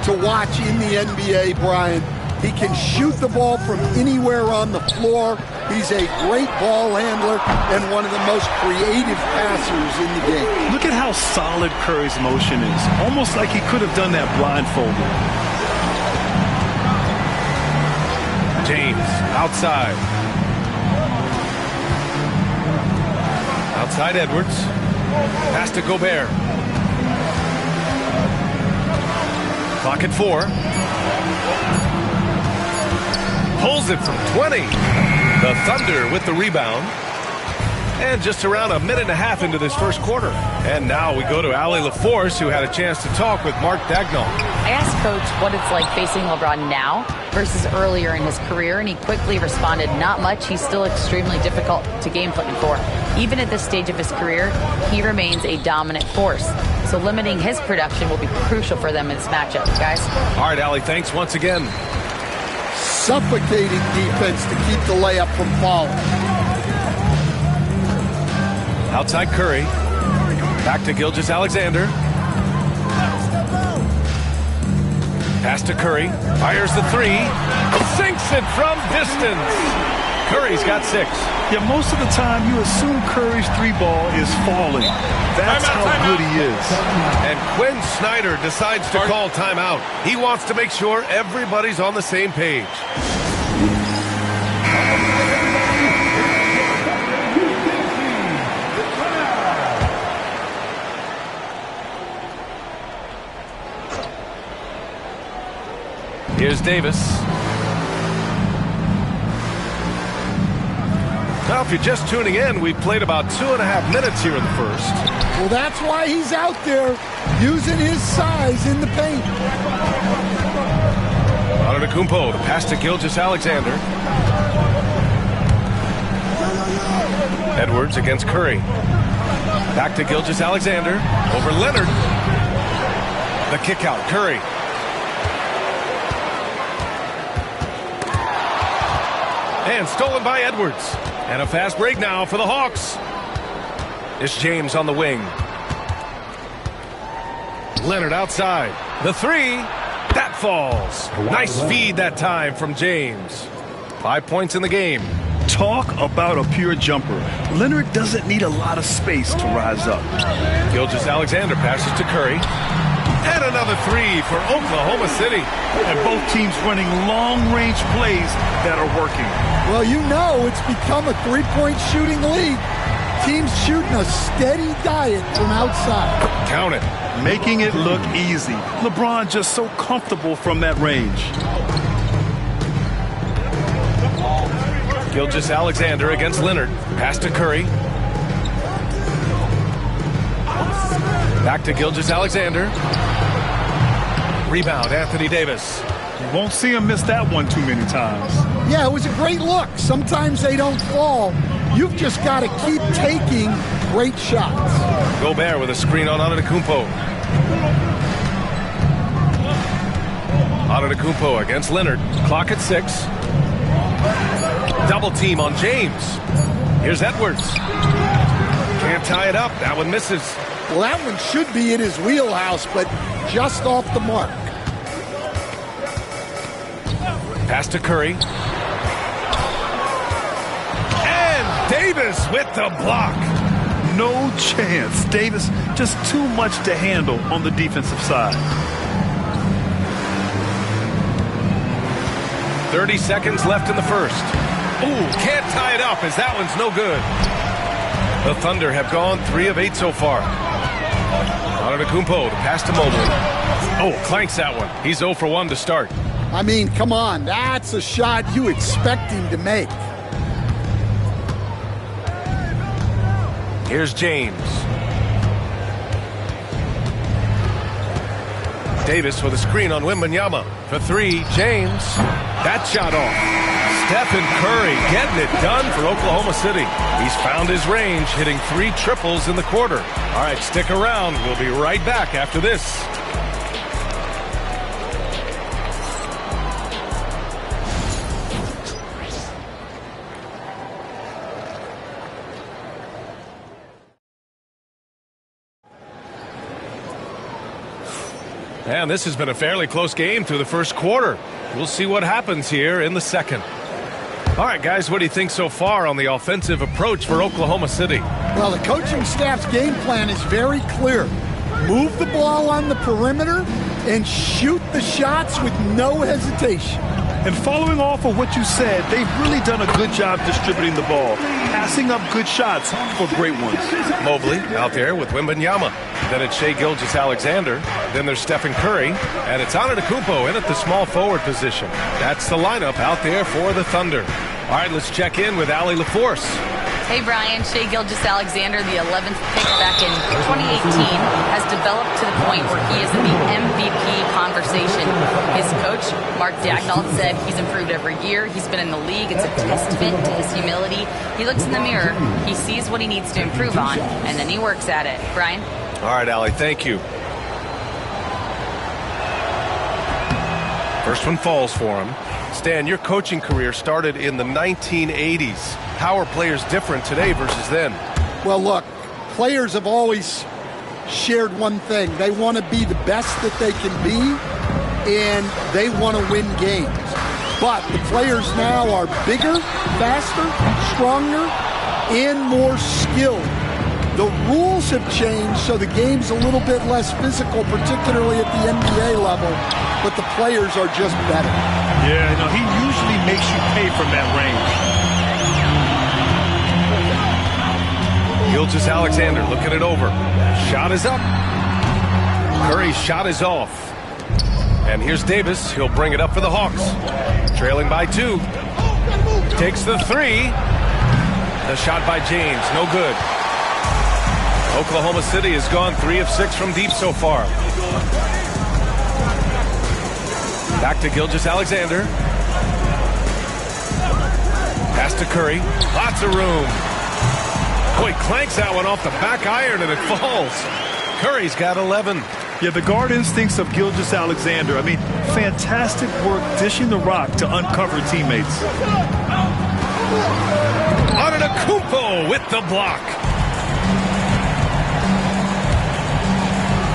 to watch in the NBA, Brian. He can shoot the ball from anywhere on the floor. He's a great ball handler and one of the most creative passers in the game. Look at how solid Curry's motion is. Almost like he could have done that blindfolded. James, outside. Outside Edwards. Pass to Gobert. Clock at 4. Pulls it from 20. The Thunder with the rebound. And just around a minute and a half into this first quarter. And now we go to Allie LaForce, who had a chance to talk with Mark Daigneault. I asked Coach what it's like facing LeBron now versus earlier in his career, and he quickly responded, not much. He's still extremely difficult to game plan for. Even at this stage of his career, he remains a dominant force. So limiting his production will be crucial for them in this matchup, guys. All right, Allie, thanks once again. Suffocating defense to keep the layup from falling. Outside Curry. Back to Gilgeous-Alexander. Pass to Curry. Fires the three. Sinks it from distance. Curry's got 6. Yeah, most of the time you assume Curry's three ball is falling. That's how good he is. And Quinn Snyder decides to call timeout. He wants to make sure everybody's on the same page. Here's Davis. Now, if you're just tuning in, we've played about 2.5 minutes here in the first. Well, that's why he's out there using his size in the paint. Antetokounmpo, the pass to Gilgeous-Alexander. Edwards against Curry. Back to Gilgeous-Alexander. Over Leonard. The kick out, Curry. And stolen by Edwards. And a fast break now for the Hawks. It's James on the wing. Leonard outside. The three. That falls. Nice feed that time from James. 5 points in the game. Talk about a pure jumper. Leonard doesn't need a lot of space to rise up. Gilgeous-Alexander passes to Curry. And another three for Oklahoma City. And both teams running long-range plays that are working. Well, you know it's become a three-point shooting league. Teams shooting a steady diet from outside. Count it. Making it look easy. LeBron just so comfortable from that range. Gilgeous-Alexander against Leonard. Pass to Curry. Back to Gilgeous-Alexander. Rebound, Anthony Davis. You won't see him miss that one too many times. Yeah, it was a great look. Sometimes they don't fall. You've just got to keep taking great shots. Gobert with a screen on Antetokounmpo. Antetokounmpo against Leonard. Clock at 6. Double team on James. Here's Edwards. Can't tie it up. That one misses. Well, that one should be in his wheelhouse, but just off the mark. Pass to Curry. And Davis with the block. No chance. Davis just too much to handle on the defensive side. 30 seconds left in the first. Ooh, can't tie it up as that one's no good. The Thunder have gone 3 of 8 so far. Antetokounmpo to pass to Mobley. Oh, clanks that one. He's 0 for 1 to start. I mean, come on. That's a shot you expect him to make. Here's James. Davis with a screen on Wembanyama. For 3, James. That shot off. Stephen Curry getting it done for Oklahoma City. He's found his range, hitting 3 triples in the quarter. All right, stick around. We'll be right back after this. And this has been a fairly close game through the first quarter. We'll see what happens here in the second. All right, guys, what do you think so far on the offensive approach for Oklahoma City? Well, the coaching staff's game plan is very clear. Move the ball on the perimeter and shoot the shots with no hesitation. And following off of what you said, they've really done a good job distributing the ball, passing up good shots for great ones. Mobley out there with Wembanyama. Then it's Shai Gilgeous-Alexander. Then there's Stephen Curry. And it's Antetokounmpo in at the small forward position. That's the lineup out there for the Thunder. All right, let's check in with Allie LaForce. Hey, Brian. Shai Gilgeous-Alexander, the 11th pick back in 2018, has developed to the point where he is in the MVP conversation. His coach, Mark Daigneault, said he's improved every year. He's been in the league. It's a testament to his humility. He looks in the mirror, he sees what he needs to improve on, and then he works at it. Brian? All right, Allie, thank you. First one falls for him. Stan, your coaching career started in the 1980s. How are players different today versus then? Well, look, players have always shared one thing. They want to be the best that they can be, and they want to win games. But the players now are bigger, faster, stronger, and more skilled. The rules have changed, so the game's a little bit less physical, particularly at the NBA level, but the players are just better. Yeah, you know, he usually makes you pay from that range. Gilgeous-Alexander looking it over. Shot is up. Curry's shot is off. And here's Davis. He'll bring it up for the Hawks. Trailing by 2. Takes the 3. The shot by James. No good. Oklahoma City has gone 3 of 6 from deep so far. Back to Gilgeous-Alexander. Pass to Curry. Lots of room. Oh, he clanks that one off the back iron and it falls. Curry's got 11. Yeah, the guard instincts of Gilgeous-Alexander. I mean, fantastic work dishing the rock to uncover teammates. Antetokounmpo with the block.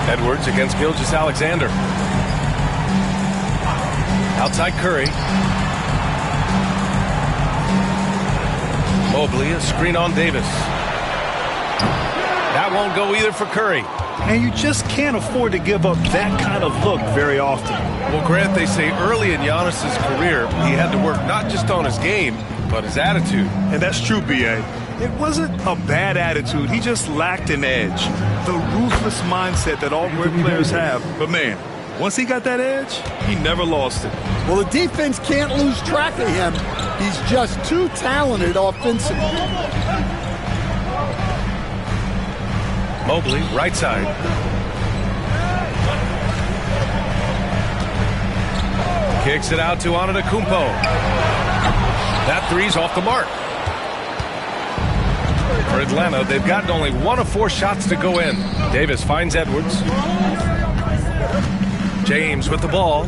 Edwards against Gilgeous-Alexander. Outside Curry. Mobley, a screen on Davis. That won't go either for Curry. And you just can't afford to give up that kind of look very often. Well, Grant, they say early in Giannis's career, he had to work not just on his game, but his attitude. And that's true, B.A. It wasn't a bad attitude. He just lacked an edge. The ruthless mindset that all great players have. But, man, once he got that edge, he never lost it. Well, the defense can't lose track of him. He's just too talented offensively. Mobley, right side. Kicks it out to Antetokounmpo. That three's off the mark. For Atlanta, they've gotten only 1 of 4 shots to go in. Davis finds Edwards. James with the ball.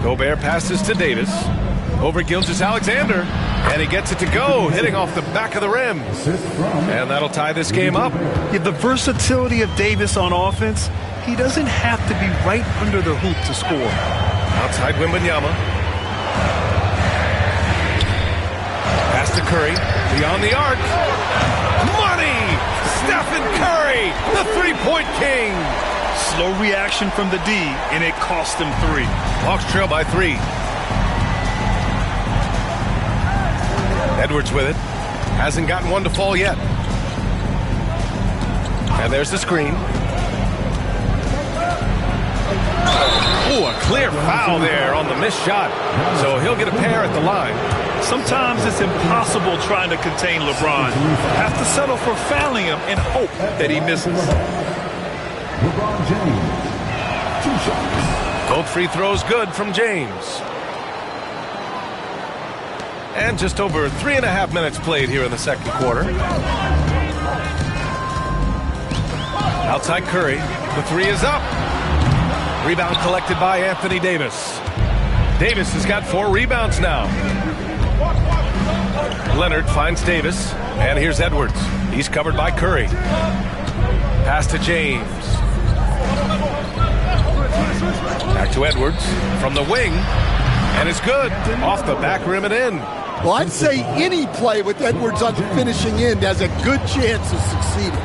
Gobert passes to Davis. Over Gilgeous-Alexander. And he gets it to go, hitting off the back of the rim. And that'll tie this game up. Yeah, the versatility of Davis on offense, he doesn't have to be right under the hoop to score. Outside Wembanyama. to Curry. Beyond the arc. Money! Stephen Curry, the three-point king. Slow reaction from the D, and it cost him 3. Hawks trail by 3. Edwards with it. Hasn't gotten one to fall yet. And there's the screen. Ooh, a clear foul there on the missed shot. So he'll get a pair at the line. Sometimes it's impossible trying to contain LeBron. Have to settle for fouling him and hope that he misses. LeBron James, 2 shots. Both free throws good from James. And just over 3.5 minutes played here in the second quarter. Outside Curry. The 3 is up. Rebound collected by Anthony Davis. Davis has got 4 rebounds now. Leonard finds Davis. And here's Edwards. He's covered by Curry. Pass to James. Back to Edwards from the wing. And it's good. Off the back rim and in. Well, I'd say any play with Edwards on the finishing end has a good chance of succeeding.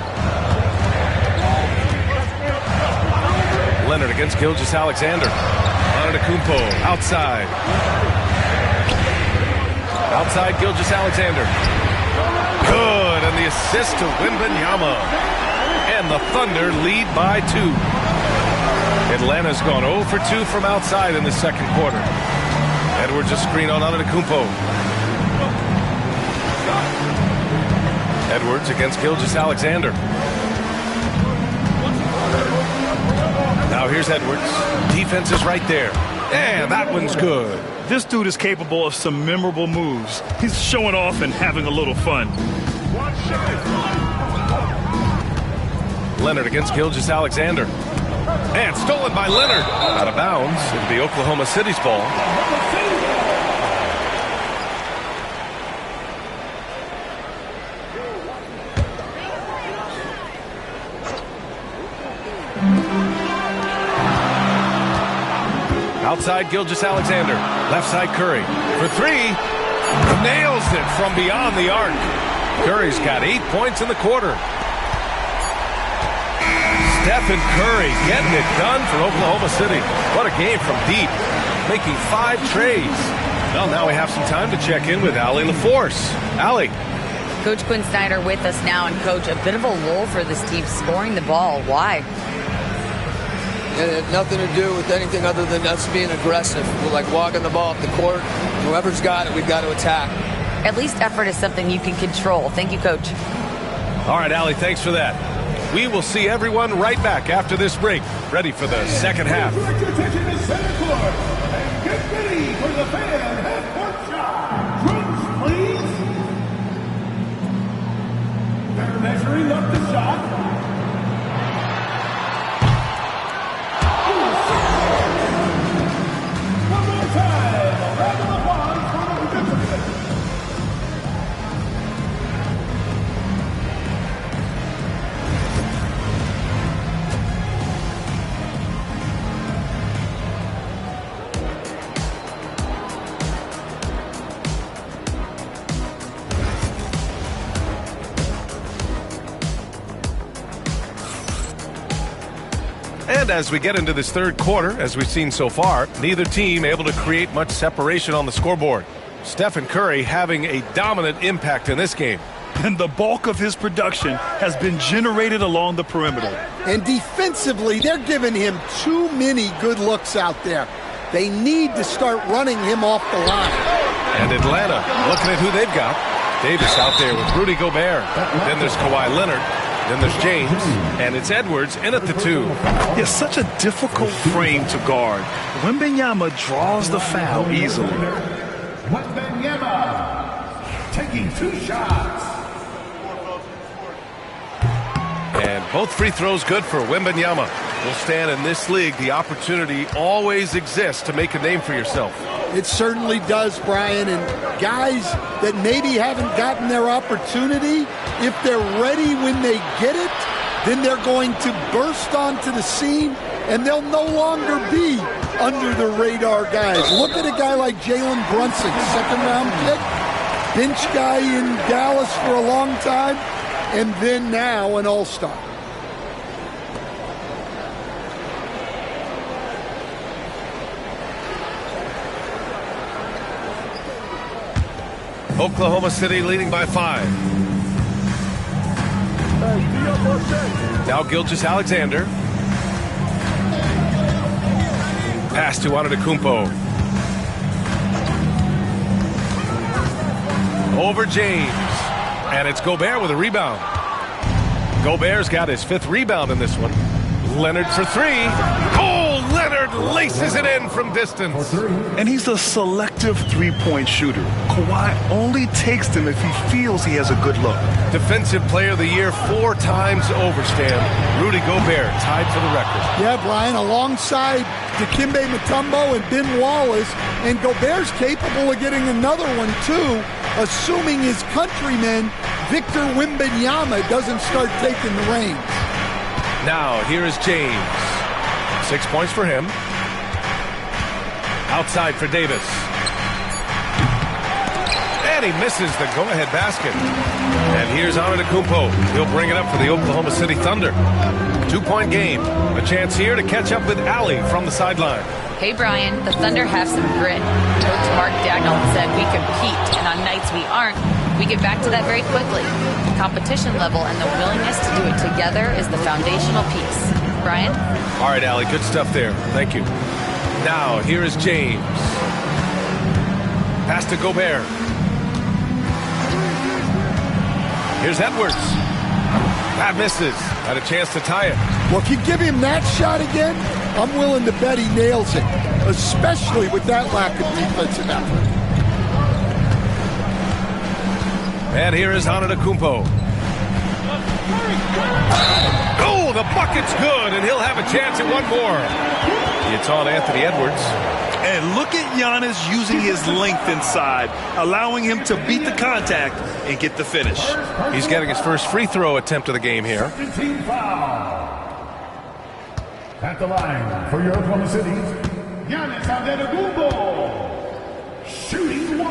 Leonard against Gilgeous-Alexander. Antetokounmpo outside. Outside Gilgeous-Alexander. Good, and the assist to Wembanyama. And the Thunder lead by 2. Atlanta's gone 0 for 2 from outside in the second quarter. Edwards a screen on Antetokounmpo. Edwards against Gilgeous-Alexander. Now here's Edwards. Defense is right there. And that one's good. This dude is capable of some memorable moves. He's showing off and having a little fun. Leonard against Gilgeous-Alexander. And stolen by Leonard. Out of bounds. It'll be Oklahoma City's ball. Outside Gilgeous-Alexander. Left side Curry. For 3. Nails it from beyond the arc. Curry's got 8 points in the quarter. Stephen Curry getting it done for Oklahoma City. What a game from deep. Making 5 trades. Well, now we have some time to check in with Allie LaForce. Allie. Coach Quinn Snyder with us now. And, Coach, a bit of a lull for this team scoring the ball. Why? It had nothing to do with anything other than us being aggressive. We're like walking the ball up the court. Whoever's got it, we've got to attack. At least effort is something you can control. Thank you, Coach. All right, Allie, thanks for that. We will see everyone right back after this break. Ready for the second half. Direct your attention to center court and get ready for the fan half-court shot. Drinks, please. They're measuring up the shot. One more time. A round of applause for the participants. And as we get into this third quarter, as we've seen so far, neither team able to create much separation on the scoreboard. Stephen Curry having a dominant impact in this game. And the bulk of his production has been generated along the perimeter. And defensively, they're giving him too many good looks out there. They need to start running him off the line. And Atlanta looking at who they've got. Davis out there with Rudy Gobert. Then there's Kawhi Leonard. Then there's James, and it's Edwards in at the 2. It's such a difficult frame to guard. Wembanyama draws the foul easily. Wembanyama taking 2 shots. And both free throws good for Wembanyama. Will stand in this league. The opportunity always exists to make a name for yourself. It certainly does, Brian. And guys that maybe haven't gotten their opportunity, if they're ready when they get it, then they're going to burst onto the scene, and they'll no longer be under the radar guys. Look at a guy like Jalen Brunson, second-round pick. bench guy in Dallas for a long time, and then now an all-star. Oklahoma City leading by 5. Now Gilgeous-Alexander. Pass to Antetokounmpo. Over James. And it's Gobert with a rebound. Gobert's got his 5th rebound in this one. Leonard for 3. Oh, Leonard laces it in from distance. And he's a selective three-point shooter. Kawhi only takes them if he feels he has a good look. Defensive Player of the Year 4 times over, Stan. Rudy Gobert tied for the record. Yeah, Brian, alongside Dikembe Mutombo and Ben Wallace, and Gobert's capable of getting another one too, assuming his countryman Victor Wembanyama doesn't start taking the reins. Now, here is James. 6 points for him. Outside for Davis. And he misses the go-ahead basket. And here's Antetokounmpo. He'll bring it up for the Oklahoma City Thunder. 2-point game. A chance here to catch up with Allie from the sideline. Hey, Brian, the Thunder have some grit. Coach Mark Daigneault said we compete, and on nights we aren't, we get back to that very quickly. Competition level and the willingness to do it together is the foundational piece. Brian? All right, Allie, good stuff there. Thank you. Now, here is James. Pass to Gobert. Here's Edwards. That misses. Had a chance to tie it. Well, if you give him that shot again, I'm willing to bet he nails it, especially with that lack of defensive effort. And here is Antetokounmpo. Oh, the bucket's good, and he'll have a chance at one more. It's on Anthony Edwards. And look at Giannis using his length inside, allowing him to beat the contact and get the finish. He's getting his first free throw attempt of the game here. Team foul. At the line for your Oklahoma City, Giannis Antetokounmpo, shooting 1.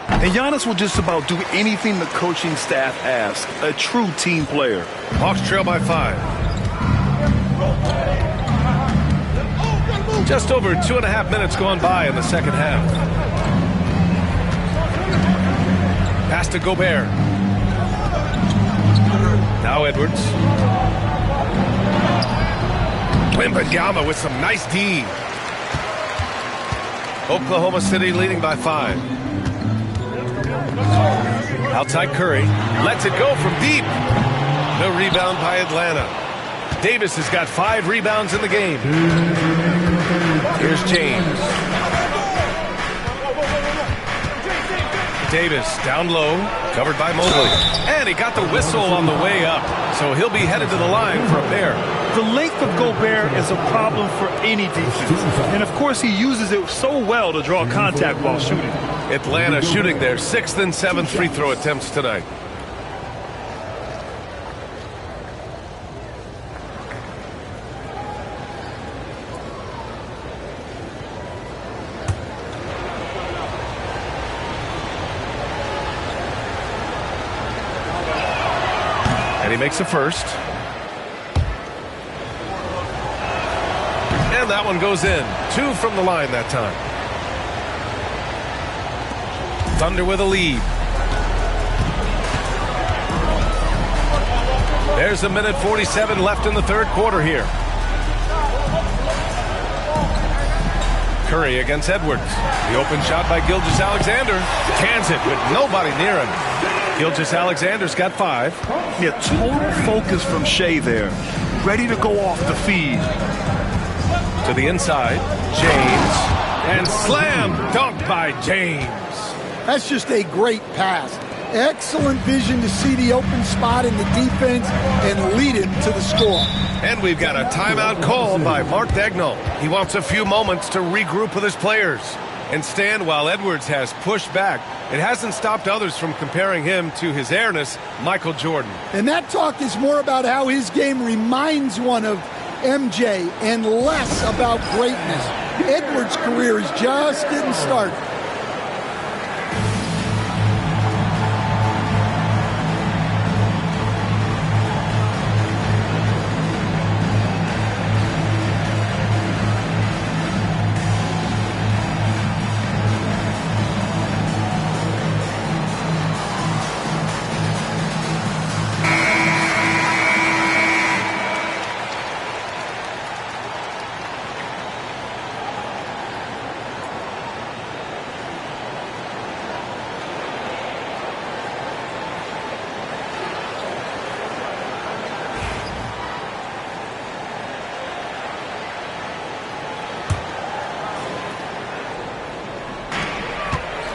And Giannis will just about do anything the coaching staff asks. A true team player. Hawks trail by 5. Just over 2.5 minutes gone by in the second half. Pass to Gobert. Now Edwards. Wembanyama with some nice D. Oklahoma City leading by 5. Outside Curry. Lets it go from deep. No rebound by Atlanta. Davis has got 5 rebounds in the game. Here's James. Davis down low, covered by Mobley. And he got the whistle on the way up. So he'll be headed to the line for a pair. The length of Gobert is a problem for any defense. And of course he uses it so well to draw contact while shooting. Atlanta shooting their 6th and 7th free throw attempts tonight. And he makes the first. And that one goes in. 2 from the line that time. Thunder with a lead. There's a minute 47 left in the third quarter here. Curry against Edwards. The open shot by Gilgeous-Alexander. Cans it with nobody near him. Gilgeous-Alexander's got 5. Yeah, total focus from Shea there. Ready to go off the feed. To the inside. James. And slam dunk by James. That's just a great pass. Excellent vision to see the open spot in the defense and lead him to the score. And we've got a timeout called by Mark Daigneault. He wants a few moments to regroup with his players. And Stan, while Edwards has pushed back, it hasn't stopped others from comparing him to his airness, Michael Jordan. And that talk is more about how his game reminds one of MJ and less about greatness. Edwards' career is just getting started.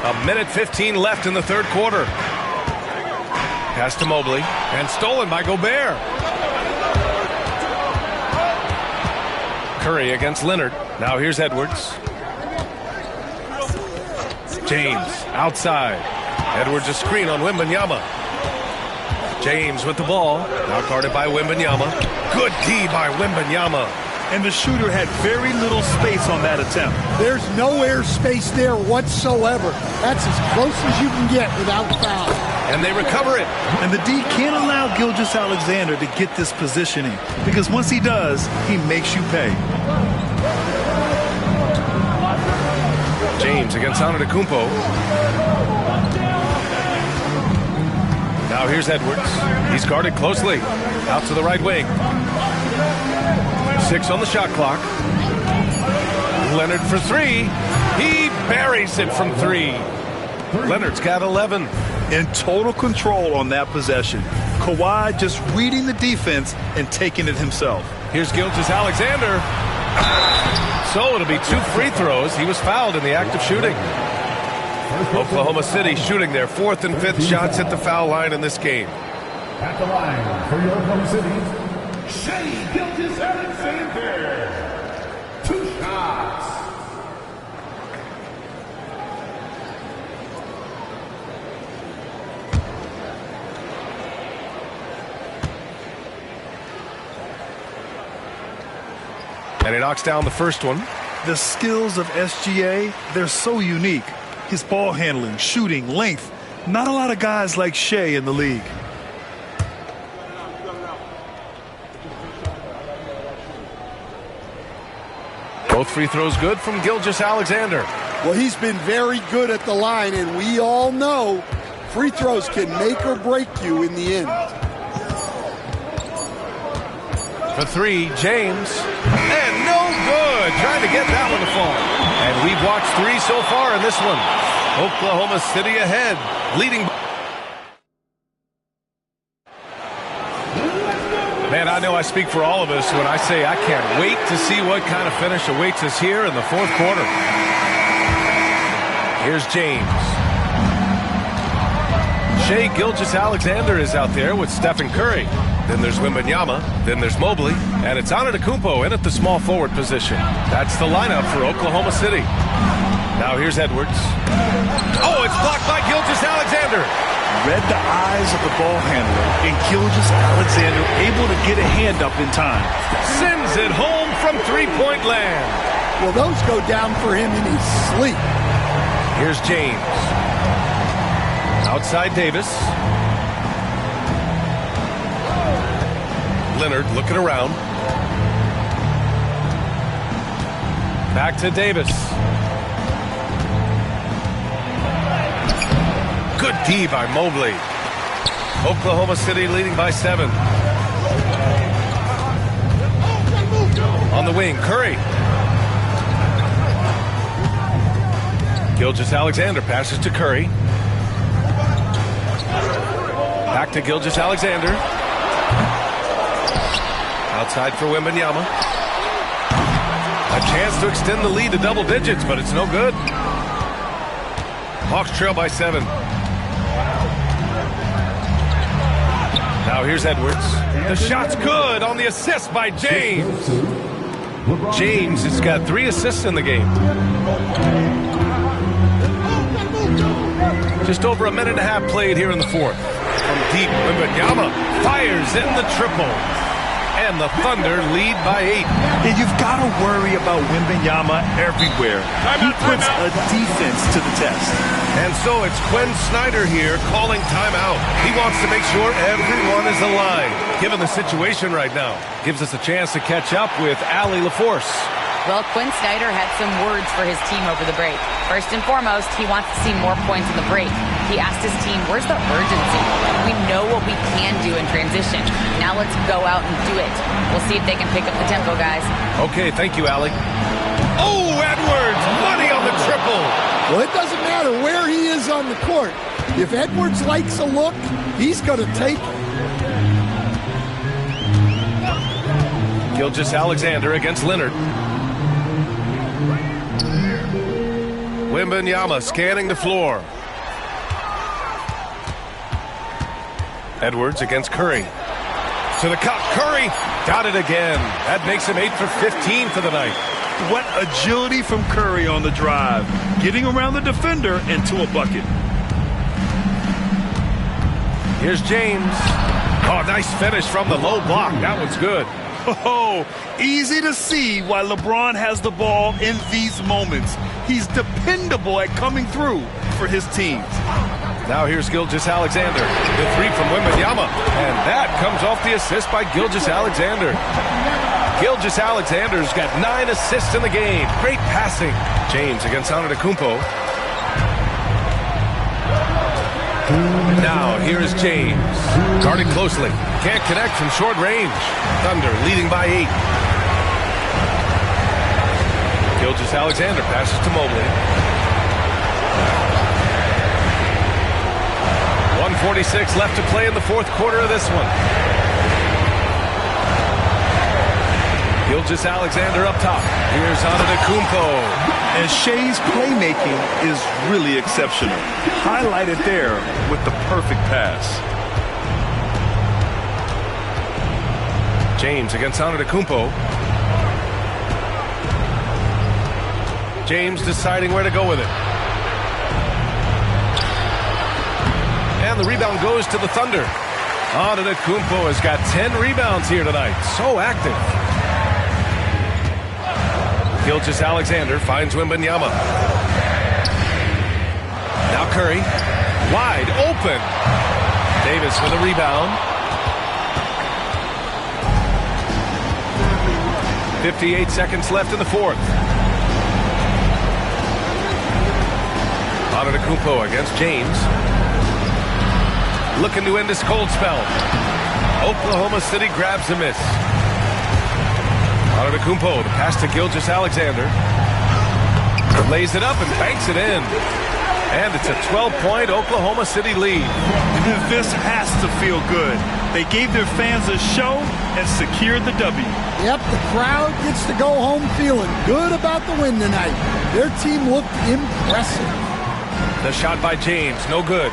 1:15 left in the third quarter. Pass to Mobley, and stolen by Gobert. Curry against Leonard. Now here's Edwards. James outside. Edwards a screen on Wembanyama. James with the ball. Now guarded by Wembanyama. Good D by Wembanyama. And the shooter had very little space on that attempt. There's no air space there whatsoever. That's as close as you can get without foul. And they recover it. And the D can't allow Gilgeous-Alexander to get this positioning, because once he does, he makes you pay. James against Antetokounmpo. Now here's Edwards. He's guarded closely. Out to the right wing. 6 on the shot clock. Leonard for 3. He buries it from 3. Leonard's got 11. In total control on that possession. Kawhi just reading the defense and taking it himself. Here's Gilgeous-Alexander. So it'll be 2 free throws. He was fouled in the act of shooting. Oklahoma City shooting their 4th and 5th shots at the foul line in this game. At the line for your Oklahoma City, Shai Gilgeous-Alexander. 2 shots. And he knocks down the first one. The skills of SGA, they're so unique. His ball handling, shooting, length. Not a lot of guys like Shai in the league. Both free throws good from Gilgeous-Alexander. Well, he's been very good at the line, and we all know free throws can make or break you in the end. For 3, James. And no good. Trying to get that one to fall. And we've watched 3 so far in this one. Oklahoma City ahead, leading. Man, I know I speak for all of us when I say I can't wait to see what kind of finish awaits us here in the 4th quarter. Here's James. Shai Gilgeous-Alexander is out there with Stephen Curry. Then there's Wembanyama. Then there's Mobley. And it's Antetokounmpo in at the small forward position. That's the lineup for Oklahoma City. Now here's Edwards. Oh, it's blocked by Gilgeous-Alexander. Read the eyes of the ball handler, and Gilgeous-Alexander able to get a hand up in time. Sends it home from 3-point land. Well, those go down for him in his sleep. Here's James. Outside Davis. Leonard looking around. Back to Davis. Good D by Mobley. Oklahoma City leading by 7. On the wing, Curry. Gilgeous-Alexander passes to Curry. Back to Gilgeous-Alexander. Outside for Wembanyama. A chance to extend the lead to double digits, but it's no good. Hawks trail by 7. Now here's Edwards. The shot's good on the assist by James. James has got 3 assists in the game. Just over a minute and a half played here in the 4th. From deep, Wembanyama fires in the triple. And the Thunder lead by 8. And you've got to worry about Wembanyama everywhere. He puts a defense to the test. And so it's Quinn Snyder here calling timeout. He wants to make sure everyone is aligned. Given the situation right now, gives us a chance to catch up with Allie LaForce. Well, Quinn Snyder had some words for his team over the break. First and foremost, he wants to see more points in the break. He asked his team, where's the urgency? We know what we can do in transition. Now let's go out and do it. We'll see if they can pick up the tempo, guys. Okay, thank you, Allie. Oh, Edwards, money on the triple. Well, it doesn't matter where he is on the court. If Edwards likes a look, he's going to take it. Gilgeous-Alexander against Leonard. Wembanyama scanning the floor. Edwards against Curry. To the cup. Curry got it again. That makes him 8 for 15 for the night. What agility from Curry on the drive. Getting around the defender into a bucket. Here's James. Oh, nice finish from the low block. That one's good. Oh, easy to see why LeBron has the ball in these moments. He's dependable at coming through for his teams. Now here's Gilgeous-Alexander. The three from Wembanyama. And that comes off the assist by Gilgeous-Alexander. Gilgeous-Alexander's got 9 assists in the game. Great passing. James against Antetokounmpo. Now here is James. Guarded closely. Can't connect from short range. Thunder leading by 8. Gilgeous-Alexander passes to Mobley. 1:46 left to play in the fourth quarter of this one. Gilgeous-Alexander up top. Here's Antetokounmpo. And Shea's playmaking is really exceptional. Highlighted there with the perfect pass. James against Antetokounmpo. James deciding where to go with it. And the rebound goes to the Thunder. Antetokounmpo has got 10 rebounds here tonight. So active. Gilgeous-Alexander finds Wembanyama. Now Curry. Wide open. Davis with a rebound. 58 seconds left in the fourth. Antetokounmpo against James. Looking to end this cold spell. Oklahoma City grabs a miss. Antetokounmpo, the pass to Gilgeous-Alexander. Lays it up and banks it in. And it's a 12-point Oklahoma City lead. This has to feel good. They gave their fans a show and secured the W. Yep, the crowd gets to go home feeling good about the win tonight. Their team looked impressive. The shot by James, no good.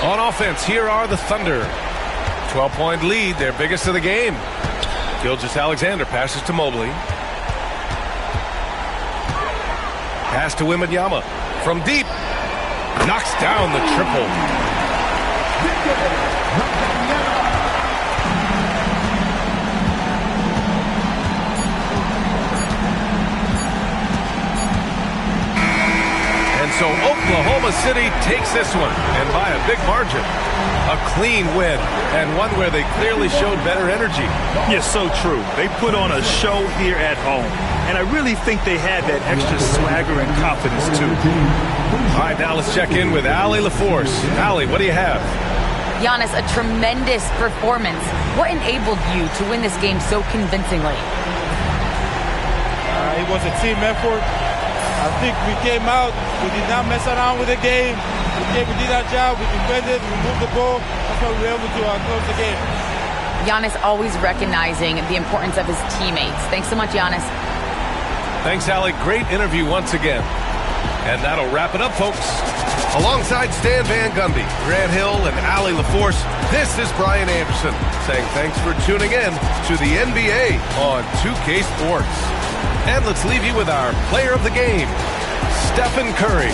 On offense, here are the Thunder. 12-point lead, their biggest of the game. Gilgeous-Alexander passes to Mobley. Pass to Wembanyama. From deep. Knocks down the triple. And so Oklahoma City takes this one, and by a big margin. A clean win, and one where they clearly showed better energy. Yes, so true. They put on a show here at home, and I really think they had that extra swagger and confidence, too. All right, now let's check in with Allie LaForce. Allie, what do you have? Giannis, a tremendous performance. What enabled you to win this game so convincingly? It was a team effort. I think we came out, we did not mess around with the game. We did our job, we defended, we moved the ball. That's why we were able to close the game. Giannis always recognizing the importance of his teammates. Thanks so much, Giannis. Thanks, Allie. Great interview once again. And that'll wrap it up, folks. Alongside Stan Van Gundy, Grant Hill, and Allie LaForce, this is Brian Anderson saying thanks for tuning in to the NBA on 2K Sports. And let's leave you with our player of the game, Stephen Curry.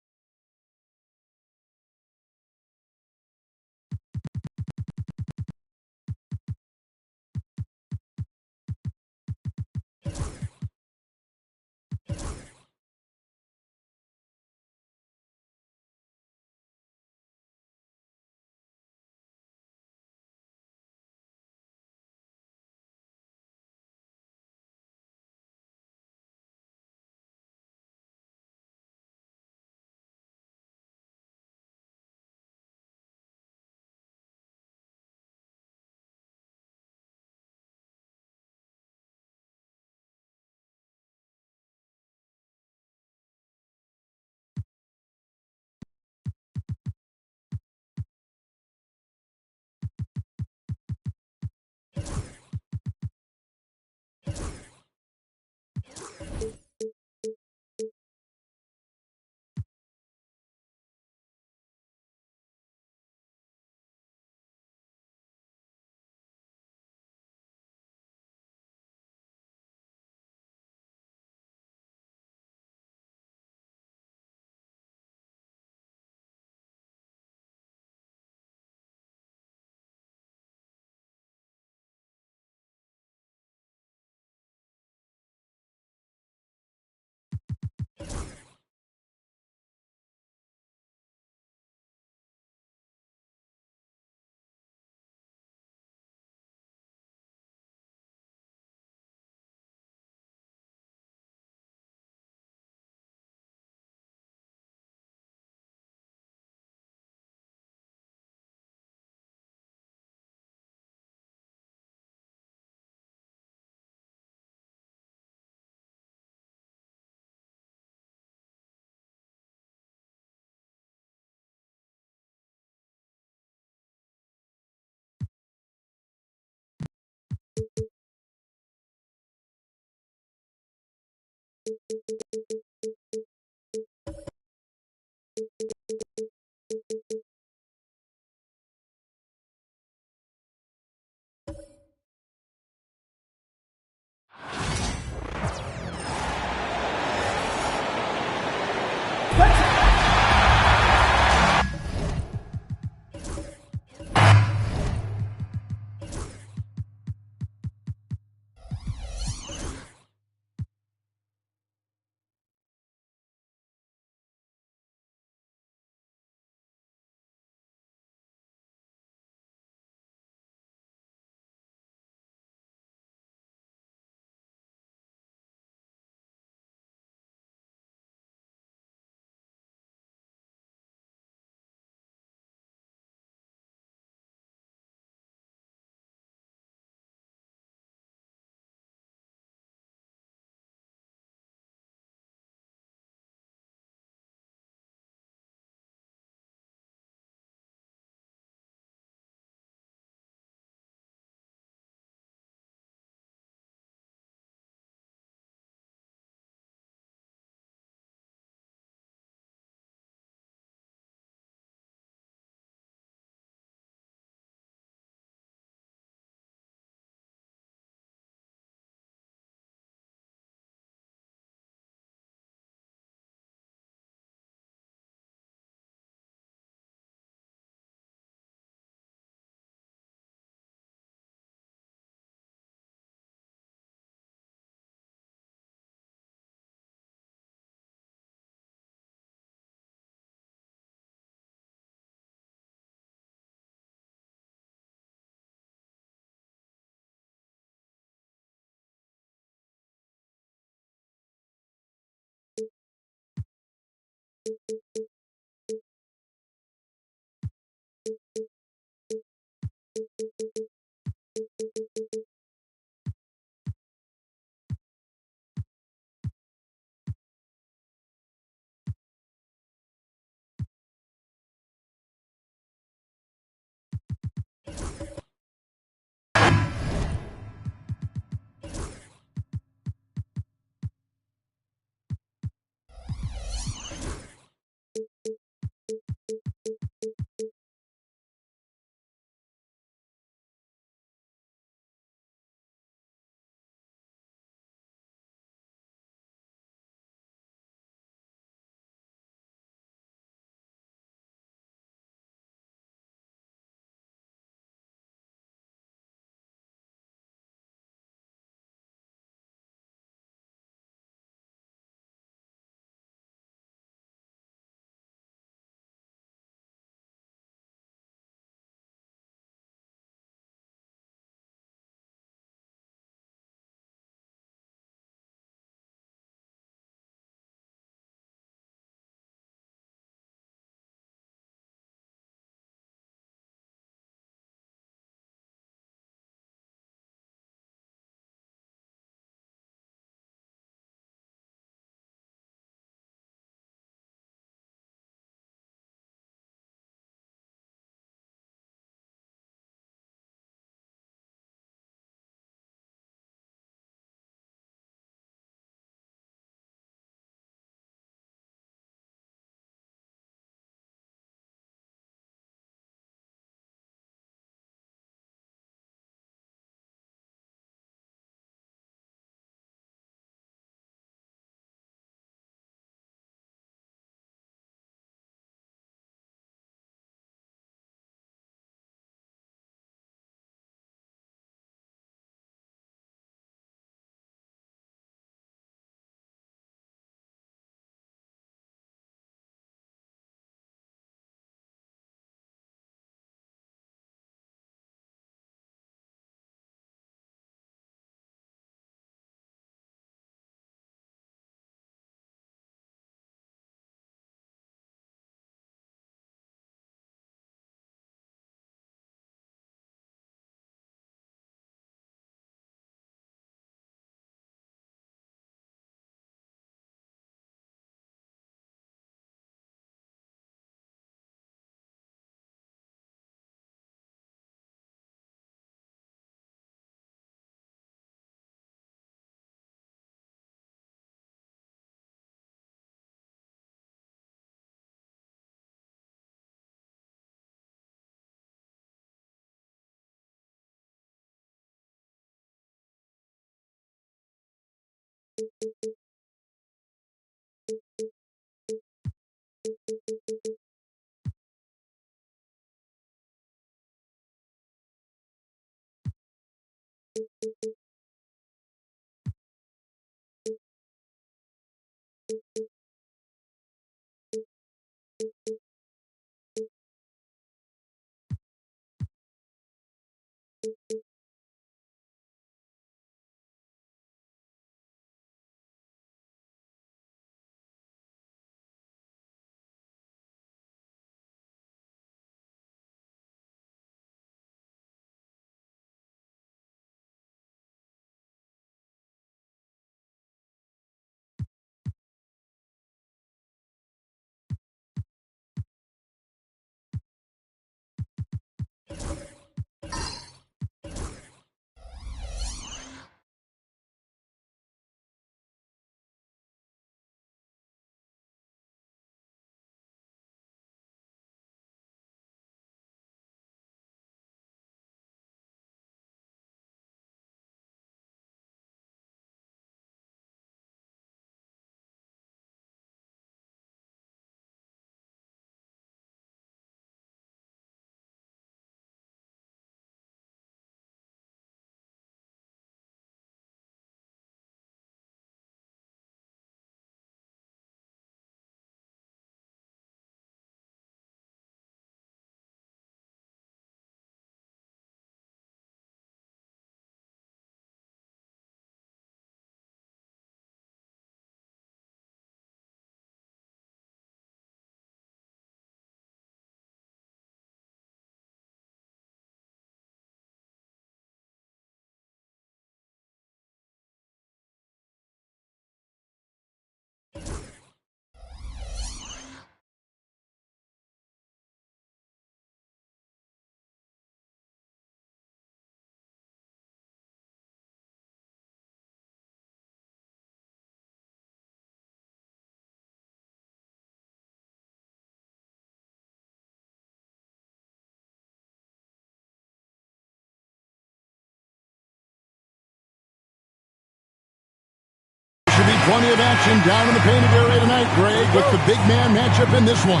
Should be plenty of action down in the painted area tonight, Greg, with the big man matchup in this one.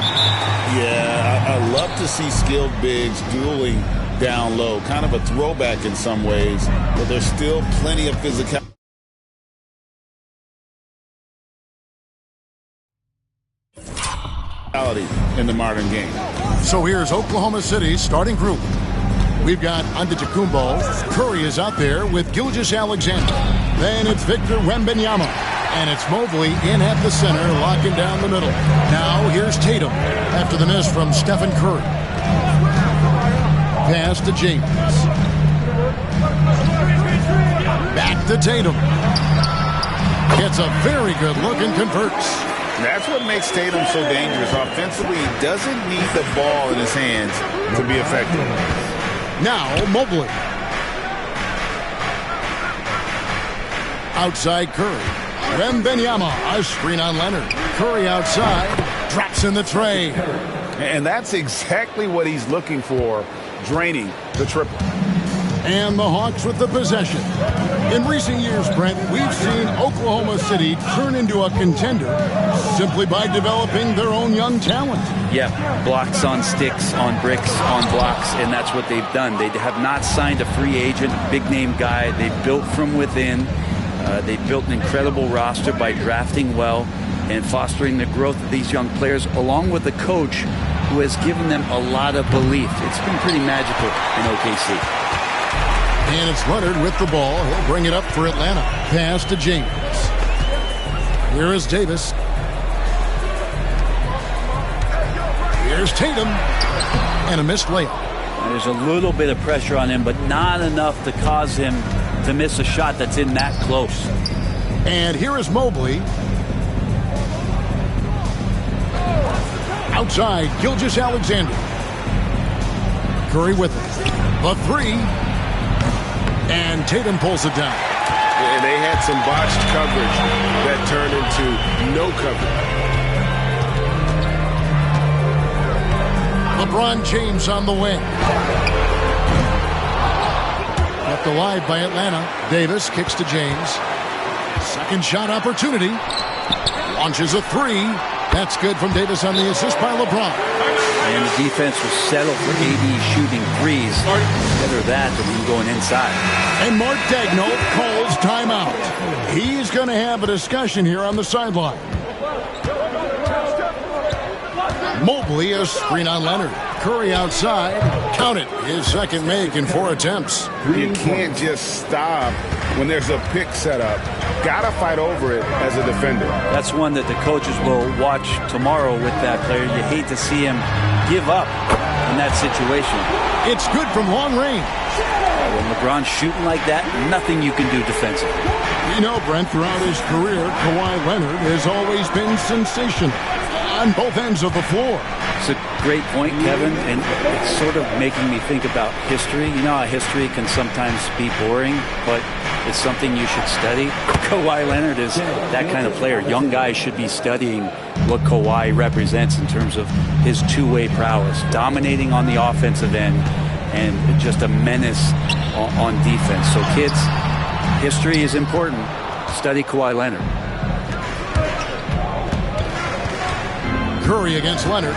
Yeah, I love to see skilled bigs dueling down low. Kind of a throwback in some ways, but there's still plenty of physicality in the modern game. So here's Oklahoma City's starting group. We've got Antetokounmpo. Curry is out there with Gilgeous-Alexander. Then it's Victor Wembanyama. And it's Mobley in at the center, locking down the middle. Now here's Tatum after the miss from Stephen Curry. Pass to James. Back to Tatum. Gets a very good look and converts. That's what makes Tatum so dangerous. Offensively, he doesn't need the ball in his hands to be effective. Now Mobley. Outside Curry. Wembanyama, a screen on Leonard. Curry outside, drops in the tray. And that's exactly what he's looking for, draining the triple. And the Hawks with the possession. In recent years, Brent, we've seen Oklahoma City turn into a contender simply by developing their own young talent. Yeah, blocks on sticks, on bricks, on blocks, and that's what they've done. They have not signed a free agent, big-name guy. They've built from within. They built an incredible roster by drafting well and fostering the growth of these young players, along with a coach who has given them a lot of belief. It's been pretty magical in OKC. And it's Leonard with the ball. He'll bring it up for Atlanta. Pass to James. Here is Davis. Here's Tatum. And a missed layup. There's a little bit of pressure on him, but not enough to cause him to miss a shot that's in that close. And here is Mobley. Outside, Gilgeous-Alexander. Curry with it. The three. And Tatum pulls it down. And they had some botched coverage that turned into no coverage. LeBron James on the wing. Kept alive by Atlanta. Davis kicks to James. Second shot opportunity. Launches a three. That's good from Davis on the assist by LeBron. And the defense was settled for AD shooting threes. Better that than him going inside. And Mark Daigneault calls timeout. He's going to have a discussion here on the sideline. Mobley, a screen on Leonard. Curry outside. Count it. His second make in 4 attempts. You can't just stop when there's a pick set up. Gotta fight over it as a defender. That's one that the coaches will watch tomorrow with that player. You hate to see him give up in that situation. It's good from long range. When LeBron's shooting like that, nothing you can do defensively. You know, Brent, throughout his career, Kawhi Leonard has always been sensational on both ends of the floor. It's a great point, Kevin, and it's sort of making me think about history. You know how history can sometimes be boring, but it's something you should study. Kawhi Leonard is that kind of player. Young guys should be studying what Kawhi represents in terms of his two-way prowess, dominating on the offensive end, and just a menace on defense. So kids, history is important. Study Kawhi Leonard. Curry against Leonard.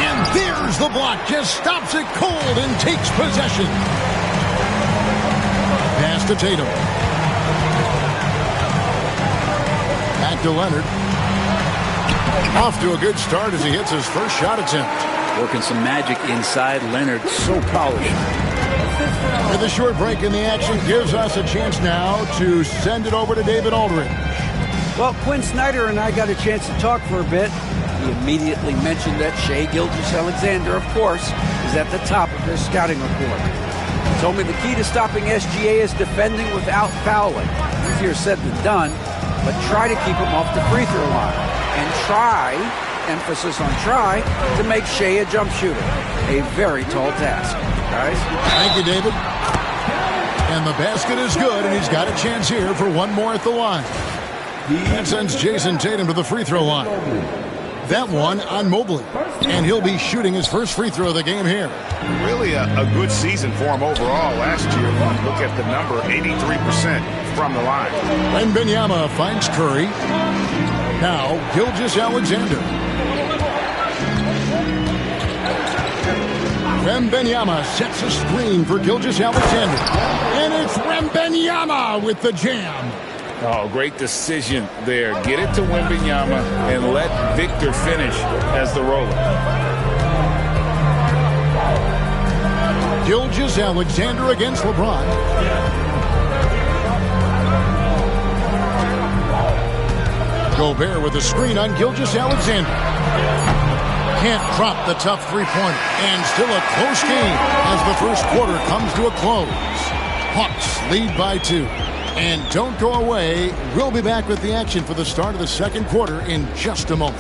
And there's the block. Just stops it cold and takes possession. Pass to Tatum. Back to Leonard. Off to a good start as he hits his first shot attempt. Working some magic inside. Leonard so polished. With a short break in the action gives us a chance now to send it over to David Aldridge. Well, Quinn Snyder and I got a chance to talk for a bit. He immediately mentioned that Shai Gilgeous-Alexander, of course, is at the top of their scouting report. He told me the key to stopping SGA is defending without fouling. Easier said than done, but try to keep him off the free throw line. And try, emphasis on try, to make Shai a jump shooter. A very tall task. Guys? Thank you, David. And the basket is good, and he's got a chance here for one more at the line. That sends Jason Tatum to the free throw line. That one on Mobley. And he'll be shooting his first free throw of the game here. Really a good season for him overall last year. When you look at the number, 83% from the line. Wembanyama finds Curry. Now, Gilgeous-Alexander. Wembanyama sets a screen for Gilgeous-Alexander. And it's Wembanyama with the jam. Oh, great decision there. Get it to Wembanyama and let Victor finish as the roller. Gilgeous-Alexander against LeBron. Gobert with a screen on Gilgeous-Alexander. Can't drop the tough three-pointer. And still a close game as the first quarter comes to a close. Hawks lead by 2. And don't go away. We'll be back with the action for the start of the second quarter in just a moment.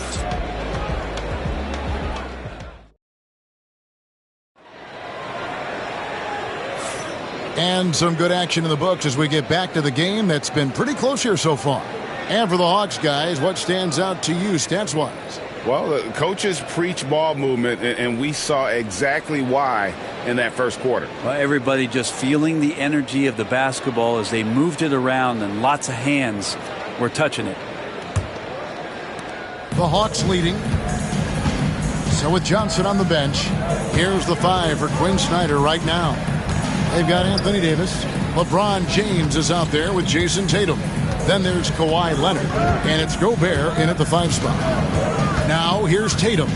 And some good action in the books as we get back to the game that's been pretty close here so far. And for the Hawks, guys, what stands out to you stats-wise? Well, the coaches preach ball movement, and we saw exactly why in that first quarter. Well, everybody just feeling the energy of the basketball as they moved it around, and lots of hands were touching it. The Hawks leading. So with Johnson on the bench, here's the 5 for Quinn Snyder right now. They've got Anthony Davis. LeBron James is out there with Jason Tatum. Then there's Kawhi Leonard, and it's Gobert in at the 5 spot. Now here's Tatum.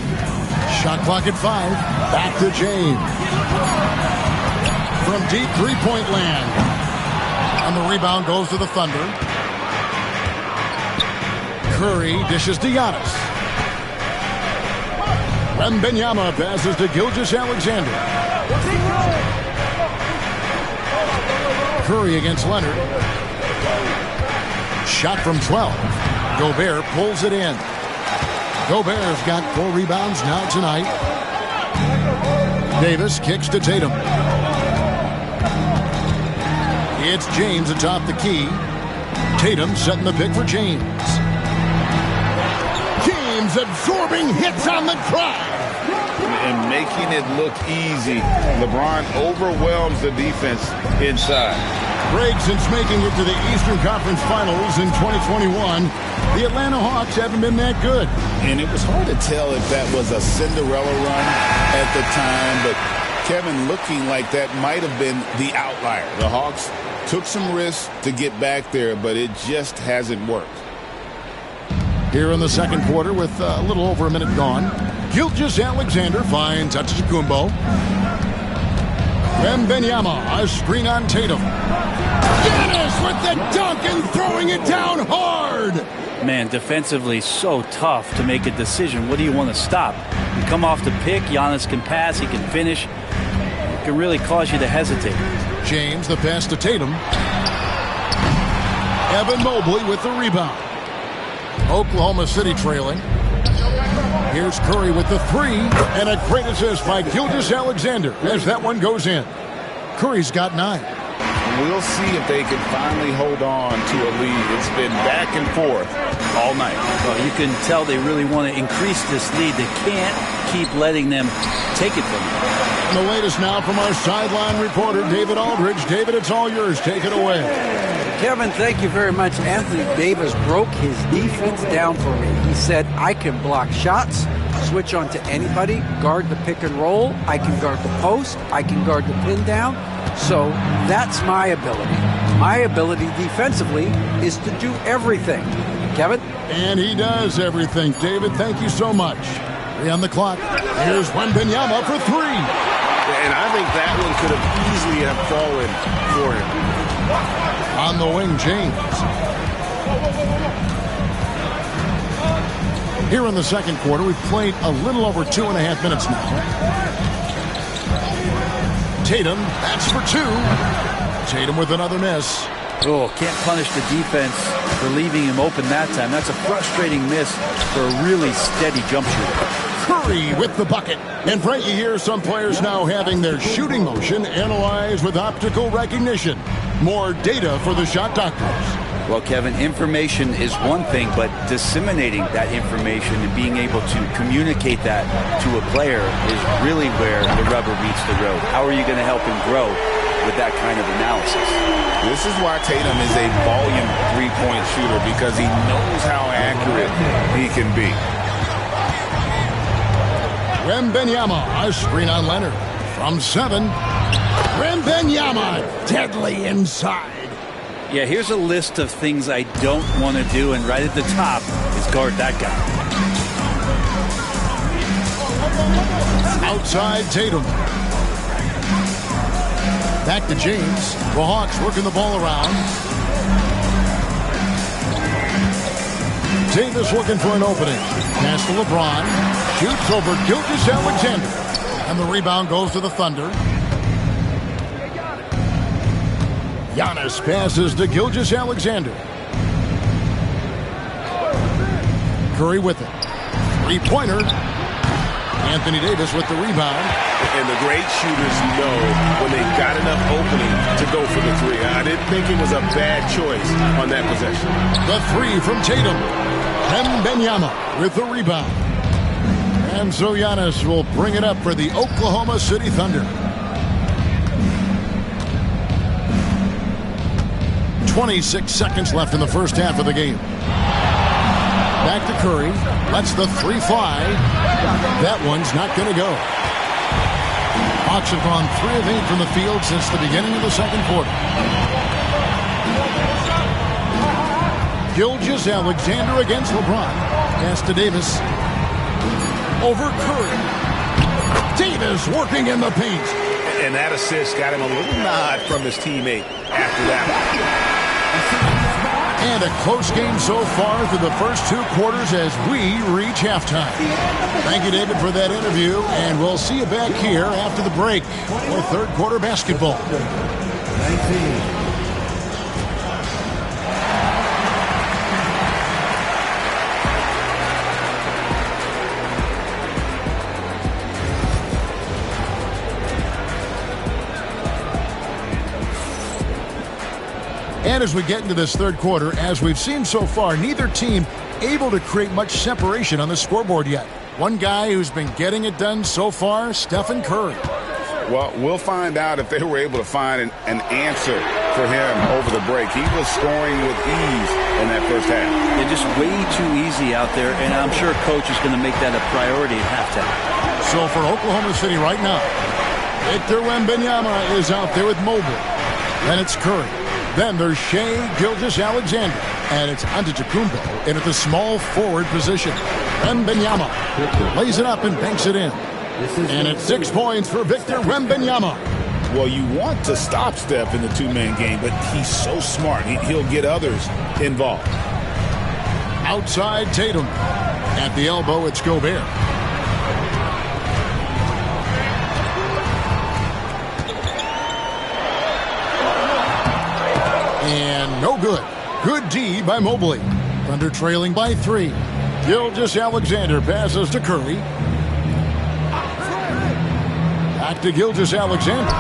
Shot clock at 5. Back to James. From deep three-point land. And the rebound goes to the Thunder. Curry dishes to Giannis. Wembanyama passes to Gilgeous-Alexander. Curry against Leonard. Shot from 12. Gobert pulls it in. Gobert's got 4 rebounds now tonight. Davis kicks to Tatum. It's James atop the key. Tatum setting the pick for James. James absorbing hits on the drive. and making it look easy. LeBron overwhelms the defense inside. Greg, since making it to the Eastern Conference Finals in 2021, the Atlanta Hawks haven't been that good. And it was hard to tell if that was a Cinderella run at the time, but Kevin, looking like that might have been the outlier. The Hawks took some risks to get back there, but it just hasn't worked. Here in the second quarter with a little over a minute gone, Gilgeous-Alexander finds Antetokounmpo. Wembanyama, a screen on Tatum. Giannis with the dunk and throwing it down hard. Man, defensively so tough to make a decision. What do you want to stop? You come off the pick, Giannis can pass, he can finish. It can really cause you to hesitate. James, the pass to Tatum. Evan Mobley with the rebound. Oklahoma City trailing. Here's Curry with the three, and a great assist by Gilgeous-Alexander as that one goes in. Curry's got 9. We'll see if they can finally hold on to a lead. It's been back and forth all night. Well, you can tell they really want to increase this lead. They can't keep letting them take it from them. And the latest now from our sideline reporter, David Aldridge. David, it's all yours. Take it away. Kevin, thank you very much. Anthony Davis broke his defense down for me. He said, I can block shots, switch on to anybody, guard the pick and roll, I can guard the post, I can guard the pin down. So that's my ability. My ability defensively is to do everything. Kevin? And he does everything. David, thank you so much. 3 on the clock. Here's Wembanyama for 3. And I think that one could have easily have fallen for him. On the wing, James. Here in the second quarter, we've played a little over 2.5 minutes now. Tatum, that's for 2. Tatum with another miss. Oh, can't punish the defense for leaving him open that time. That's a frustrating miss for a really steady jump shooter. Curry with the bucket. And Frankie, here some players now having their shooting motion analyzed with optical recognition. More data for the shot doctors. Well, Kevin, information is one thing, but disseminating that information and being able to communicate that to a player is really where the rubber meets the road. How are you going to help him grow with that kind of analysis? This is why Tatum is a volume three-point shooter, because he knows how accurate he can be. Wembanyama, a screen on Leonard. From 7, Wembanyama, deadly inside. Yeah, here's a list of things I don't want to do, and right at the top is guard that guy. Outside Tatum. Back to James. The Hawks working the ball around. Davis looking for an opening. Pass to LeBron. Shoots over Gilgeous-Alexander. And the rebound goes to the Thunder. Giannis passes to Gilgeous-Alexander. Curry with it. Three-pointer. Anthony Davis with the rebound. And the great shooters know when they've got enough opening to go for the 3. I didn't think it was a bad choice on that possession. The 3 from Tatum. Wembanyama with the rebound. And so Giannis will bring it up for the Oklahoma City Thunder. 26 seconds left in the first half of the game. Back to Curry. Lets the 3 fly. That one's not going to go. Hawks have gone 3 of 8 from the field since the beginning of the second quarter. Gilgeous-Alexander against LeBron. Pass to Davis. Over Curry. Davis working in the paint. And that assist got him a little nod from his teammate after that. And a close game so far through the first 2 quarters as we reach halftime. Thank you, David, for that interview, and we'll see you back here after the break for third quarter basketball. 19. And as we get into this third quarter, as we've seen so far, neither team able to create much separation on the scoreboard yet. One guy who's been getting it done so far, Stephen Curry. Well, we'll find out if they were able to find an answer for him over the break. He was scoring with ease in that first half. They're just way too easy out there, and I'm sure Coach is going to make that a priority at halftime. So for Oklahoma City right now, Victor Wembanyama is out there with Mobley. Then it's Curry. Then there's Shai Gilgeous-Alexander. And it's Antetokounmpo in at the small forward position. Wembanyama lays it up and banks it in. And it's 6 points for Victor Wembanyama. Well, you want to stop Steph in the two-man game, but he's so smart. He'll get others involved. Outside Tatum. At the elbow, it's Gobert. And no good. Good D by Mobley. Thunder trailing by 3. Gilgeous-Alexander passes to Curry. Back to Gilgeous-Alexander.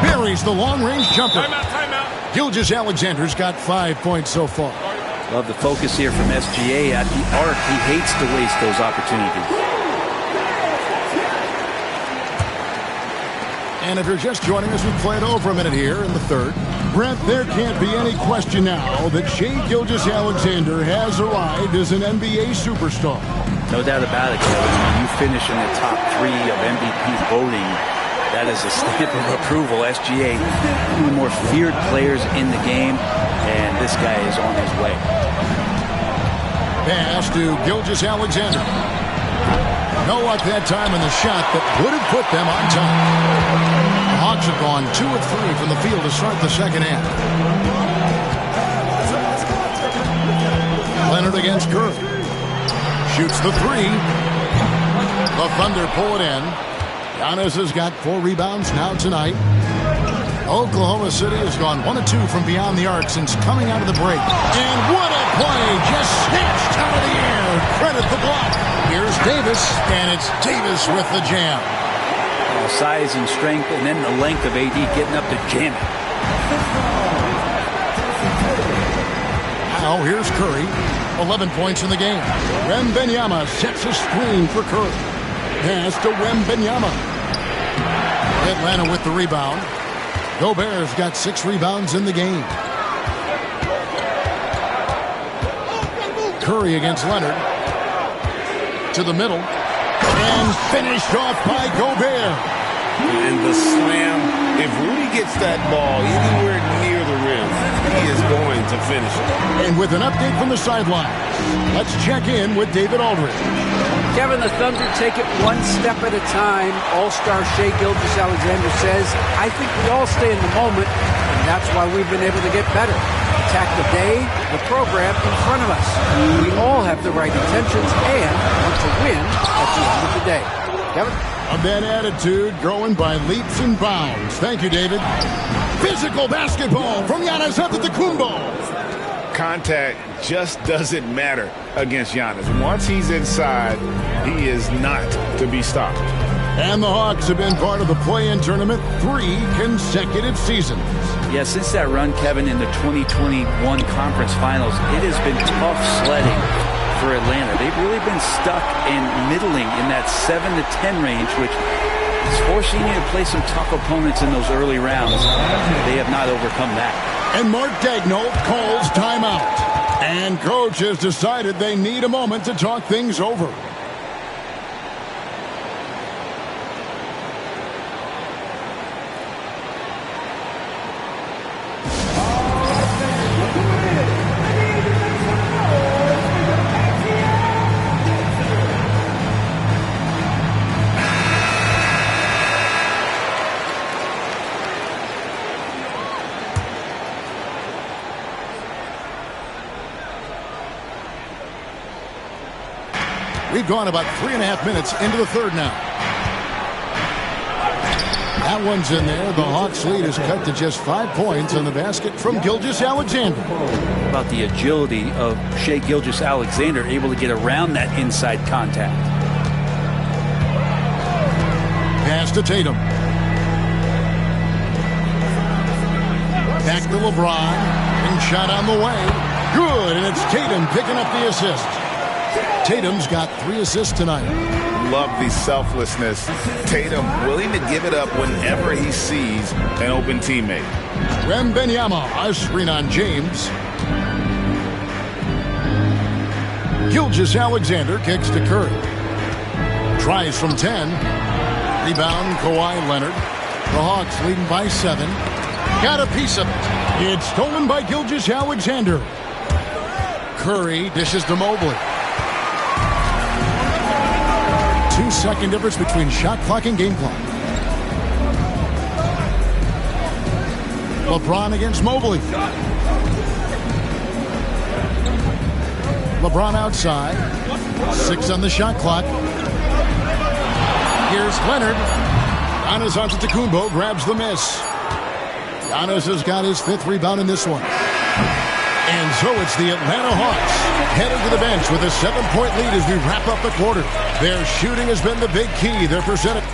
Buries the long-range jumper. Timeout. Gilgeous-Alexander's got 5 points so far. Love the focus here from SGA at the arc. He hates to waste those opportunities. And if you're just joining us, we play it over a minute here in the third. Brent, there can't be any question now that Shai Gilgeous-Alexander has arrived as an NBA superstar. No doubt about it, Kevin. When you finish in the top 3 of MVP voting, that is a stamp of approval. SGA, one of the more feared players in the game, and this guy is on his way. Pass to Gilgeous-Alexander. No luck that time in the shot that would have put them on top. The Hawks have gone 2 of 3 from the field to start the second half. Leonard against Curry. Shoots the 3. The Thunder pull it in. Giannis has got 4 rebounds now tonight. Oklahoma City has gone 1 of 2 from beyond the arc since coming out of the break. And what a play! Just snatched out of the air. Credit the block. Here's Davis, and it's Davis with the jam. Size and strength, and then the length of AD getting up to jam it. Now here's Curry. 11 points in the game. Wembanyama sets a screen for Curry. Pass to Wembanyama. Atlanta with the rebound. Gobert's got 6 rebounds in the game. Curry against Leonard. To the middle. And finished off by Gobert. And the slam. If Rudy gets that ball anywhere near the rim, he is going to finish it. And with an update from the sideline, let's check in with David Aldridge. Kevin, the Thunder take it one step at a time. All-star Shai Gilgeous-Alexander says, I think we all stay in the moment, and that's why we've been able to get better. Attack the day, the program in front of us. We all have the right intentions and want to win at the end of the day. Kevin? Of that attitude growing by leaps and bounds. Thank you, David. Physical basketball from Giannis Antetokounmpo. Contact just doesn't matter against Giannis. Once he's inside, he is not to be stopped. And the Hawks have been part of the play-in tournament 3 consecutive seasons. Yeah, since that run, Kevin, in the 2021 conference finals, it has been tough sledding for Atlanta. They've really been stuck in middling in that 7 to 10 range, which is forcing you to play some tough opponents in those early rounds. They have not overcome that. And Mark Daigneault calls timeout. And coach has decided they need a moment to talk things over. We've gone about 3.5 minutes into the third now. That one's in there. The Hawks lead is cut to just 5 points on the basket from Gilgeous-Alexander. About the agility of Shai Gilgeous-Alexander, able to get around that inside contact. Pass to Tatum. Back to LeBron. And shot on the way. Good, and it's Tatum picking up the assist. Tatum's got 3 assists tonight. Love the selflessness. Tatum willing to give it up whenever he sees an open teammate. Wembanyama, a screen on James. Gilgeous-Alexander kicks to Curry. Tries from 10. Rebound, Kawhi Leonard. The Hawks leading by 7. Got a piece of it. It's stolen by Gilgeous-Alexander. Curry dishes to Mobley. 2-second difference between shot clock and game clock. LeBron against Mobley. LeBron outside. 6 on the shot clock. Here's Leonard. Giannis Antetokounmpo grabs the miss. Giannis has got his 5th rebound in this one. And so it's the Atlanta Hawks headed to the bench with a 7-point lead as we wrap up the quarter. Their shooting has been the big key. They're presented.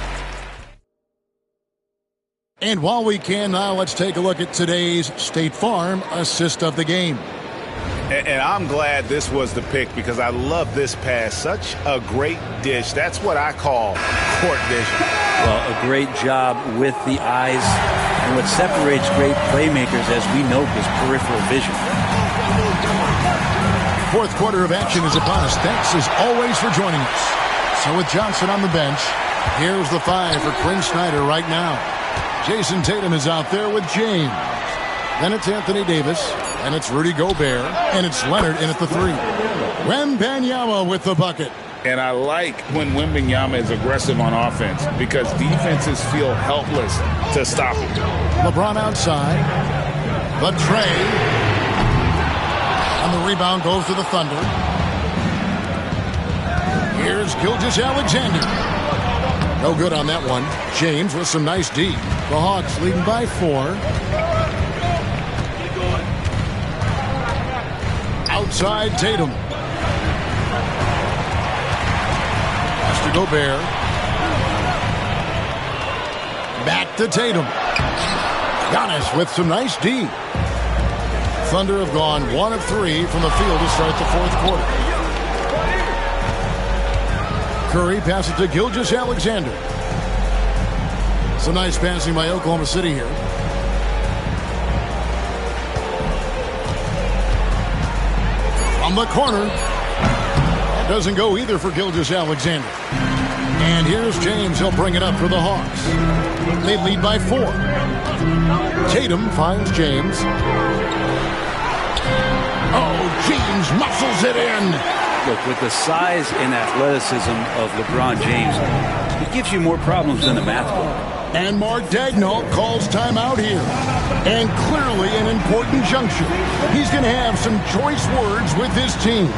And while we can now, let's take a look at today's State Farm assist of the game. And I'm glad this was the pick because I love this pass. Such a great dish. That's what I call court vision. Well, a great job with the eyes. And what separates great playmakers, as we know, is peripheral vision. 4th quarter of action is upon us. Thanks as always for joining us. So with Johnson on the bench, here's the 5 for Quinn Snyder right now. Jason Tatum is out there with James. Then it's Anthony Davis, and it's Rudy Gobert, and it's Leonard in at the 3. Wembanyama with the bucket. And I like when Wembanyama is aggressive on offense because defenses feel helpless to stop him. LeBron outside. The tray. And the rebound goes to the Thunder. Here's Gilgeous-Alexander. No good on that one. James with some nice D. The Hawks leading by 4. Outside Tatum. Pass to Gobert. Back to Tatum. Giannis with some nice D. Thunder have gone 1 of 3 from the field to start the 4th quarter. Curry passes to Gilgeous-Alexander. Some nice passing by Oklahoma City here. On the corner. That doesn't go either for Gilgeous-Alexander. And here's James. He'll bring it up for the Hawks. They lead by 4. Tatum finds James. Oh, James muscles it in. Look, with the size and athleticism of LeBron James, it gives you more problems than a math book. And Mark Daigneault calls timeout here. And clearly an important juncture. He's going to have some choice words with his team.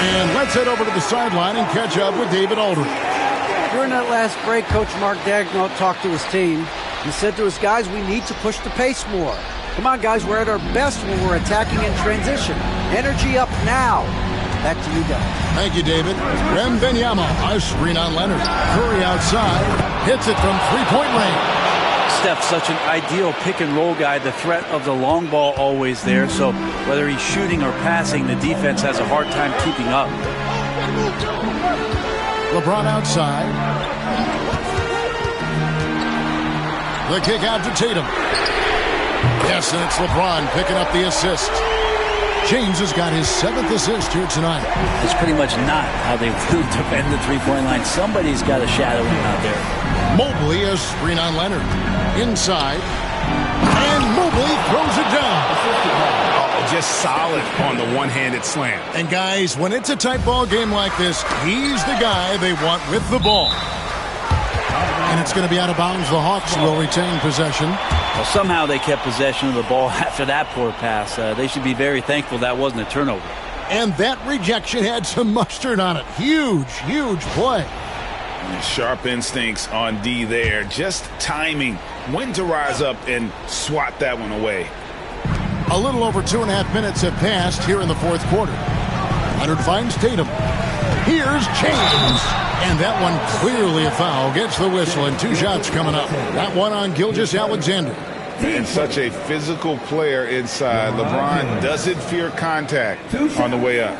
And let's head over to the sideline and catch up with David Aldridge. During that last break, Coach Mark Daigneault talked to his team. He said to his guys, we need to push the pace more. Come on, guys, we're at our best when we're attacking in transition. Energy up now. Back to you guys. Thank you, David. Wembanyama, a screen on Leonard. Curry outside, hits it from 3-point range. Steph, such an ideal pick-and-roll guy. The threat of the long ball always there. So whether he's shooting or passing, the defense has a hard time keeping up. LeBron outside. The kick out to Tatum. Yes, and it's LeBron picking up the assist. James has got his 7th assist here tonight. It's pretty much not how they will defend the 3-point line. Somebody's got a shadow him out there. Mobley a screen on Leonard. Inside. And Mobley throws it down. Just solid on the one-handed slam. And guys, when it's a tight ball game like this, he's the guy they want with the ball. And it's going to be out of bounds. The Hawks will retain possession. Well, somehow they kept possession of the ball after that poor pass. They should be very thankful that wasn't a turnover. And that rejection had some mustard on it. Huge, huge play. Sharp instincts on D there. Just timing. When to rise up and swat that one away. A little over 2.5 minutes have passed here in the 4th quarter. Leonard finds Tatum. Here's James. And that one clearly a foul. Gets the whistle, and 2 shots coming up. That one on Gilgeous-Alexander. And such a physical player inside. LeBron doesn't fear contact on the way up.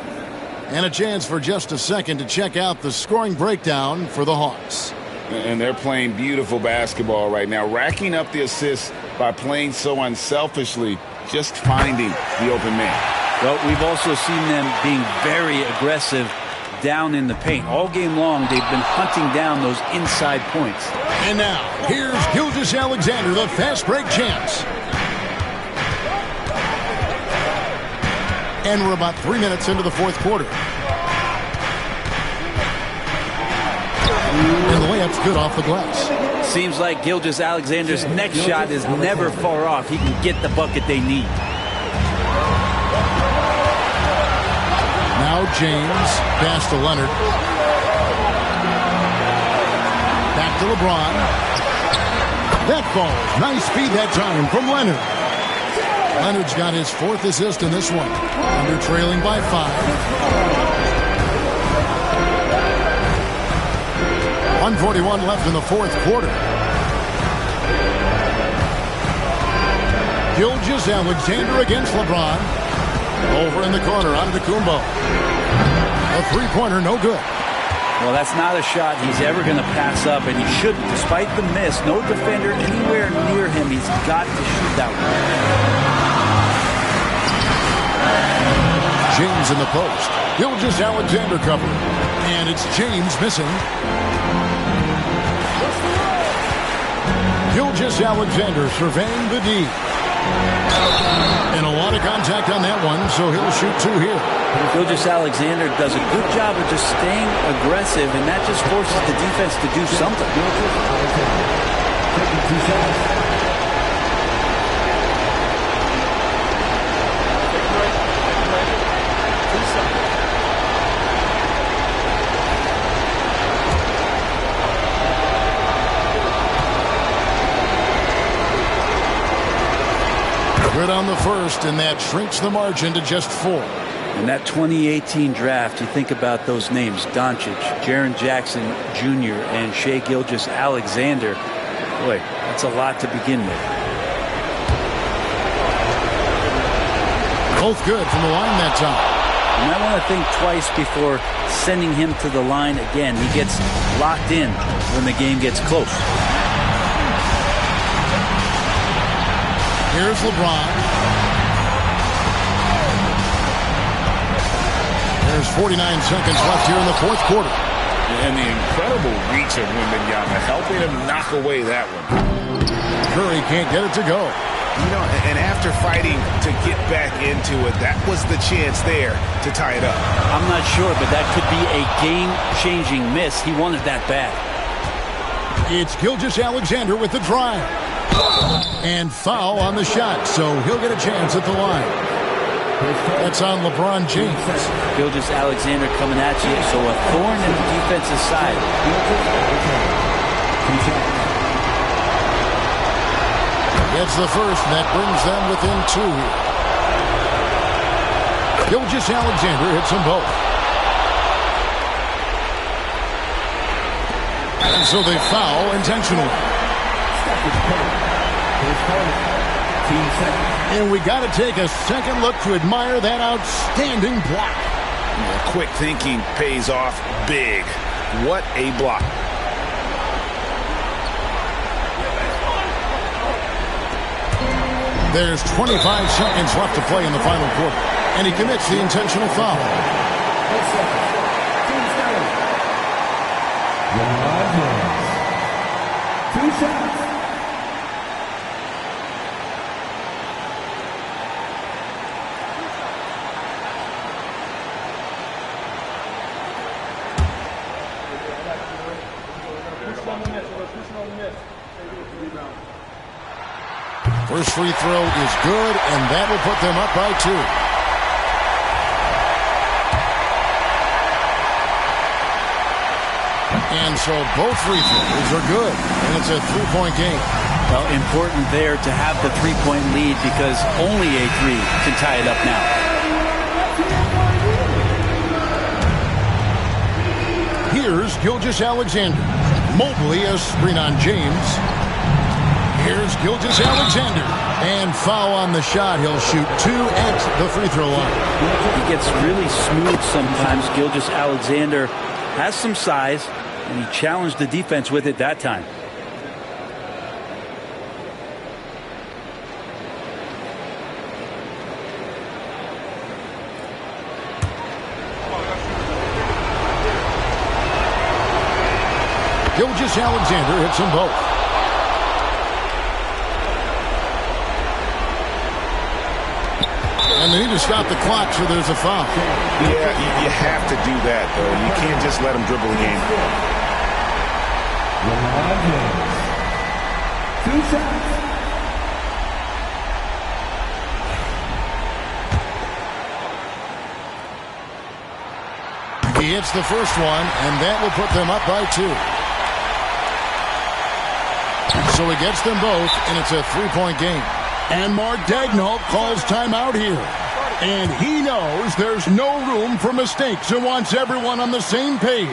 And a chance for just a second to check out the scoring breakdown for the Hawks. And they're playing beautiful basketball right now, racking up the assists by playing so unselfishly, just finding the open man. Well, we've also seen them being very aggressive down in the paint. All game long, they've been hunting down those inside points. And now, here's Gilgeous-Alexander, the fast break champs. And we're about 3 minutes into the fourth quarter. And the layup's good off the glass. Seems like Gilgeous-Alexander's next shot is never far off. He can get the bucket they need. Now James, pass to Leonard. Back to LeBron. That falls. Nice speed that time from Leonard. Leonard's got his 4th assist in this one. Under trailing by 5. 1:41 left in the fourth quarter. Gilgeous-Alexander against LeBron. Over in the corner, Antetokounmpo. A three-pointer, no good. Well, that's not a shot he's ever going to pass up, and he shouldn't. Despite the miss, no defender anywhere near him. He's got to shoot that one. James in the post. Gilgeous-Alexander covering. And it's James missing. Gilgeous-Alexander surveying the D. And a lot of contact on that one, so he'll shoot 2 here. Gilgeous-Alexander does a good job of just staying aggressive, and that just forces the defense to do something. Good on the first, and that shrinks the margin to just 4. In that 2018 draft, you think about those names, Doncic, Jaren Jackson Jr., and Shai Gilgeous-Alexander. Boy, that's a lot to begin with. Both good from the line that time. You might want to think twice before sending him to the line again. He gets locked in when the game gets close. Here's LeBron. There's 49 seconds left here in the fourth quarter. And the incredible reach of Wembanyama helping him knock away that one. Curry can't get it to go. You know, and after fighting to get back into it, that was the chance there to tie it up. I'm not sure, but that could be a game-changing miss. He wanted that bad. It's Gilgeous-Alexander with the drive. And foul on the shot, so he'll get a chance at the line. That's on LeBron James. Gilgeous-Alexander coming at you, so a thorn in the defensive side. Gets the first, and that brings them within 2 here. Gilgeous-Alexander hits them both. And so they foul intentionally. And we got to take a second look to admire that outstanding block. Yeah, quick thinking pays off big. What a block. There's 25 seconds left to play in the final quarter, and he commits the intentional foul. Two shots. First free throw is good, and that will put them up by 2. And so both free throws are good, and it's a 3-point game. Well, important there to have the 3-point lead because only a 3 can tie it up now. Here's Gilgeous-Alexander. Mobley a screen on James. Here's Gilgeous-Alexander. And foul on the shot. He'll shoot 2 at the free throw line. He gets really smooth sometimes. Gilgeous-Alexander has some size, and he challenged the defense with it that time. Gilgeous-Alexander hits them both. And they need to stop the clock, so there's a foul. Yeah, you have to do that, though. You can't just let them dribble the game. 2 shots. He hits the first one, and that will put them up by 2. So he gets them both, and it's a 3-point game. And Mark Daigneault calls timeout here. And he knows there's no room for mistakes and wants everyone on the same page.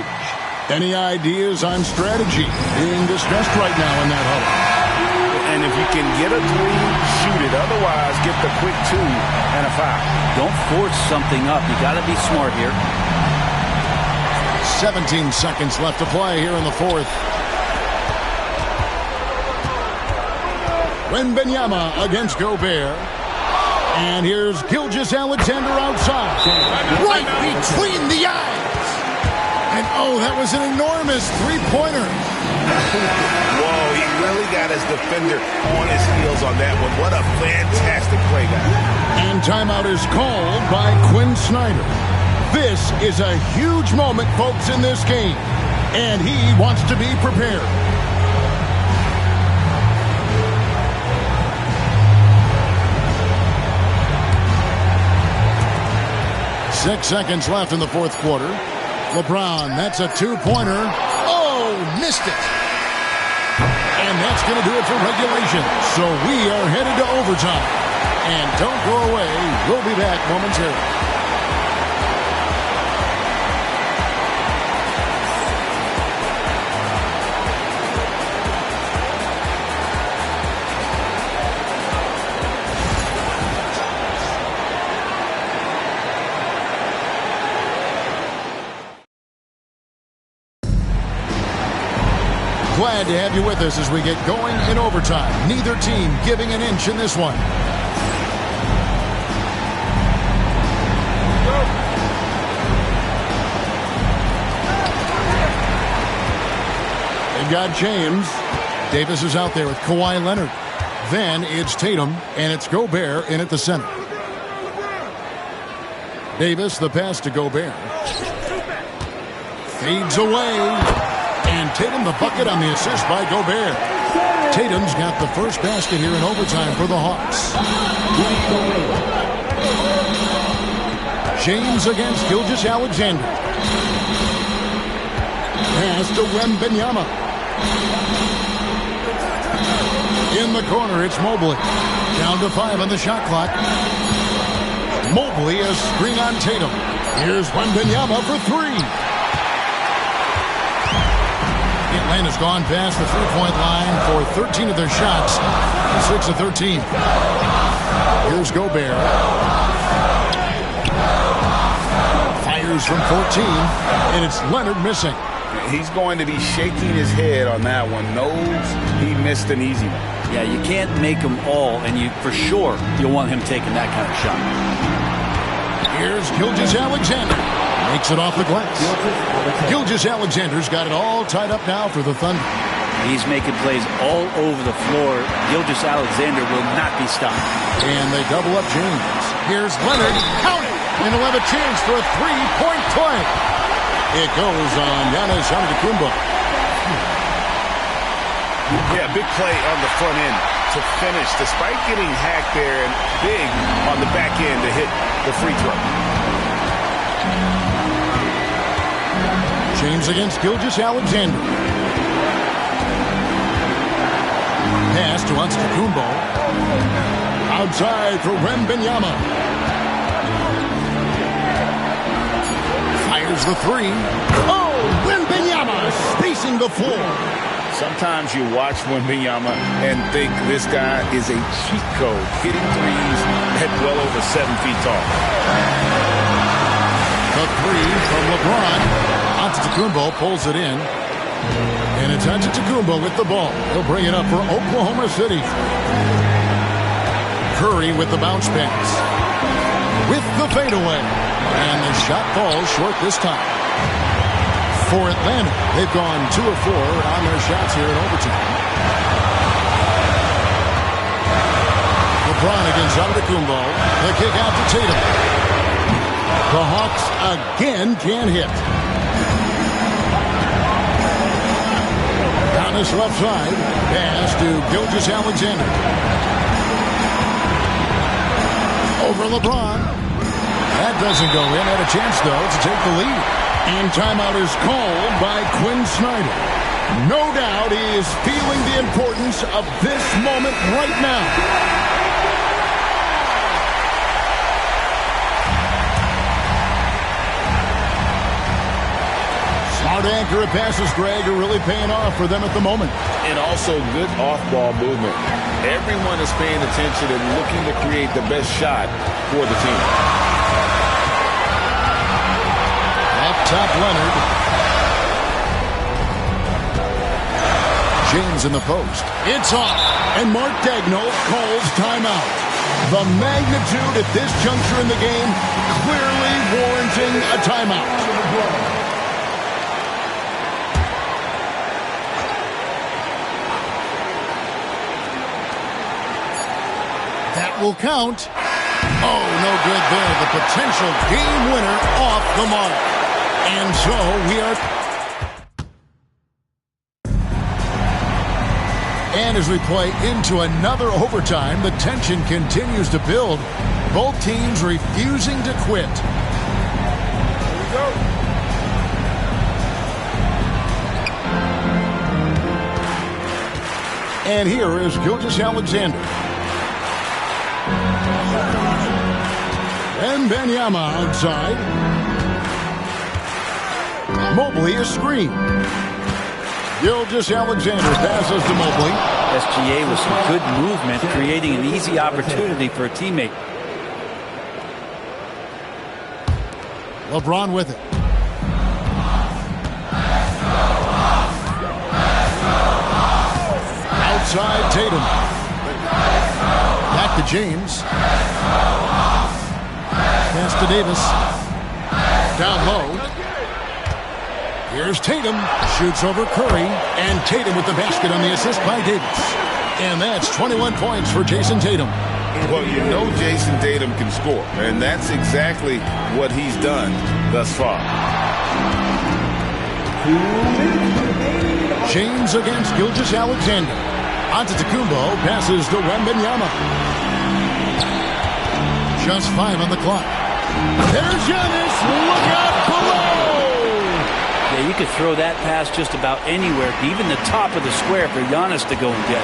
Any ideas on strategy being discussed right now in that huddle? And if you can get a 3, shoot it. Otherwise, get the quick 2 and a foul. Don't force something up. You got to be smart here. 17 seconds left to play here in the fourth. Wembanyama against Gobert. And here's Gilgeous-Alexander outside. Right between the eyes. And oh, that was an enormous three-pointer. Whoa, he really got his defender on his heels on that one. What a fantastic play, guys. And timeout is called by Quinn Snyder. This is a huge moment, folks, in this game. And he wants to be prepared. 6 seconds left in the fourth quarter. LeBron, that's a 2-pointer. Oh, missed it. And that's going to do it for regulation. So we are headed to overtime. And don't go away. We'll be back momentarily. Glad to have you with us as we get going in overtime. Neither team giving an inch in this one. They've got James. Davis is out there with Kawhi Leonard. Then it's Tatum, and it's Gobert in at the center. Davis, the pass to Gobert. Fades away. And Tatum the bucket on the assist by Gobert. Tatum's got the first basket here in overtime for the Hawks. James against Gilgeous-Alexander. Pass to Wembanyama. In the corner, it's Mobley. Down to 5 on the shot clock. Mobley a screen on Tatum. Here's Wembanyama for 3. Atlanta's gone past the three-point line for 13 of their shots. 6 of 13. Here's Gobert. Fires from 14, and it's Leonard missing. He's going to be shaking his head on that one. Knows he missed an easy one. Yeah, you can't make them all, and for sure you'll want him taking that kind of shot. Here's Gilgeous-Alexander. Makes it off the glass. Gilgeous-Alexander's got it all tied up now for the Thunder. He's making plays all over the floor. Gilgeous-Alexander will not be stopped. And they double up James. Here's Leonard. Count it! And he'll have a chance for a three-point play. It goes on Giannis Antetokounmpo. Yeah, big play on the front end to finish, despite getting hacked there, and big on the back end to hit the free throw. James against Gilgeous-Alexander. Pass to Antetokounmpo. Outside for Wembanyama. Here's the three. Oh, Wembanyama spacing the floor. Sometimes you watch Wembanyama and think this guy is a cheat code, hitting threes at well over 7 feet tall. The three from LeBron. Antetokounmpo pulls it in. And it's Antetokounmpo with the ball. He'll bring it up for Oklahoma City. Curry with the bounce pass. With the fadeaway. And the shot falls short this time. For Atlanta, they've gone 2 of 4 on their shots here in overtime. LeBron against Antetokounmpo. The kick out to Tatum. The Hawks again can't hit. On his left side, pass to Gilgeous-Alexander. Over LeBron. That doesn't go in. Had a chance, though, to take the lead. And timeout is called by Quinn Snyder. No doubt he is feeling the importance of this moment right now. Smart accurate passes, Greg, are really paying off for them at the moment. And also good off-ball movement. Everyone is paying attention and looking to create the best shot for the team. Up top, Leonard. James in the post. It's off. And Mark Daigneault calls timeout. The magnitude at this juncture in the game clearly warranting a timeout. That will count. Oh, no good there. The potential game winner off the mark. And so we are... And as we play into another overtime, the tension continues to build. Both teams refusing to quit. Here we go. And here is Gilgeous-Alexander. And Wembanyama outside. Mobley is screen. Gilgeous-Alexander passes to Mobley. SGA with some good movement, creating an easy opportunity for a teammate. LeBron with it. Outside Tatum. Back to James. Pass to Davis. Down low. Here's Tatum. Shoots over Curry. And Tatum with the basket on the assist by Davis. And that's 21 points for Jason Tatum. Well, you know Jason Tatum can score. And that's exactly what he's done thus far. James against Gilgeous-Alexander. Antetokounmpo passes to Wembanyama. Just 5 on the clock. There's Giannis. Look out below. Yeah, you could throw that pass just about anywhere, even the top of the square for Giannis to go and get.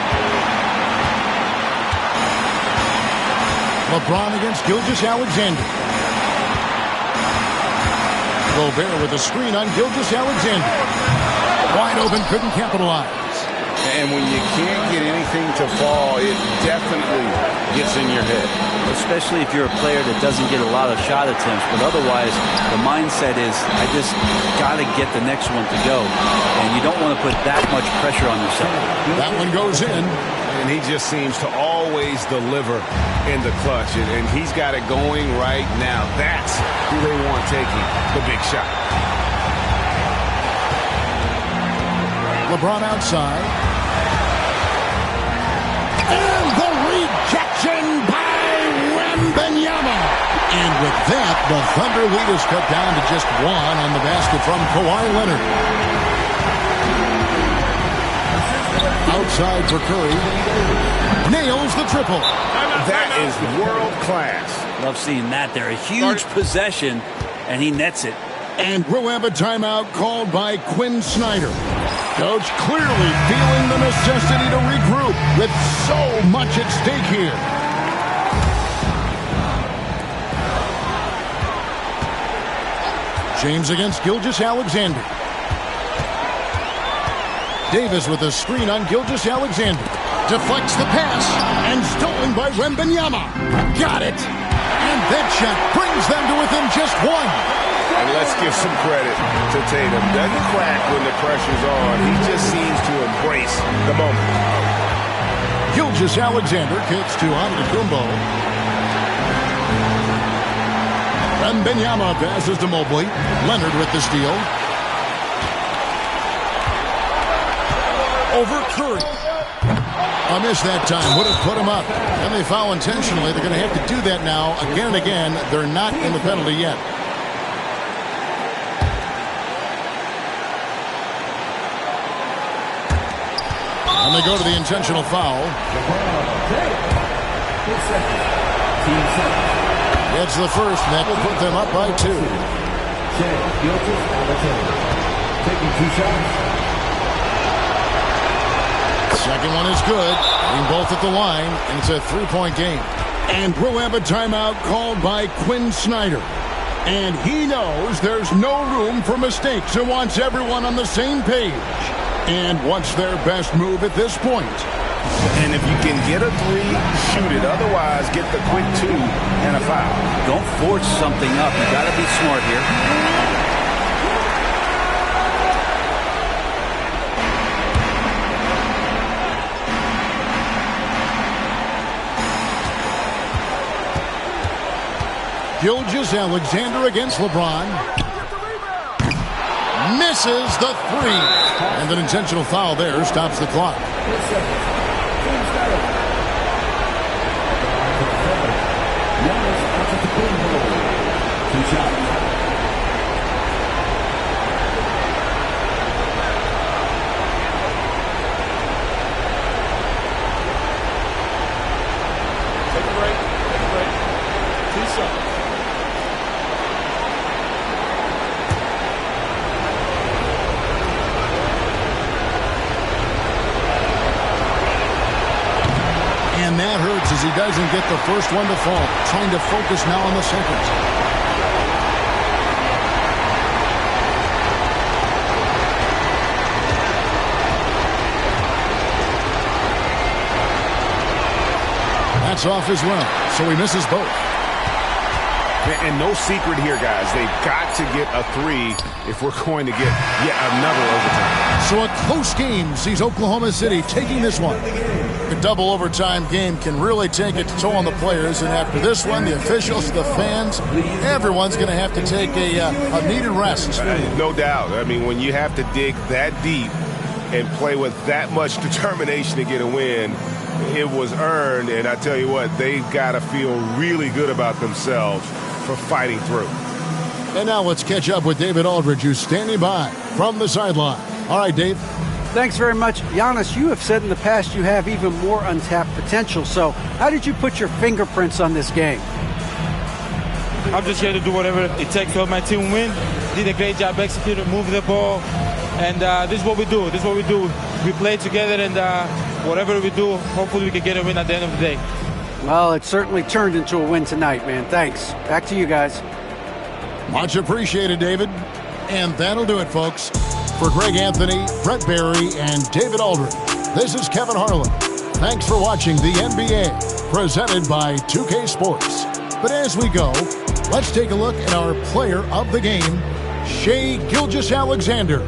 LeBron against Gilgeous-Alexander. Gobert with a screen on Gilgeous-Alexander. Wide open, couldn't capitalize. And when you can't get anything to fall, it definitely gets in your head. Especially if you're a player that doesn't get a lot of shot attempts. But otherwise, the mindset is, I just got to get the next one to go. And you don't want to put that much pressure on yourself. That one goes in. And he just seems to always deliver in the clutch. And he's got it going right now. That's who they want taking the big shot. LeBron outside. And the rejection by Wembanyama. And with that, the Thunder lead is cut down to just 1 on the basket from Kawhi Leonard. Outside for Curry. Nails the triple. That is world class. Love seeing that there. A huge possession, and he nets it. And we'll have a timeout called by Quinn Snyder. Coach clearly feeling the necessity to regroup with so much at stake here. James against Gilgeous-Alexander. Davis with a screen on Gilgeous-Alexander. Deflects the pass, and stolen by Wembanyama. Got it! And that shot brings them to within just one. And let's give some credit to Tatum. Doesn't crack when the pressure's on. He just seems to embrace the moment. Gilgeous-Alexander kicks to Antetokounmpo. Wembanyama passes to Mobley. Leonard with the steal. Over Curry. A miss that time. Would have put him up. And they foul intentionally. They're going to have to do that now again and again. They're not in the penalty yet. And they go to the intentional foul. It's the first. That will put them up by 2. Taking 2 shots. Second one is good. Being both at the line, and it's a 3-point game. And we'll have a timeout called by Quinn Snyder. And he knows there's no room for mistakes and wants everyone on the same page. And what's their best move at this point? And if you can get a 3, shoot it. Otherwise, get the quick 2 and a foul. Don't force something up. You got to be smart here. Gilgeous-Alexander against LeBron. Misses the 3. And an intentional foul there stops the clock. Take a break. 2 seconds. And that hurts as he doesn't get the first one to fall. Trying to focus now on the second. That's off as well, so he misses both. And no secret here, guys. They've got to get a 3 if we're going to get yet another overtime. So a close game sees Oklahoma City taking this one. The double overtime game can really take its toll on the players, and after this one, the officials, the fans, everyone's going to have to take a needed rest. No doubt. I mean, when you have to dig that deep and play with that much determination to get a win, it was earned, and I tell you what, they've got to feel really good about themselves for fighting through. And now let's catch up with David Aldridge, who's standing by from the sideline. All right, Dave. Thanks very much. Giannis, you have said in the past you have even more untapped potential. So how did you put your fingerprints on this game? I'm just here to do whatever it takes to help my team win. Did a great job executing, moving the ball. And this is what we do. This is what we do. We play together, and whatever we do, hopefully we can get a win at the end of the day. Well, it certainly turned into a win tonight, man. Thanks. Back to you guys. Much appreciated, David. And that'll do it, folks. For Greg Anthony, Brett Barry, and David Aldridge, this is Kevin Harlan. Thanks for watching the NBA, presented by 2K Sports. But as we go, let's take a look at our player of the game, Shai Gilgeous-Alexander.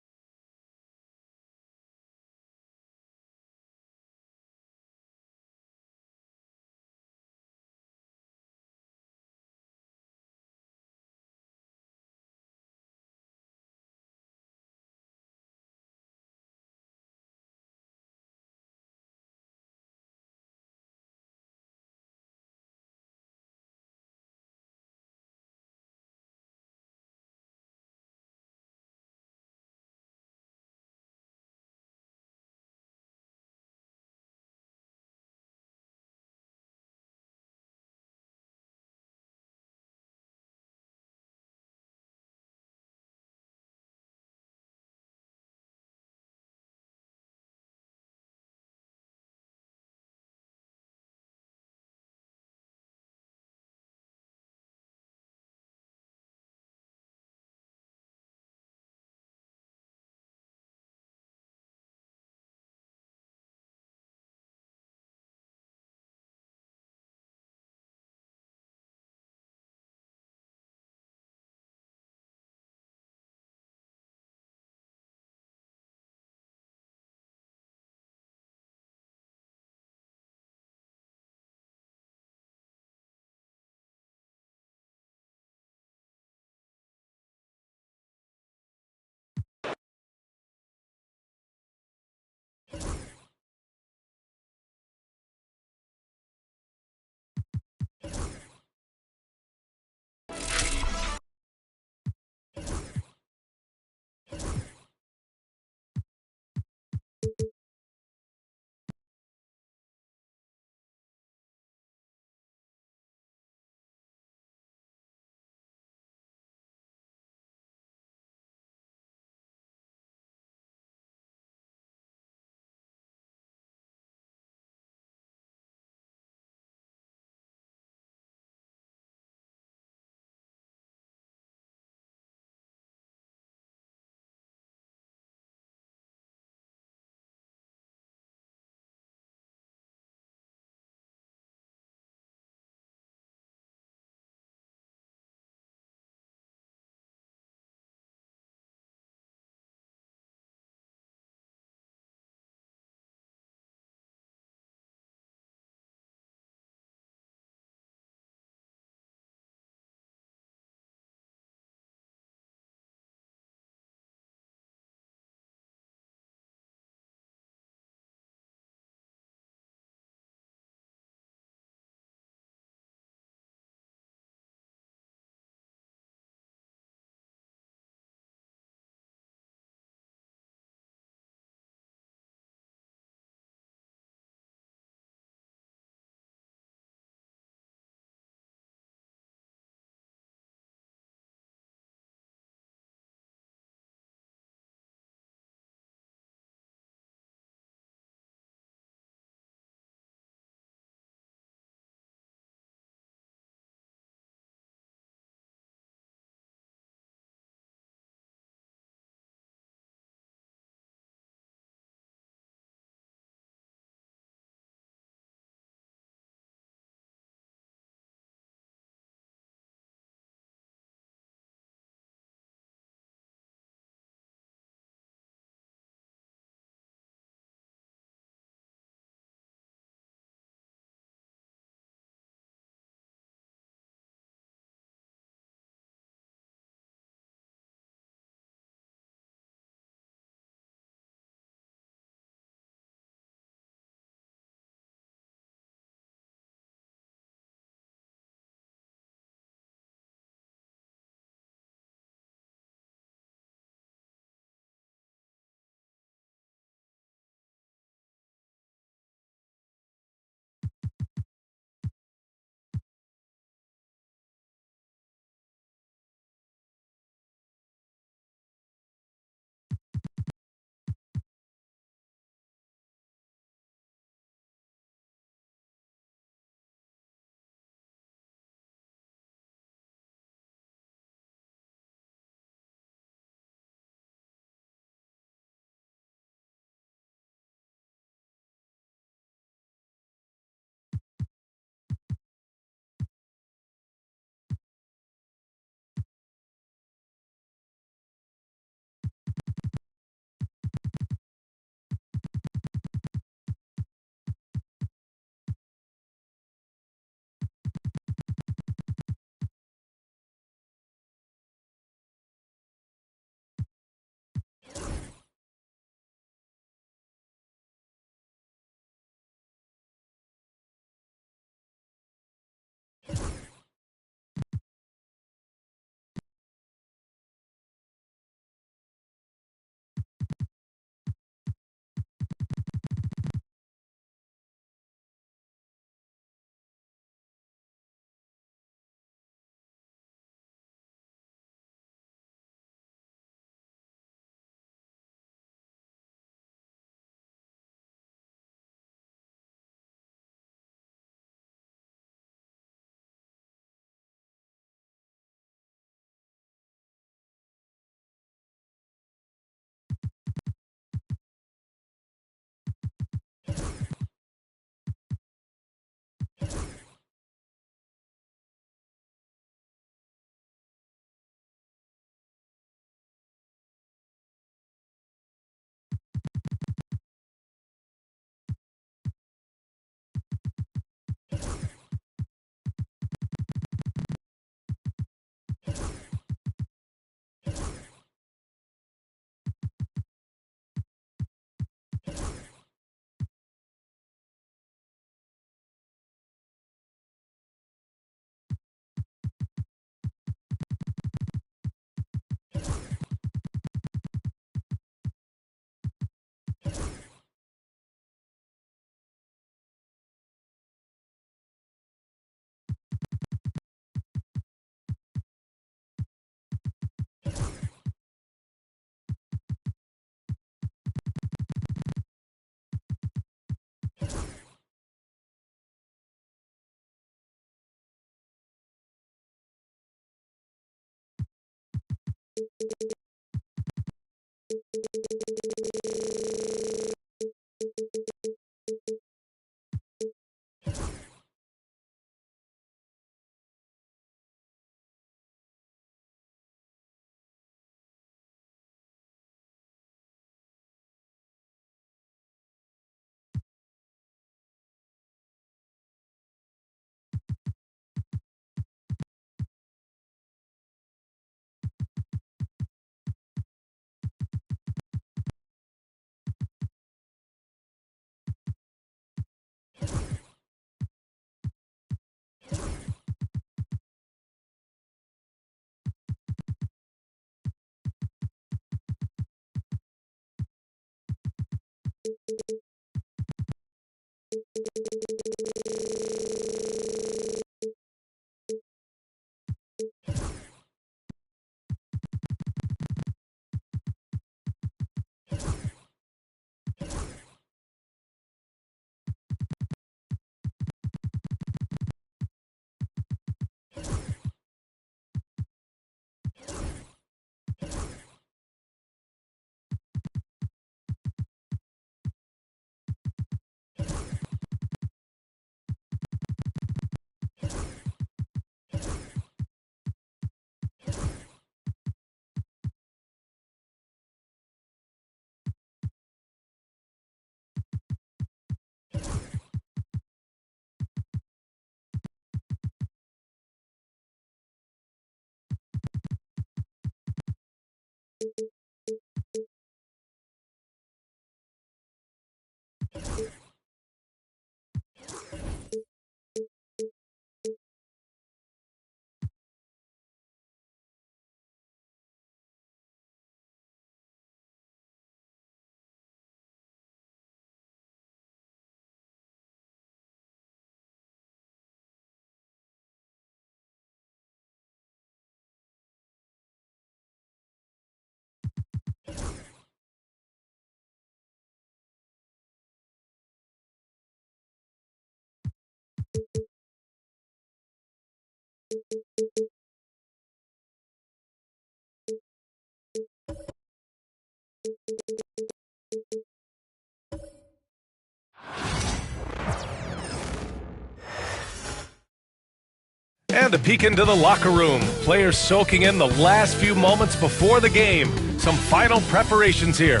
And a peek into the locker room. Players soaking in the last few moments before the game. Some final preparations here.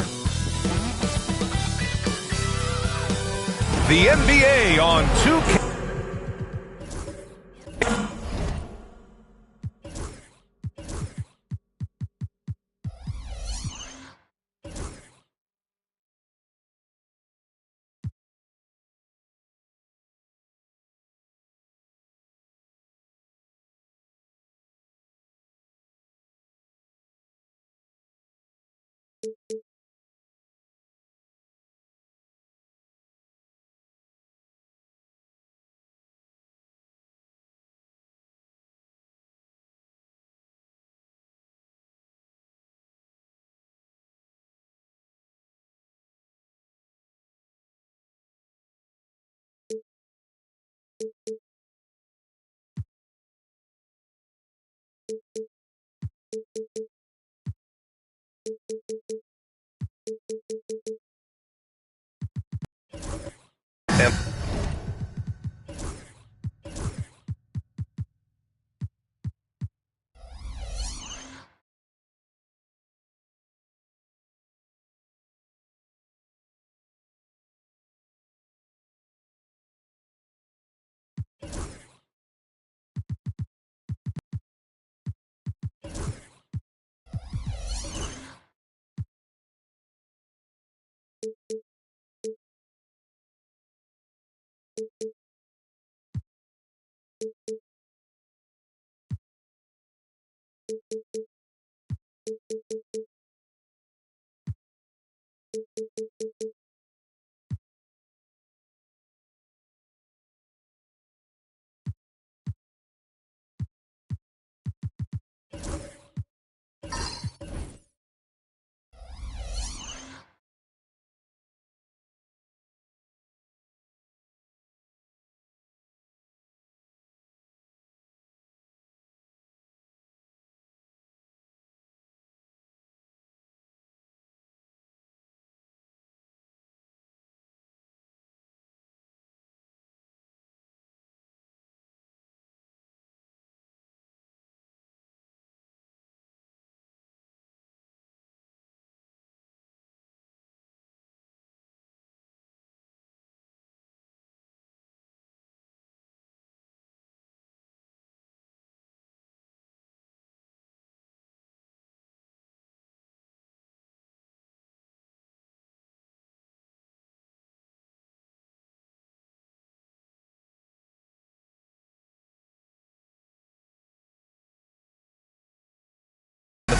The NBA on 2K.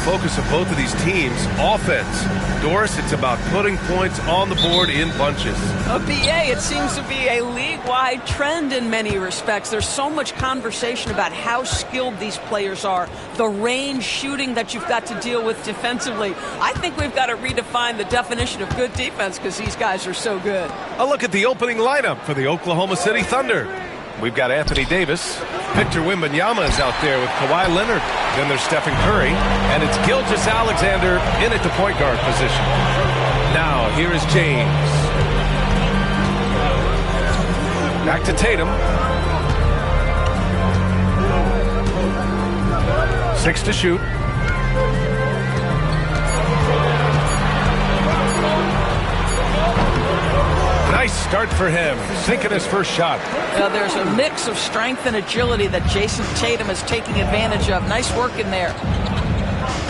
focus of both of these teams, offense. Doris, it's about putting points on the board in bunches. BA, it seems to be a league-wide trend in many respects. There's so much conversation about how skilled these players are, the range shooting that you've got to deal with defensively. I think we've got to redefine the definition of good defense because these guys are so good. A look at the opening lineup for the Oklahoma City Thunder. We've got Anthony Davis. Victor Wembanyama is out there with Kawhi Leonard. Then there's Stephen Curry. And it's Gilgeous-Alexander in at the point guard position. Now, here is James. Back to Tatum. 6 to shoot. Nice start for him, sinking his first shot. There's a mix of strength and agility that Jason Tatum is taking advantage of. Nice work in there.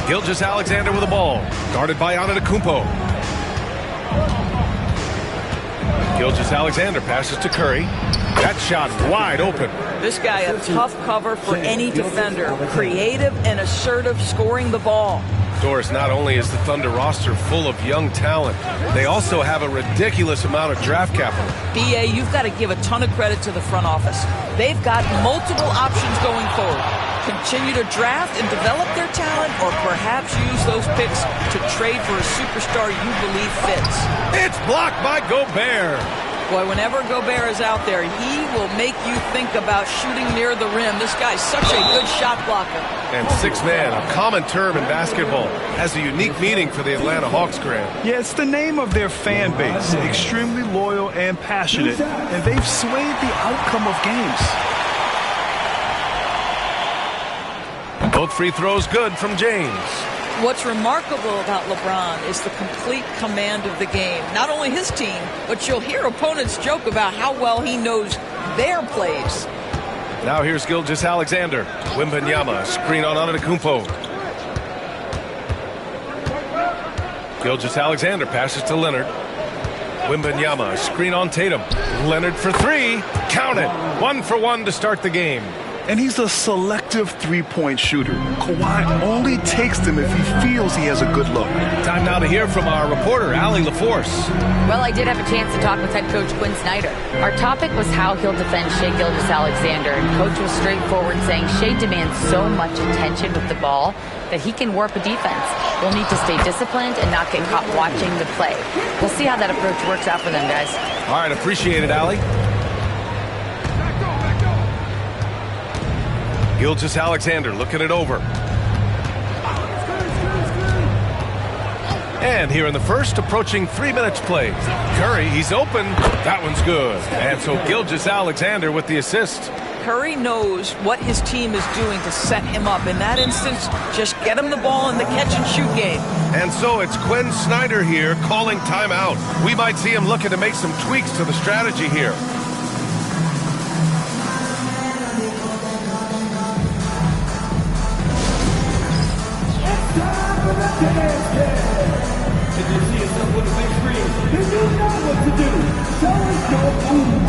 Gilgeous-Alexander with the ball, guarded by Antetokounmpo. Gilgeous-Alexander passes to Curry. That shot wide open. This guy a tough cover for any defender. Creative and assertive scoring the ball. Doris, not only is the Thunder roster full of young talent, they also have a ridiculous amount of draft capital. BA, you've got to give a ton of credit to the front office. They've got multiple options going forward. Continue to draft and develop their talent, or perhaps use those picks to trade for a superstar you believe fits. It's blocked by Gobert. Boy, whenever Gobert is out there, he will make you think about shooting near the rim. This guy's such a good shot blocker. And six-man, a common term in basketball, has a unique meaning for the Atlanta Hawks, Graham. Yeah, it's the name of their fan base. Extremely loyal and passionate, and they've swayed the outcome of games. Both free throws good from James. What's remarkable about LeBron is the complete command of the game. Not only his team, but you'll hear opponents joke about how well he knows their plays. Now here's Gilgeous-Alexander. Wembanyama, screen on Antetokounmpo. Gilgeous-Alexander passes to Leonard. Wembanyama, screen on Tatum. Leonard for three. Count it. 1 for 1 to start the game. And he's a selective three-point shooter. Kawhi only takes them if he feels he has a good look. Time now to hear from our reporter, Allie LaForce. Well, I did have a chance to talk with head coach Quinn Snyder. Our topic was how he'll defend Shai Gilgeous-Alexander. And coach was straightforward, saying Shai demands so much attention with the ball that he can warp a defense. They'll need to stay disciplined and not get caught watching the play. We'll see how that approach works out for them, guys. All right, appreciate it, Allie. Gilgeous-Alexander looking it over. And here in the first, approaching 3 minutes played. Curry, he's open. That one's good. And so Gilgeous-Alexander with the assist. Curry knows what his team is doing to set him up. In that instance, just get him the ball in the catch-and-shoot game. And so it's Quinn Snyder here calling timeout. We might see him looking to make some tweaks to the strategy here. If you see yourself with a big screen, then you know what to do. So is your move.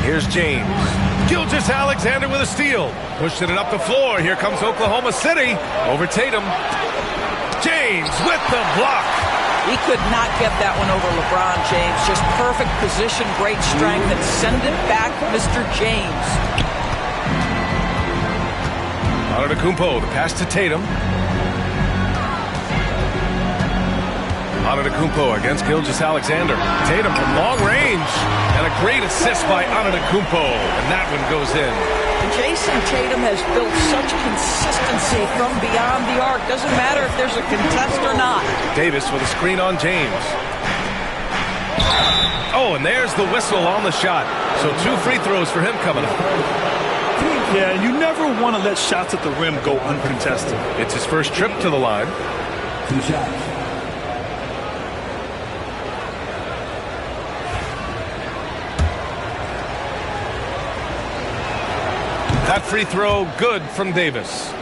Here's James. Gilgeous-Alexander with a steal. Pushing it up the floor. Here comes Oklahoma City over Tatum. James with the block. He could not get that one over LeBron James. Just perfect position, great strength, and send it back, Mr. James. Antetokounmpo, the pass to Tatum. Antetokounmpo against Gilgeous-Alexander. Tatum from long range. And a great assist by Antetokounmpo. And that one goes in. Jason Tatum has built such consistency from beyond the arc. Doesn't matter if there's a contest or not. Davis with a screen on James. Oh, and there's the whistle on the shot. So 2 free throws for him coming up. Yeah, you never want to let shots at the rim go uncontested. It's his first trip to the line. 2 shots. That free throw good from Davis.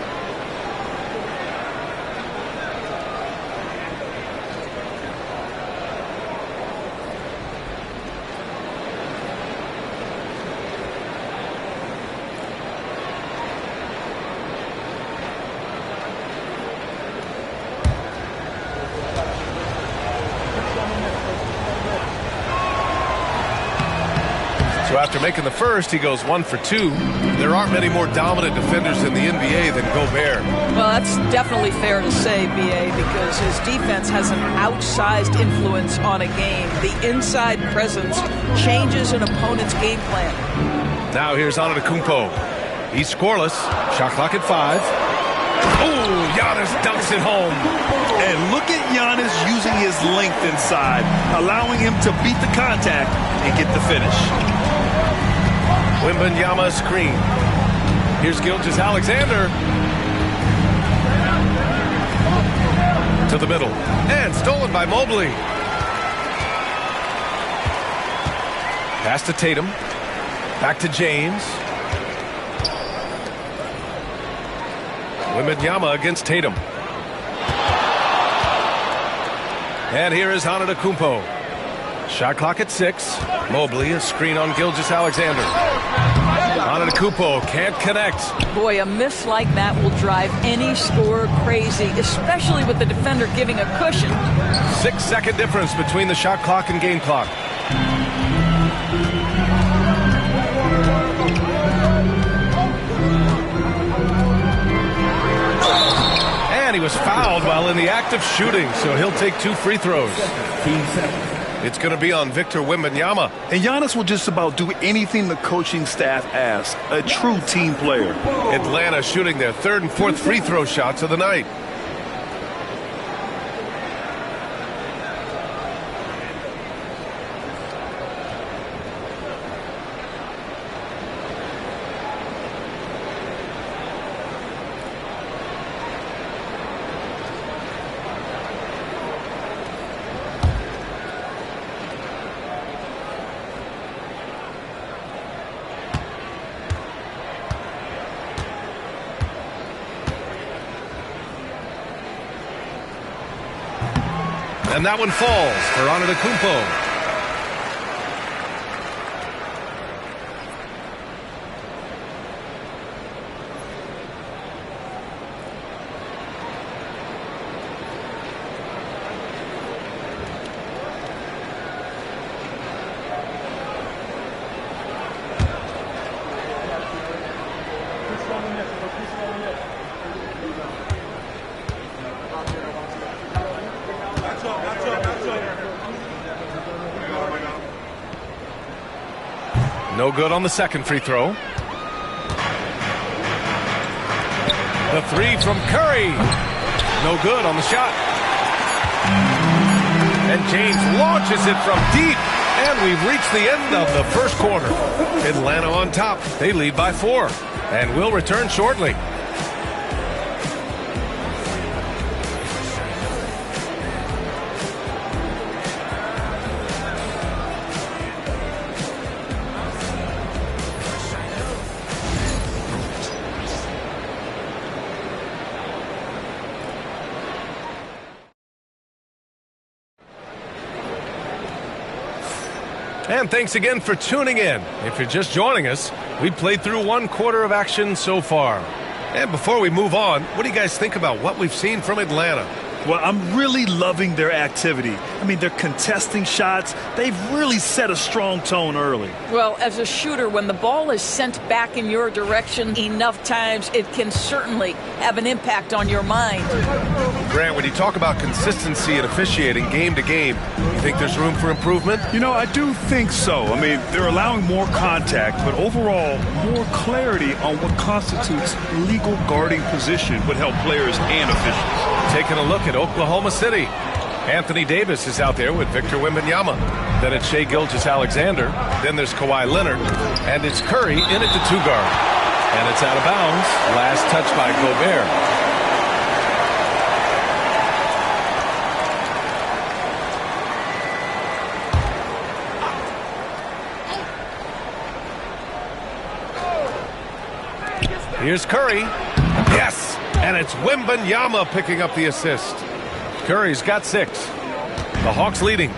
So after making the first, he goes 1 for 2. There aren't many more dominant defenders in the NBA than Gobert. Well, that's definitely fair to say, B.A., because his defense has an outsized influence on a game. The inside presence changes an opponent's game plan. Now here's Antetokounmpo. He's scoreless. Shot clock at 5. Oh, Giannis dunks it home. And look at Giannis using his length inside, allowing him to beat the contact and get the finish. Wembanyama screen. Here's Gilgeous-Alexander. To the middle. And stolen by Mobley. Pass to Tatum. Back to James. Wembanyama against Tatum. And here is Antetokounmpo. Shot clock at 6. Mobley, a screen on Gilgeous-Alexander. Antetokounmpo can't connect. Boy, a miss like that will drive any scorer crazy, especially with the defender giving a cushion. 6-second difference between the shot clock and game clock. And he was fouled while in the act of shooting, so he'll take 2 free throws. It's going to be on Victor Wembanyama. And Giannis will just about do anything the coaching staff asks. A true team player. Atlanta shooting their 3rd and 4th free throw shots of the night. And that one falls for Antetokounmpo. No good on the second free throw. The 3 from Curry. No good on the shot. And James launches it from deep. And we've reached the end of the first quarter. Atlanta on top. They lead by 4. And will return shortly. And thanks again for tuning in. If you're just joining us, we played through 1 quarter of action so far. And before we move on, what do you guys think about what we've seen from Atlanta? Well, I'm really loving their activity. I mean, they're contesting shots. They've really set a strong tone early. Well, as a shooter, when the ball is sent back in your direction enough times, it can certainly have an impact on your mind. Grant, when you talk about consistency and officiating game to game, you think there's room for improvement? You know, I do think so. I mean, they're allowing more contact, but overall, more clarity on what constitutes legal guarding position would help players and officials. Taking a look at Oklahoma City. Anthony Davis is out there with Victor Wembanyama. Then it's Shai Gilgeous-Alexander. Then there's Kawhi Leonard. And it's Curry in at the 2 guard. And it's out of bounds. Last touch by Gobert. Here's Curry. Yes! And it's Wembanyama picking up the assist. Curry's got 6. The Hawks leading.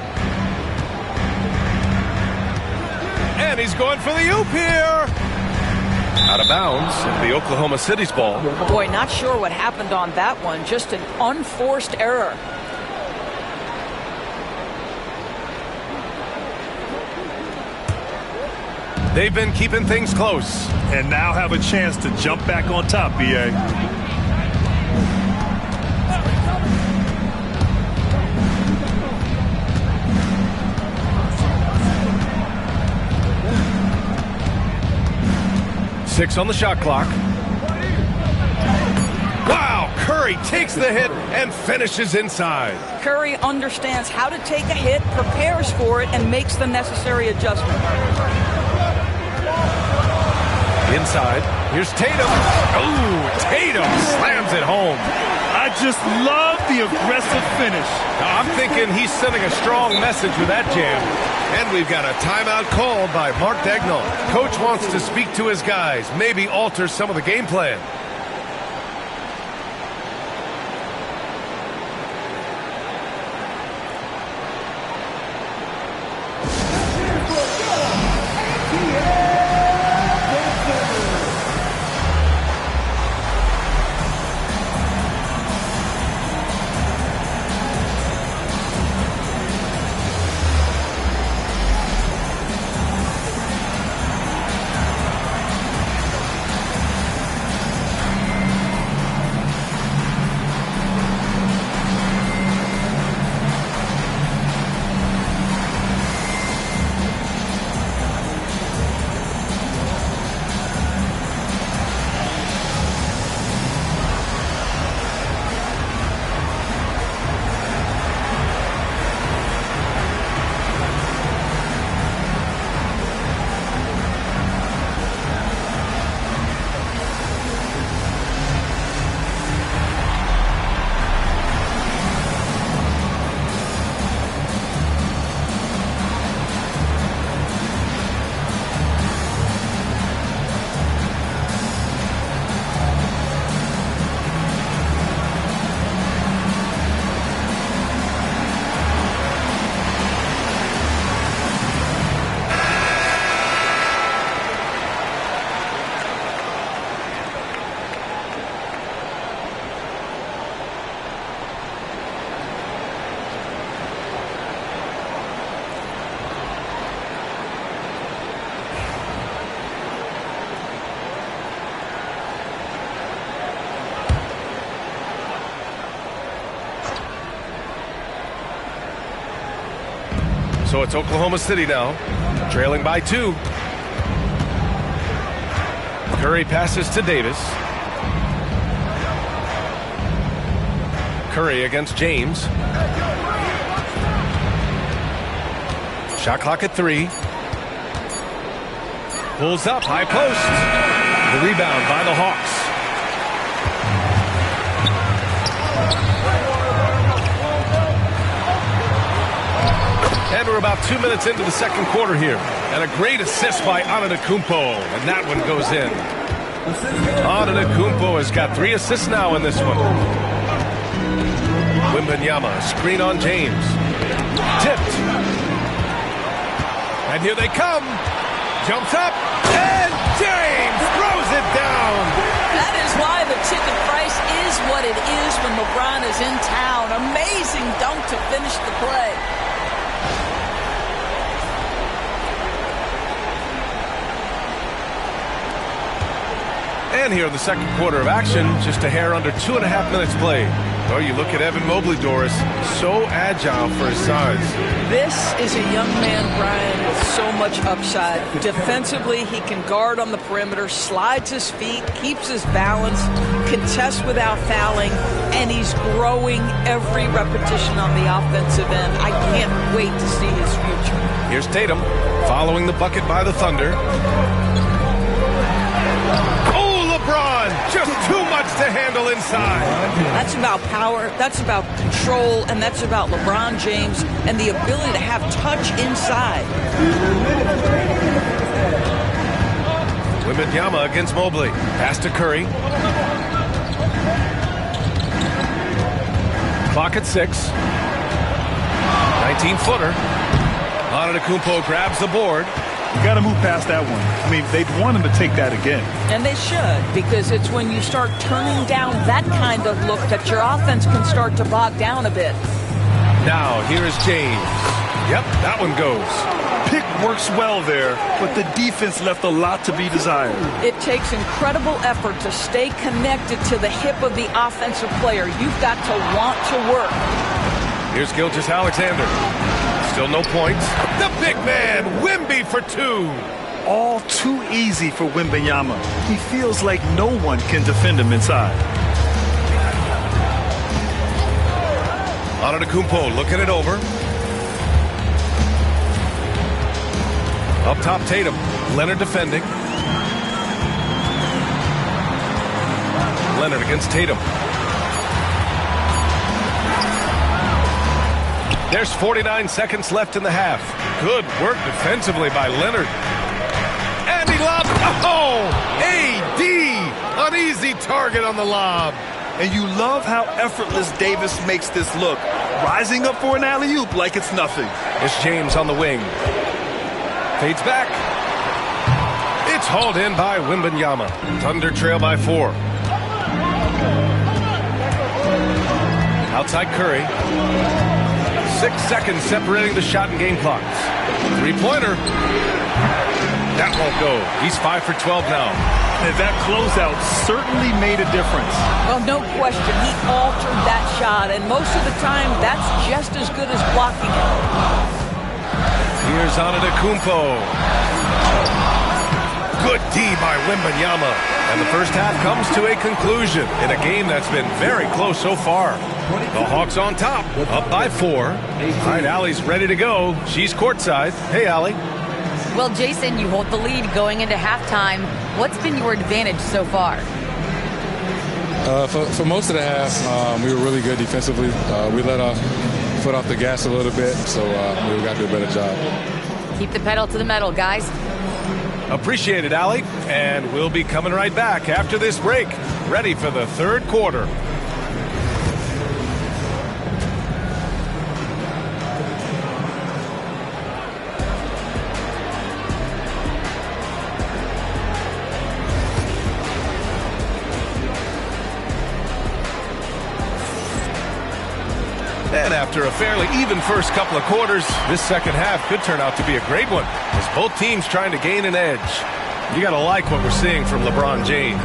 And he's going for the oop here. Out of bounds. The Oklahoma City's ball. Boy, not sure what happened on that one. Just an unforced error. They've been keeping things close. And now have a chance to jump back on top, B.A. Six on the shot clock. Wow, Curry takes the hit and finishes inside. Curry understands how to take a hit, prepares for it, and makes the necessary adjustment. Inside, here's Tatum. Ooh, Tatum slams it home. I just love the aggressive finish. Now, I'm thinking he's sending a strong message with that jam. And we've got a timeout called by Mark Daigneault. Coach wants to speak to his guys, maybe alter some of the game plan. So it's Oklahoma City now, trailing by 2. Curry passes to Davis. Curry against James. Shot clock at 3. Pulls up, high post. The rebound by the Hawks. And we're about 2 minutes into the second quarter here. And a great assist by Antetokounmpo. And that one goes in. Antetokounmpo has got 3 assists now in this one. Wembanyama, screen on James. Tipped. And here they come. Jumps up, and James throws it down. That is why the ticket price is what it is when LeBron is in town. Amazing dunk to finish the play. And here in the second quarter of action, just a hair under 2.5 minutes played. Oh, you look at Evan Mobley, Doris, so agile for his size. This is a young man, Brian, with so much upside. Defensively, he can guard on the perimeter, slides his feet, keeps his balance, contests without fouling, and he's growing every repetition on the offensive end. I can't wait to see his future. Here's Tatum following the bucket by the Thunder. LeBron, just too much to handle inside. That's about power, that's about control, and that's about LeBron James and the ability to have touch inside. Wembanyama against Mobley. Pass to Curry. Clock at 6. 19-footer. Antetokounmpo grabs the board. You got to move past that one. I mean, they'd want him to take that again. And they should, because it's when you start turning down that kind of look that your offense can start to bog down a bit. Now, here is James. Yep, that one goes. Pick works well there, but the defense left a lot to be desired. It takes incredible effort to stay connected to the hip of the offensive player. You've got to want to work. Here's Gilgeous-Alexander. Still no points. The big man, Wemby for 2. All too easy for Wembanyama. He feels like no one can defend him inside. Antetokounmpo looking it over. Up top, Tatum. Leonard defending. Leonard against Tatum. There's 49 seconds left in the half. Good work defensively by Leonard. And he lobs. Oh! AD! An easy target on the lob. And you love how effortless Davis makes this look. Rising up for an alley-oop like it's nothing. It's James on the wing. Fades back. It's hauled in by Wembanyama. Thunder trail by 4. Outside Curry. 6 seconds separating the shot and game clocks. Three-pointer. That won't go. He's 5 for 12 now. And that closeout certainly made a difference. Well, no question. He altered that shot, and most of the time, that's just as good as blocking it. Here's Antetokounmpo. Good D by Wembanyama. And the first half comes to a conclusion in a game that's been very close so far. The Hawks on top, up by 4. All right, Allie's ready to go. She's courtside. Hey, Allie. Well, Jason, you hold the lead going into halftime. What's been your advantage so far? For most of the half, we were really good defensively. We let our foot off the gas a little bit, so we got to do a better job. Keep the pedal to the metal, guys. Appreciate it, Allie. And we'll be coming right back after this break. Ready for the third quarter. And after a fairly even first couple of quarters, this second half could turn out to be a great one as both teams trying to gain an edge. You got to like what we're seeing from LeBron James.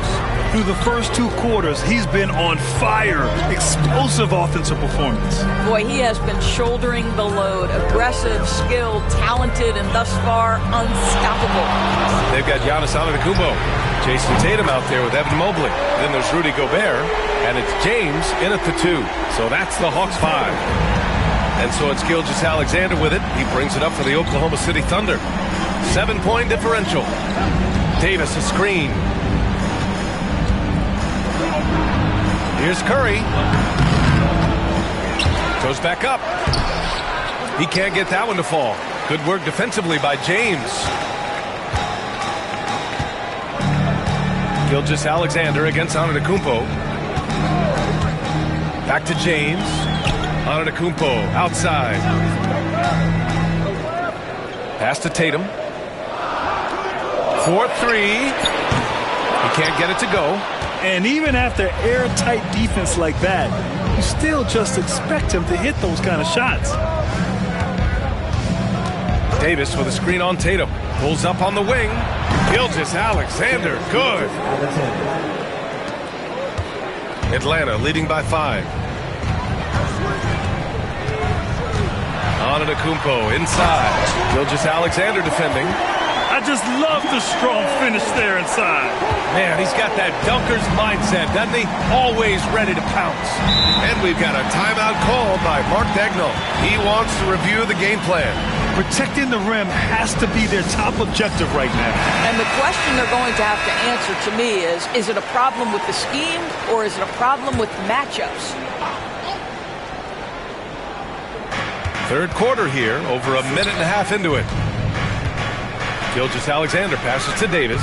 Through the first 2 quarters, he's been on fire. Explosive offensive performance. Boy, he has been shouldering the load. Aggressive, skilled, talented, and thus far, unstoppable. They've got Giannis Antetokounmpo, Jason Tatum out there with Evan Mobley. Then there's Rudy Gobert, and it's James in at the 2. So that's the Hawks 5. And so it's Gilgeous-Alexander with it. He brings it up for the Oklahoma City Thunder. 7-point differential. Davis a screen. Here's Curry. Goes back up. He can't get that one to fall. Good work defensively by James. Gilgeous-Alexander against Antetokounmpo. Back to James. Antetokounmpo outside. Pass to Tatum. 4-3. He can't get it to go. And even after airtight defense like that, you still just expect him to hit those kind of shots. Davis with a screen on Tatum. Pulls up on the wing. Gilgeous-Alexander, good. Atlanta leading by 5. Antetokounmpo inside. Gilgeous-Alexander defending. I just love the strong finish there inside. Man, he's got that dunker's mindset, doesn't he? Always ready to pounce. And we've got a timeout called by Mark Daigneault. He wants to review the game plan. Protecting the rim has to be their top objective right now. And the question they're going to have to answer to me is it a problem with the scheme or is it a problem with matchups? Third quarter here, over a minute and a half into it. Gilgeous-Alexander passes to Davis.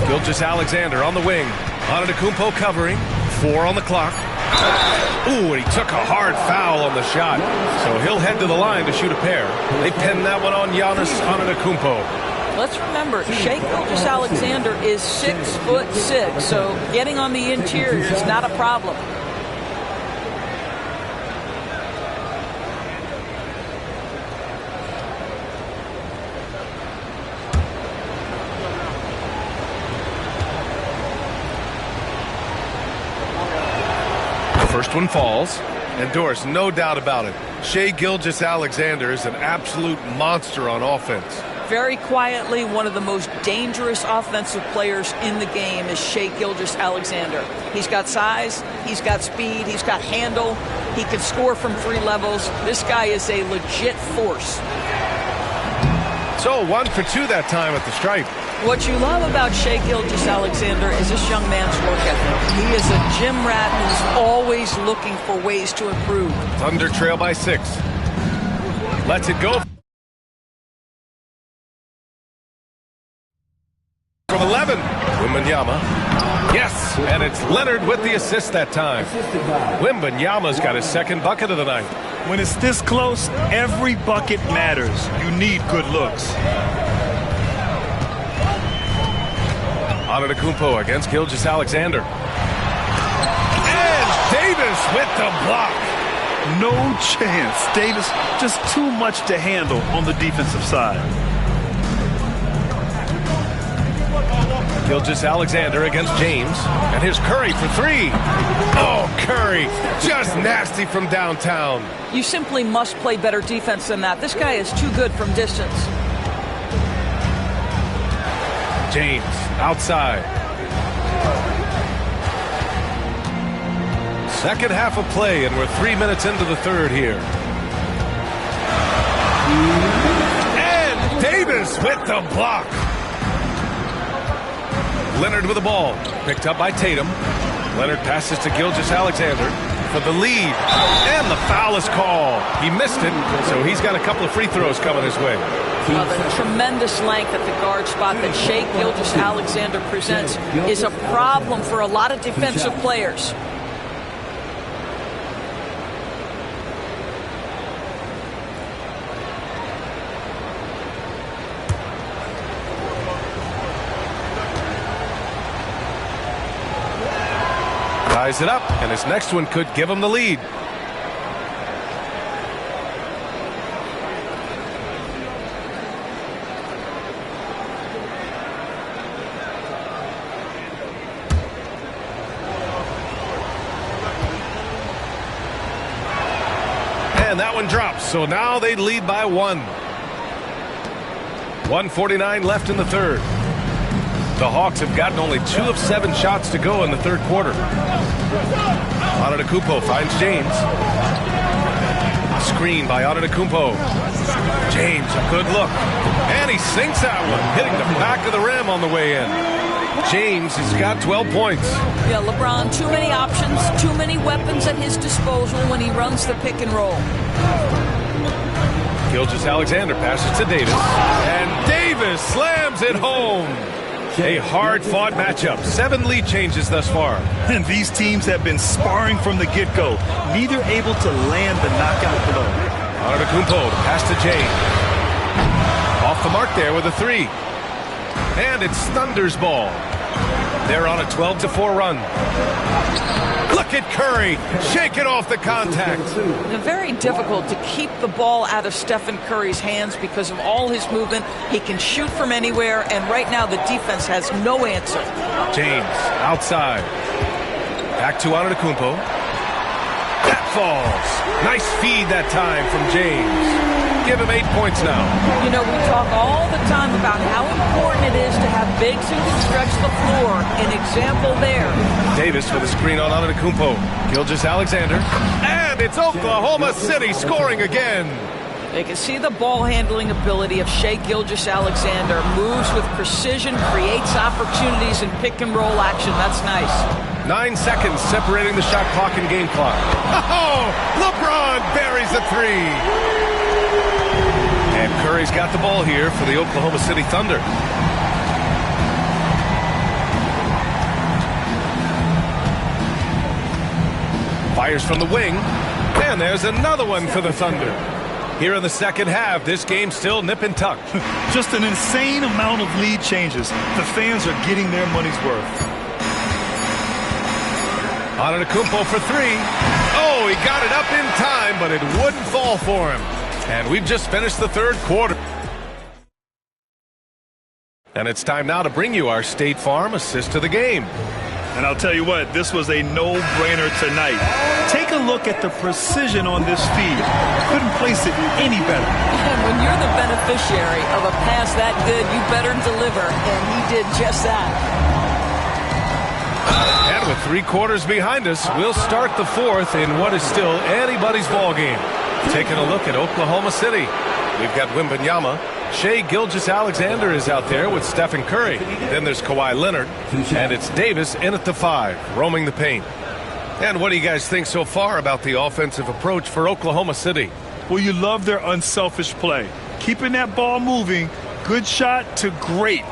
Gilgeous-Alexander on the wing. Antetokounmpo covering. 4 on the clock. Ooh, and he took a hard foul on the shot. So he'll head to the line to shoot a pair. They pin that one on Giannis Antetokounmpo. Let's remember, Shai Gilgeous-Alexander is 6'6", so getting on the interior is not a problem. First one falls. And Doris, no doubt about it, Shai Gilgeous-Alexander is an absolute monster on offense. Very quietly, one of the most dangerous offensive players in the game is Shai Gilgeous-Alexander. He's got size, he's got speed, he's got handle, he can score from 3 levels. This guy is a legit force. So 1 for 2 that time at the stripe. What you love about Shai Gilgeous-Alexander is this young man's work ethic. He is a gym rat who's always looking for ways to improve. Thunder trail by 6. Lets it go from 11. Wembanyama. Yes, and it's Leonard with the assist that time. Wembanyama's got his second bucket of the night. When it's this close, every bucket matters. You need good looks. Antetokounmpo against Gilgeous-Alexander. And Davis with the block. No chance. Davis just too much to handle on the defensive side. Gilgeous-Alexander against James. And here's Curry for 3. Oh, Curry. Just nasty from downtown. You simply must play better defense than that. This guy is too good from distance. James outside. Second half of play, and we're 3 minutes into the third here. And Davis with the block. Leonard with the ball. Picked up by Tatum. Leonard passes to Gilgeous-Alexander for the lead. And the foul is called. He missed it, so he's got a couple of free throws coming his way. The tremendous length at the guard spot that Shai Gilgeous-Alexander presents is a problem for a lot of defensive players. Ties it up, and his next one could give him the lead. And that one drops, so now they lead by 1. 1:49 left in the third. The Hawks have gotten only 2 of 7 shots to go in the third quarter. Antetokounmpo finds James. A screen by Antetokounmpo. James, a good look. And he sinks that one, hitting the back of the rim on the way in. James has got 12 points. Yeah, LeBron, too many options, too many weapons at his disposal when he runs the pick and roll. Gilgeous-Alexander passes to Davis. And Davis slams it home. A hard-fought matchup. 7 lead changes thus far. And these teams have been sparring from the get-go, neither able to land the knockout blow. Antetokounmpo to pass to James. Off the mark there with a 3. And it's Thunder's ball. They're on a 12-4 run. Look at Curry, shaking off the contact. Very difficult to keep the ball out of Stephen Curry's hands because of all his movement. He can shoot from anywhere, and right now the defense has no answer. James outside. Back to Antetokounmpo. That falls. Nice feed that time from James. Give him 8 points now. You know, we talk all the time about how important it is to have bigs who can stretch the floor. An example there. Davis with a screen on Antetokounmpo. Gilgeous-Alexander. And it's Oklahoma City scoring again. They can see the ball handling ability of Shai Gilgeous-Alexander. Moves with precision, creates opportunities in pick and roll action. That's nice. 9 seconds separating the shot clock and game clock. Oh, LeBron buries a 3. And Curry's got the ball here for the Oklahoma City Thunder. Fires from the wing. And there's another one for the Thunder. Here in the second half, this game's still nip and tuck. Just an insane amount of lead changes. The fans are getting their money's worth. Antetokounmpo for 3. Oh, he got it up in time, but it wouldn't fall for him. And we've just finished the third quarter. And it's time now to bring you our State Farm assist to the game. And I'll tell you what, this was a no-brainer tonight. Take a look at the precision on this feed. Couldn't place it any better. And when you're the beneficiary of a pass that good, you better deliver. And he did just that. And with 3 quarters behind us, we'll start the fourth in what is still anybody's ball game. Taking a look at Oklahoma City. We've got Wembanyama. Shai Gilgeous-Alexander is out there with Stephen Curry. Then there's Kawhi Leonard. And it's Davis in at the 5, roaming the paint. And what do you guys think so far about the offensive approach for Oklahoma City? Well, you love their unselfish play. Keeping that ball moving, good shot to great.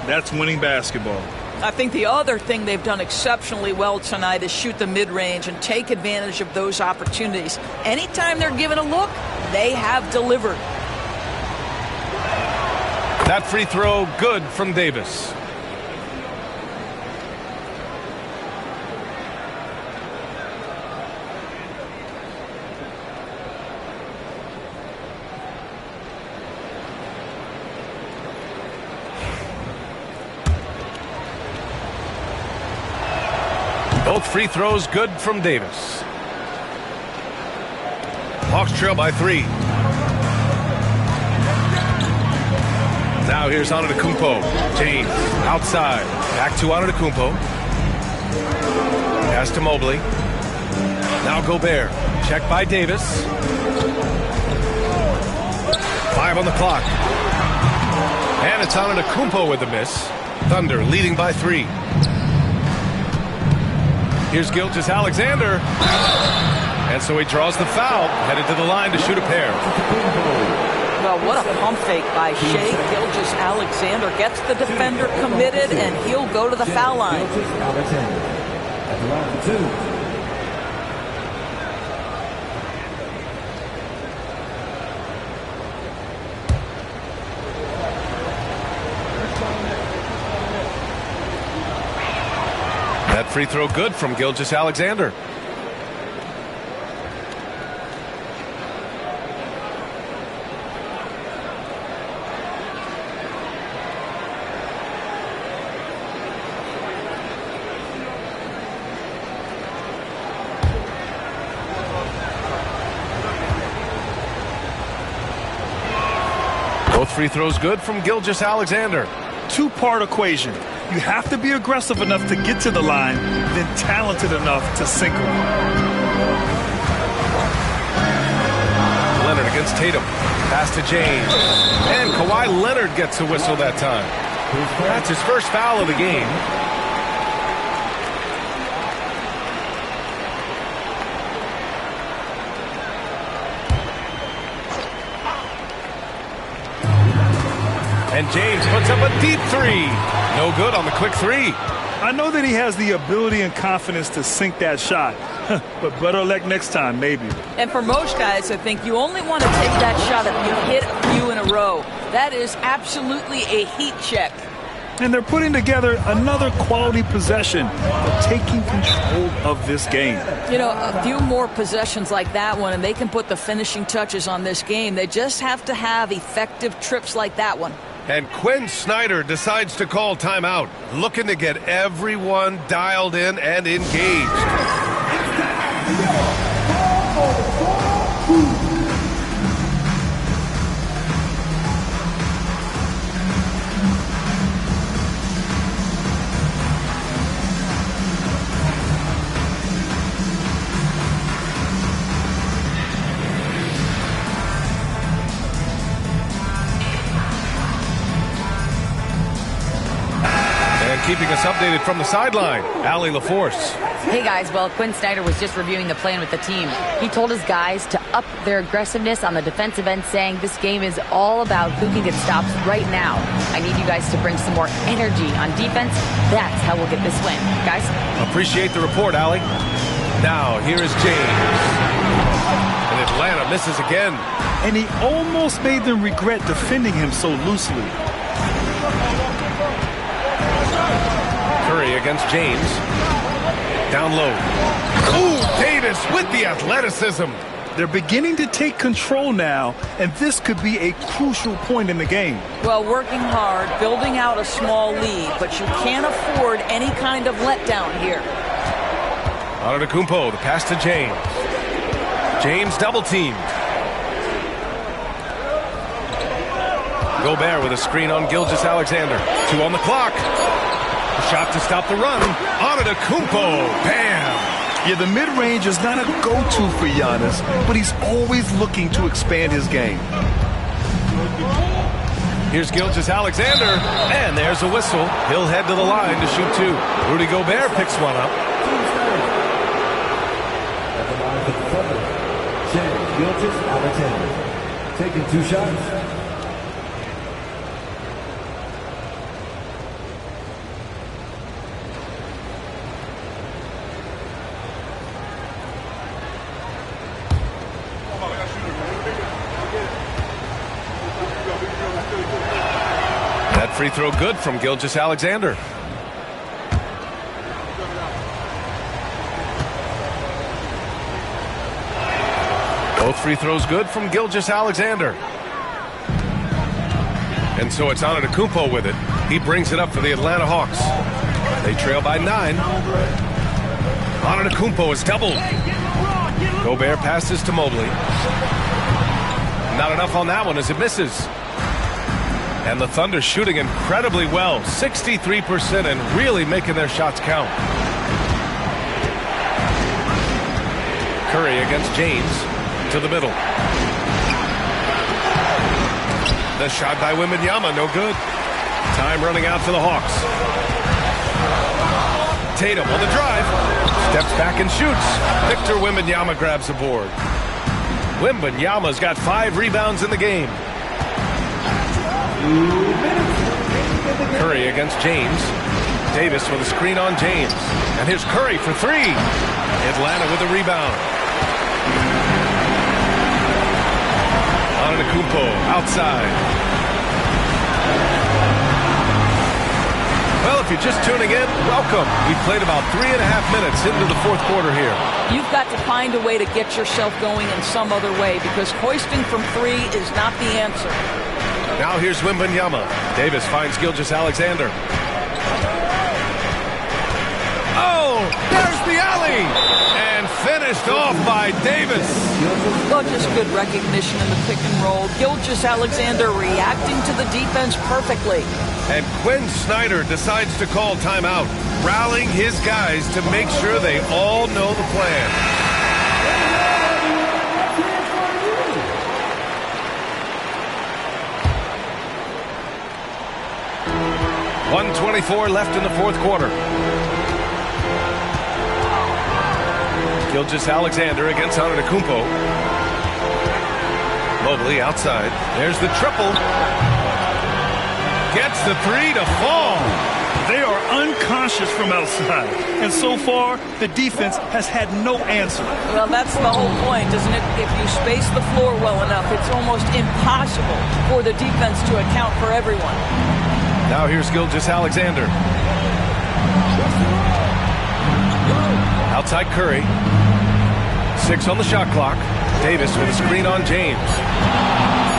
That's winning basketball. I think the other thing they've done exceptionally well tonight is shoot the mid-range and take advantage of those opportunities. Anytime they're given a look, they have delivered. That free throw good from Davis. Both free throws good from Davis. Hawks trail by 3. Now here's Antetokounmpo. James outside. Back to Antetokounmpo. Pass to Mobley. Now Gobert. Check by Davis. 5 on the clock. And it's Antetokounmpo with the miss. Thunder leading by 3. Here's Gilgeous-Alexander. And so he draws the foul, headed to the line to shoot a pair. Well, what a pump fake by Shai Gilgeous-Alexander. Gets the defender committed, and he'll go to the foul line. That free throw good from Gilgeous-Alexander. Both free throws good from Gilgeous-Alexander. Two-part equation. You have to be aggressive enough to get to the line, then talented enough to sink them. Leonard against Tatum. Pass to James. And Kawhi Leonard gets a whistle that time. That's his first foul of the game. And James puts up a deep 3. No good on the quick 3. I know that he has the ability and confidence to sink that shot, but better luck next time, maybe. And for most guys, I think you only want to take that shot if you hit a few in a row. That is absolutely a heat check. And they're putting together another quality possession of taking control of this game. You know, a few more possessions like that one, and they can put the finishing touches on this game. They just have to have effective trips like that one. And Quinn Snyder decides to call timeout, looking to get everyone dialed in and engaged. Keeping us updated from the sideline, Allie LaForce. Hey guys, well, Quinn Snyder was just reviewing the plan with the team. He told his guys to up their aggressiveness on the defensive end, saying this game is all about who can get stops right now. I need you guys to bring some more energy on defense. That's how we'll get this win. Guys? Appreciate the report, Allie. Now, here is James. And Atlanta misses again. And he almost made them regret defending him so loosely. Curry against James. Down low. Ooh, Davis with the athleticism. They're beginning to take control now, and this could be a crucial point in the game. Well, working hard, building out a small lead, but you can't afford any kind of letdown here. Antetokounmpo, the pass to James. James double teamed. Gobert with a screen on Gilgeous-Alexander. 2 on the clock. Shot to stop the run. Antetokounmpo. Bam! Yeah, the mid-range is not a go-to for Giannis, but he's always looking to expand his game. Here's Gilgeous-Alexander, and there's a whistle. He'll head to the line to shoot 2. Rudy Gobert picks one up. At the line for the Thunder, Gilgeous-Alexander, taking 2 shots. Free throw good from Gilgeous-Alexander. Both free throws good from Gilgeous-Alexander. And so it's Antetokounmpo with it. He brings it up for the Atlanta Hawks. They trail by 9. Antetokounmpo is doubled. Gobert passes to Mobley. Not enough on that one as it misses. And the Thunder shooting incredibly well, 63%, and really making their shots count. Curry against James to the middle. The shot by Wembanyama, no good. Time running out for the Hawks. Tatum on the drive, steps back and shoots. Victor Wembanyama grabs the board. Wembanyama's got 5 rebounds in the game. Curry against James. Davis with a screen on James. And here's Curry for 3. Atlanta with a rebound. Antetokounmpo outside. Well, if you're just tuning in, welcome. We've played about 3.5 minutes into the 4th quarter here. You've got to find a way to get yourself going in some other way, because hoisting from 3 is not the answer. Now here's Wembanyama. Davis finds Gilgeous-Alexander. Oh, there's the alley! And finished off by Davis. Well, just good recognition in the pick and roll. Gilgeous-Alexander reacting to the defense perfectly. And Quinn Snyder decides to call timeout, rallying his guys to make sure they all know the plan. .124 left in the 4th quarter. Gilgeous-Alexander against Antetokounmpo. Mobley outside. There's the triple. Gets the 3 to fall. They are unconscious from outside. And so far, the defense has had no answer. Well, that's the whole point, isn't it? If you space the floor well enough, it's almost impossible for the defense to account for everyone. Now here's Gilgeous-Alexander. Outside Curry. 6 on the shot clock. Davis with a screen on James.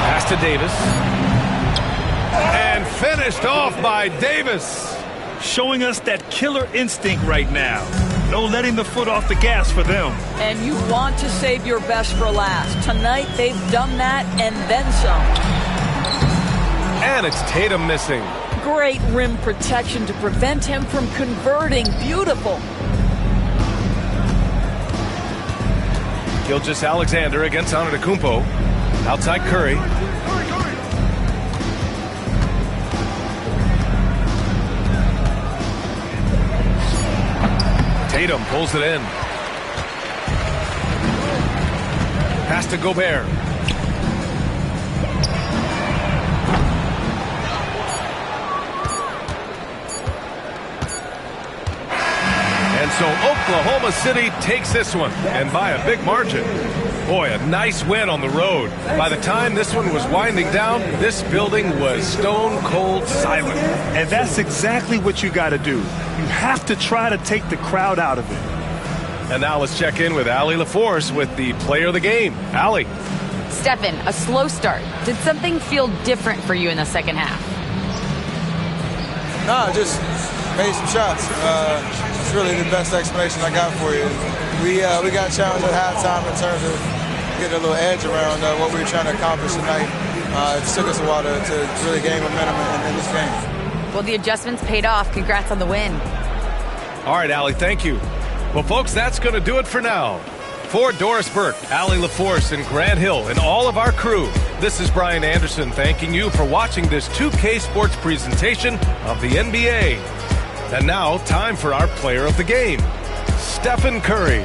Pass to Davis. And finished off by Davis. Showing us that killer instinct right now. No letting the foot off the gas for them. And you want to save your best for last. Tonight, they've done that and then some. And it's Tatum missing. Great rim protection to prevent him from converting. Beautiful. Gilgeous-Alexander against Antetokounmpo. Outside Curry. Tatum pulls it in. Pass to Gobert. And so Oklahoma City takes this one, and by a big margin. Boy, a nice win on the road. By the time this one was winding down, this building was stone cold silent. And that's exactly what you got to do. You have to try to take the crowd out of it. And now let's check in with Allie LaForce with the player of the game. Allie. Stephen, a slow start. Did something feel different for you in the second half? No, just made some shots. It's really the best explanation I got for you. We got challenged at halftime in terms of getting a little edge around what we were trying to accomplish tonight. It just took us a while to really gain momentum in this game. Well, the adjustments paid off. Congrats on the win. All right, Allie, thank you. Well, folks, that's going to do it for now. For Doris Burke, Allie LaForce, and Grant Hill, and all of our crew, this is Brian Anderson thanking you for watching this 2K Sports presentation of the NBA. And now, time for our player of the game, Stephen Curry.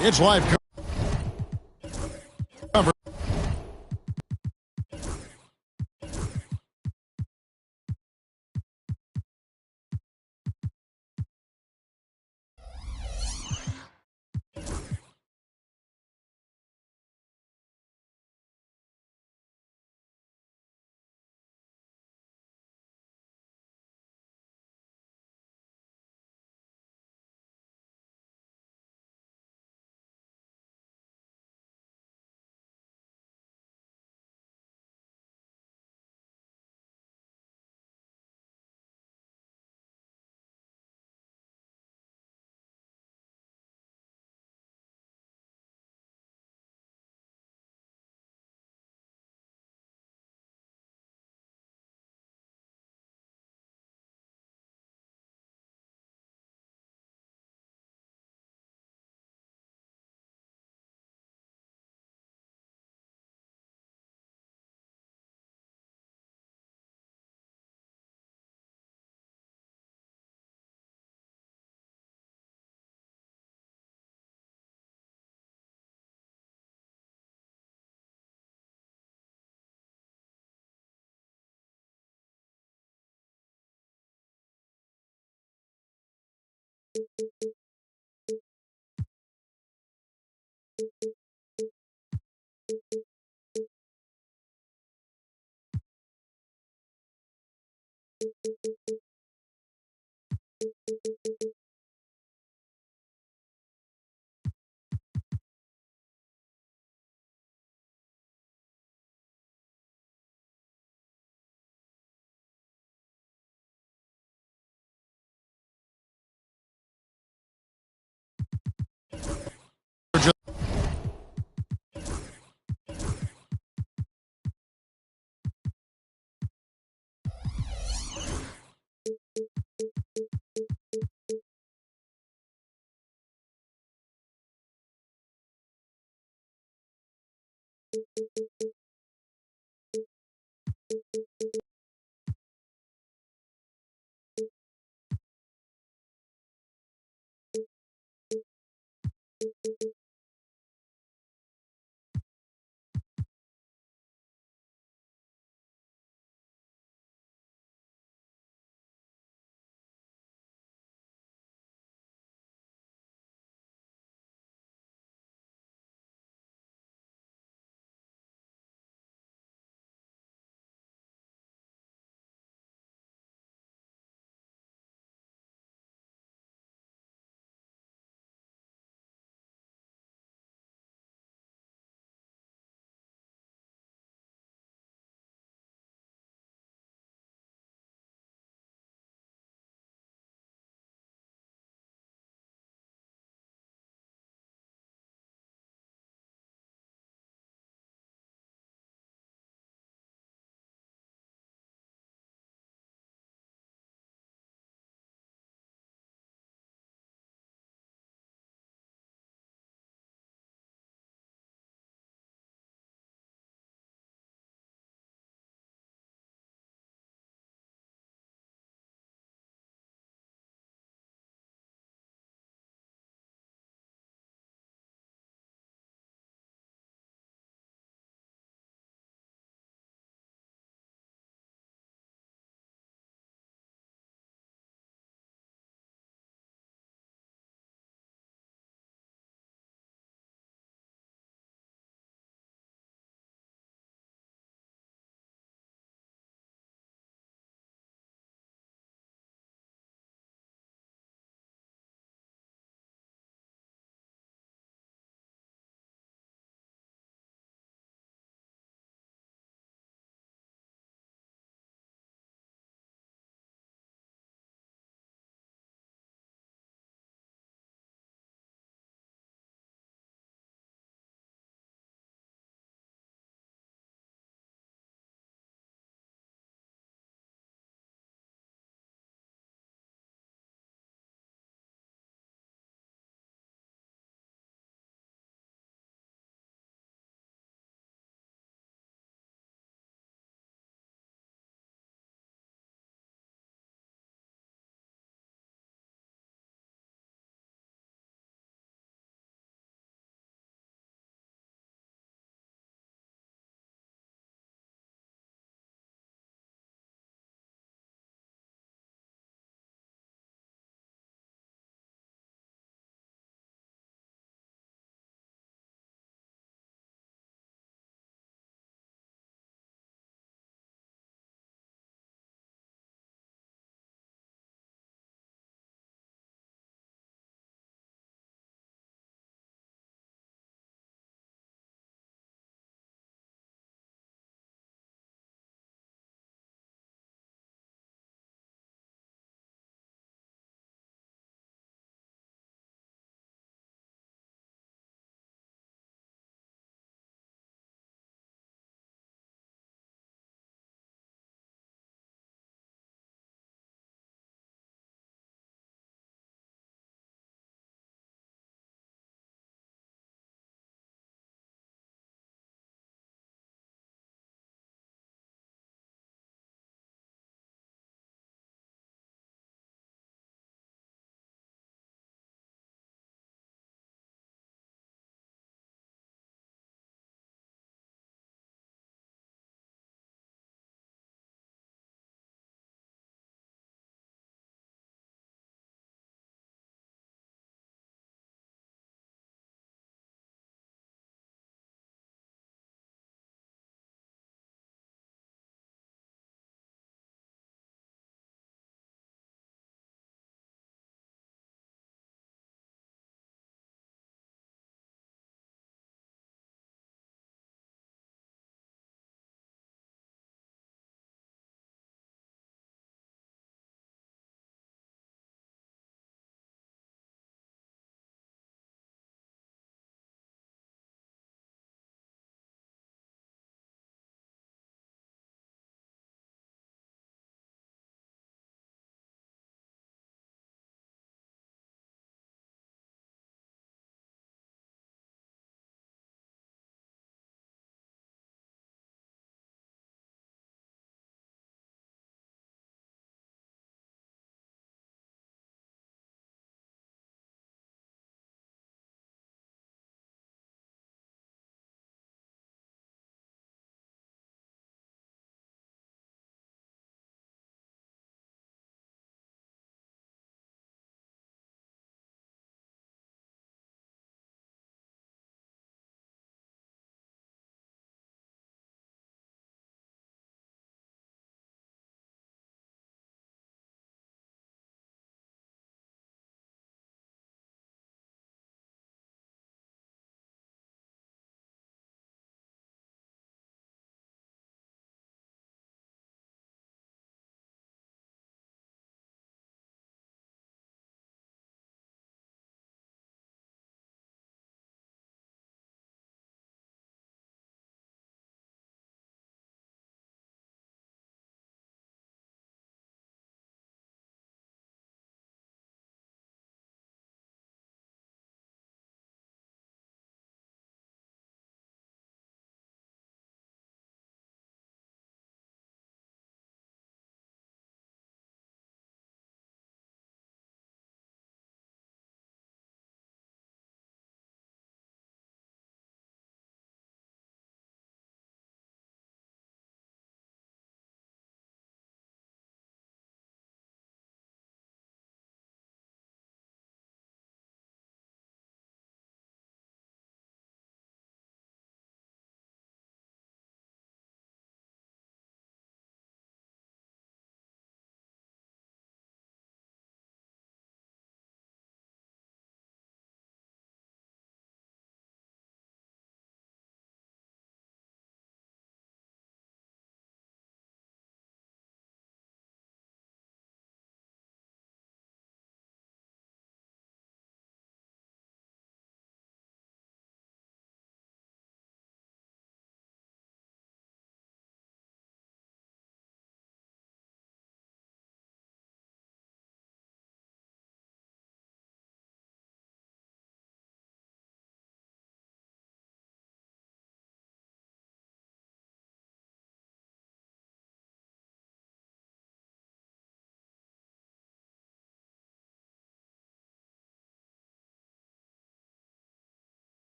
It's live coverage.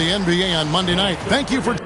the NBA on Monday night. Thank you for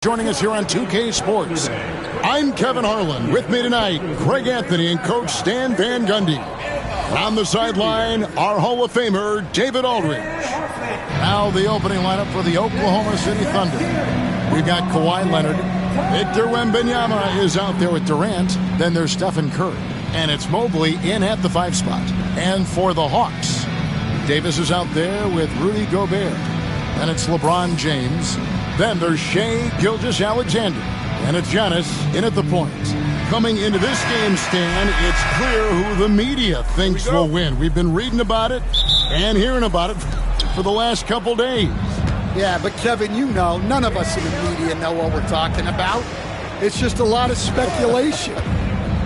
Joining us here on 2K Sports. I'm Kevin Harlan. With me tonight, Greg Anthony and Coach Stan Van Gundy. On the sideline, our Hall of Famer, David Aldridge. Now the opening lineup for the Oklahoma City Thunder. We've got Kawhi Leonard. Victor Wembanyama is out there with Durant. Then there's Stephen Curry. And it's Mobley in at the 5 spot. And for the Hawks, Davis is out there with Rudy Gobert. And it's LeBron James. Then there's Shai Gilgeous-Alexander. And it's Giannis in at the point. Coming into this game, Stan, it's clear who the media thinks will win. We've been reading about it and hearing about it for the last couple days. Yeah, but Kevin, you know, none of us in the media know what we're talking about. It's just a lot of speculation.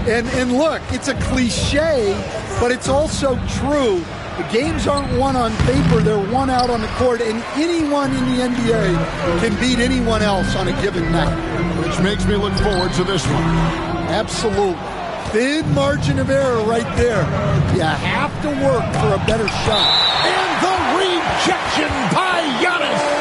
And look, it's a cliche, but it's also true. The games aren't won on paper, they're won out on the court, and anyone in the NBA can beat anyone else on a given night. Which makes me look forward to this one. Absolutely. Thin margin of error right there. You have to work for a better shot. And the rejection by Giannis.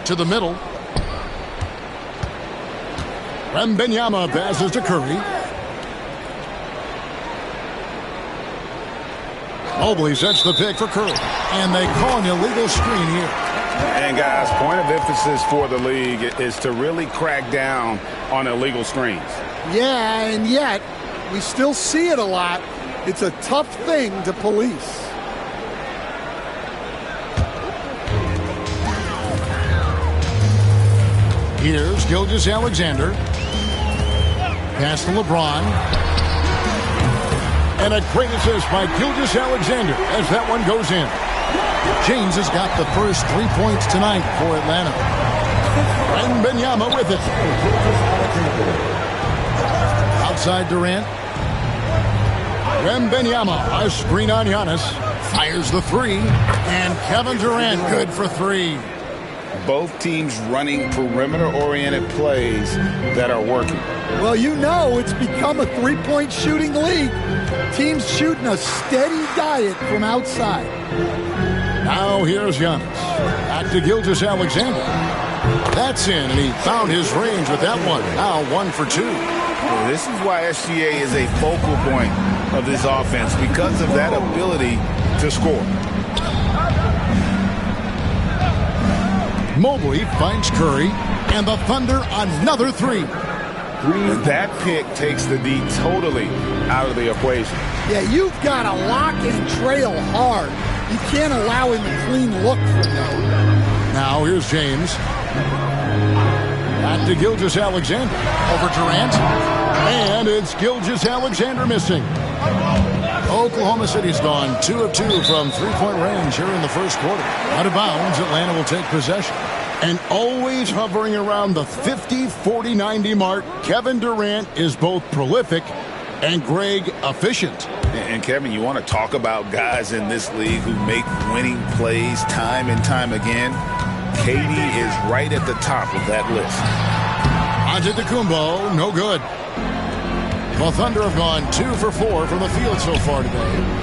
To the middle. Wembanyama passes to Curry. Mobley sets the pick for Curry. And they call an illegal screen here. And guys, point of emphasis for the league is to really crack down on illegal screens. Yeah, and yet we still see it a lot. It's a tough thing to police. Here's Gilgeous-Alexander. Pass to LeBron. And a great assist by Gilgeous-Alexander as that one goes in. James has got the first 3 points tonight for Atlanta. Wembanyama with it. Outside Durant. Wembanyama, a screen on Giannis. Fires the 3. And Kevin Durant good for 3. Both teams running perimeter-oriented plays that are working. Well, you know it's become a three-point shooting league. Teams shooting a steady diet from outside. Now here's Giannis. Back to Gilgeous-Alexander. That's in, and he found his range with that one. Now 1 for 2. Well, this is why SGA is a focal point of this offense, because of that ability to score. Mobley finds Curry, and the Thunder another 3. And that pick takes the D totally out of the equation. Yeah, you've got to lock and trail hard. You can't allow him a clean look from there. Now here's James. Back to Gilgeous-Alexander. Over Durant. And it's Gilgeous-Alexander missing. Oklahoma City's gone 2 of 2 from 3-point range here in the first quarter. Out of bounds, Atlanta will take possession. And always hovering around the 50, 40, 90 mark, Kevin Durant is both prolific and Greg efficient. And Kevin, you want to talk about guys in this league who make winning plays time and time again? KD is right at the top of that list. Antetokounmpo, no good. The Thunder have gone 2 for 4 from the field so far today.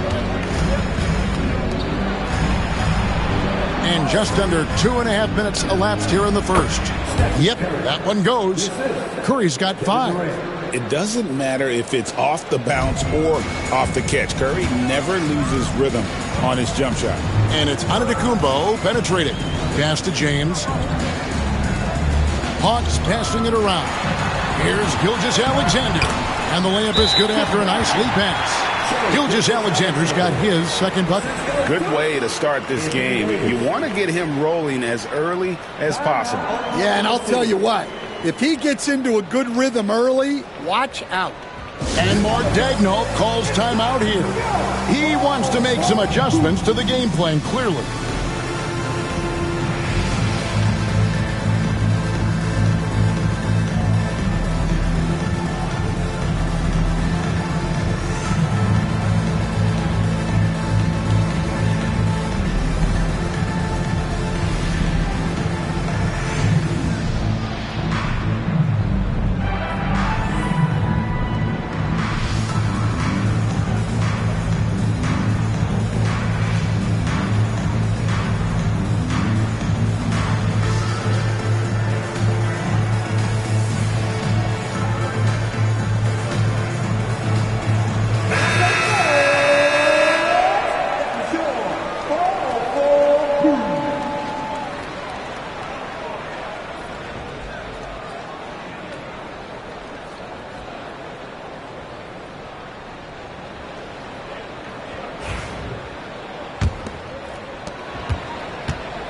And just under 2.5 minutes elapsed here in the first. Yep, that one goes. Curry's got 5. It doesn't matter if it's off the bounce or off the catch. Curry never loses rhythm on his jump shot. And it's Antetokounmpo penetrating. Pass to James. Hawks passing it around. Here's Gilgeous-Alexander. And the layup is good after a nice lead pass. Gilgeous-Alexander's got his second bucket. Good way to start this game. You want to get him rolling as early as possible. Yeah, and I'll tell you what. If he gets into a good rhythm early, watch out. And Mark Daigneault calls timeout here. He wants to make some adjustments to the game plan, clearly.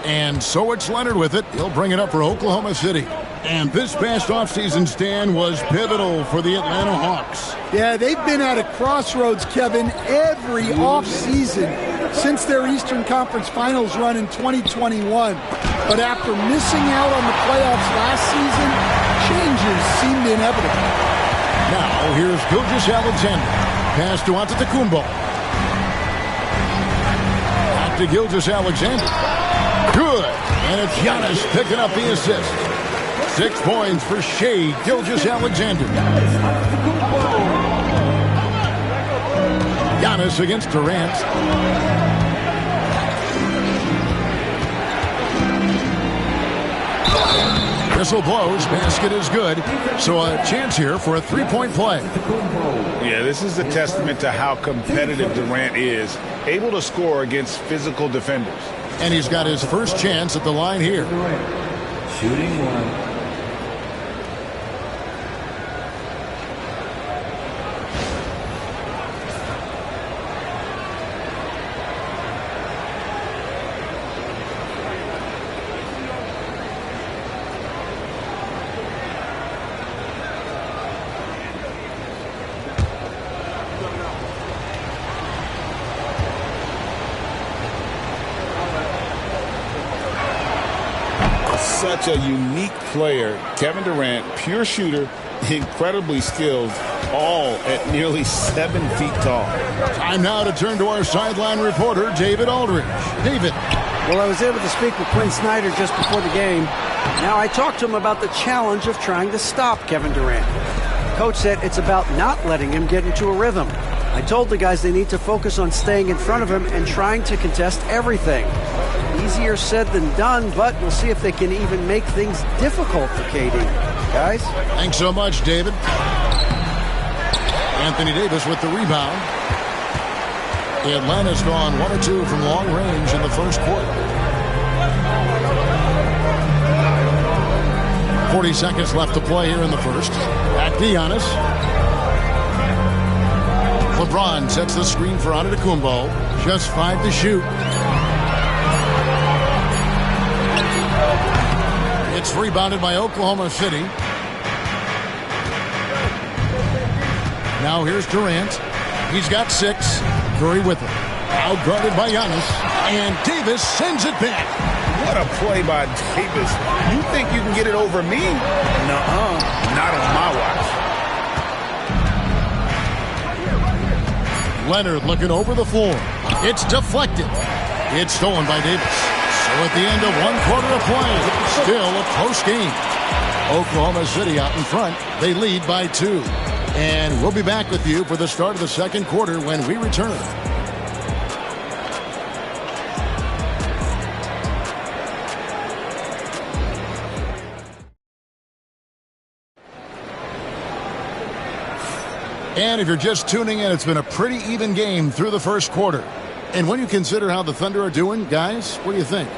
And so it's Leonard with it. He'll bring it up for Oklahoma City. And this past offseason, Stan, was pivotal for the Atlanta Hawks. Yeah, they've been at a crossroads, Kevin, every offseason since their Eastern Conference Finals run in 2021. But after missing out on the playoffs last season, changes seemed inevitable. Now, here's Gilgeous-Alexander. Pass to Antetokounmpo. Back to Gilgeous-Alexander. Good. And it's Giannis picking up the assist. 6 points for Shai Gilgeous-Alexander. Giannis against Durant. Whistle blows. Basket is good. So a chance here for a three-point play. Yeah, this is a testament to how competitive Durant is, able to score against physical defenders. And he's got his first chance at the line here. Shooting one. Such a unique player. Kevin Durant, pure shooter, incredibly skilled, all at nearly 7 feet tall. Time now to turn to our sideline reporter, David Aldridge. David. Well, I was able to speak with Quinn Snyder just before the game. Now, I talked to him about the challenge of trying to stop Kevin Durant. Coach said it's about not letting him get into a rhythm. I told the guys they need to focus on staying in front of him and trying to contest everything. Easier said than done, but we'll see if they can even make things difficult for KD. Guys? Thanks so much, David. Anthony Davis with the rebound. Atlanta's gone 1 or 2 from long range in the first quarter. 40 seconds left to play here in the first. Back to Giannis. LeBron sets the screen for Antetokounmpo. Just 5 to shoot. It's rebounded by Oklahoma City. Now here's Durant. He's got 6. Curry with him. Out guarded by Giannis. And Davis sends it back. What a play by Davis. You think you can get it over me? Nuh-uh. Not on my watch. Leonard looking over the floor. It's deflected. It's stolen by Davis. So at the end of 1 quarter of play, still a close game. Oklahoma City out in front. They lead by 2. And we'll be back with you for the start of the second quarter when we return. And if you're just tuning in, it's been a pretty even game through the first quarter. And when you consider how the Thunder are doing, guys, what do you think?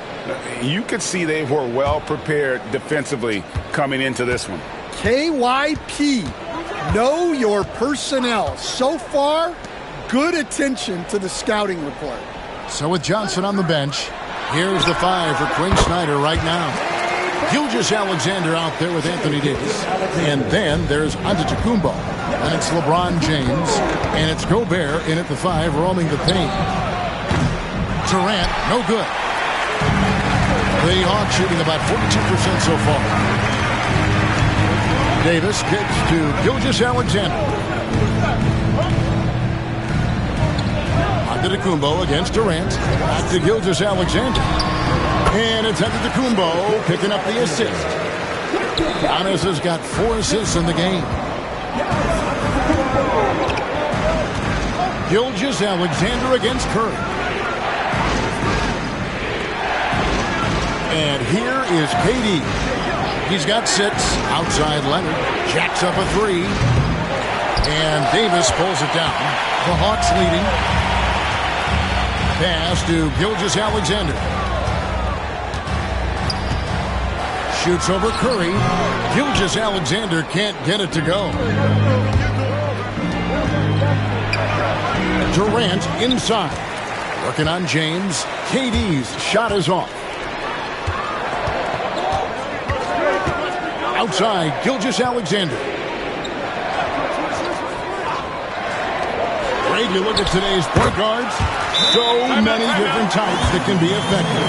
You could see they were well prepared defensively coming into this one. KYP, know your personnel. So far, good attention to the scouting report. So with Johnson on the bench, here's the 5 for Quinn Snyder right now. Gilgeous-Alexander out there with Anthony Davis. And then there's Antetokounmpo. And it's LeBron James. And it's Gobert in at the 5, roaming the paint. Durant, no good. The Hawks shooting about 42% so far. Davis kicks to Gilgeous-Alexander. Antetokounmpo against Durant. Back to Gilgeous-Alexander. And it's Antetokounmpo picking up the assist. Giannis has got 4 assists in the game. Gilgeous-Alexander against Curry. And here is KD. He's got 6. Outside Leonard. Jacks up a 3. And Davis pulls it down. The Hawks leading. Pass to Gilgeous-Alexander. Shoots over Curry. Gilgeous-Alexander can't get it to go. Durant inside. Working on James. KD's shot is off. Outside, Gilgeous-Alexander. Greg, you look at today's point guards, so many different types that can be effective.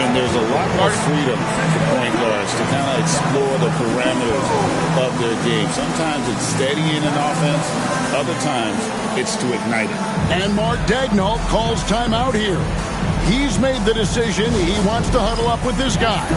And there's a lot more freedom for point guards to kind of explore the parameters of their game. Sometimes it's steadying an offense. Other times it's to ignite it. And Mark Daigneault calls timeout here. He's made the decision. He wants to huddle up with his guys.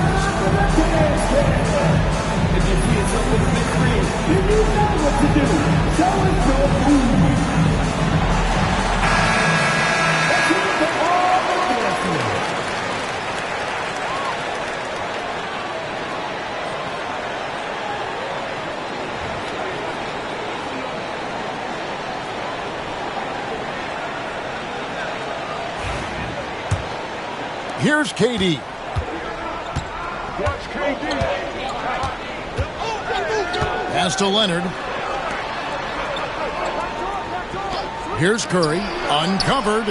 Here's KD. Pass to Leonard. Here's Curry. Uncovered.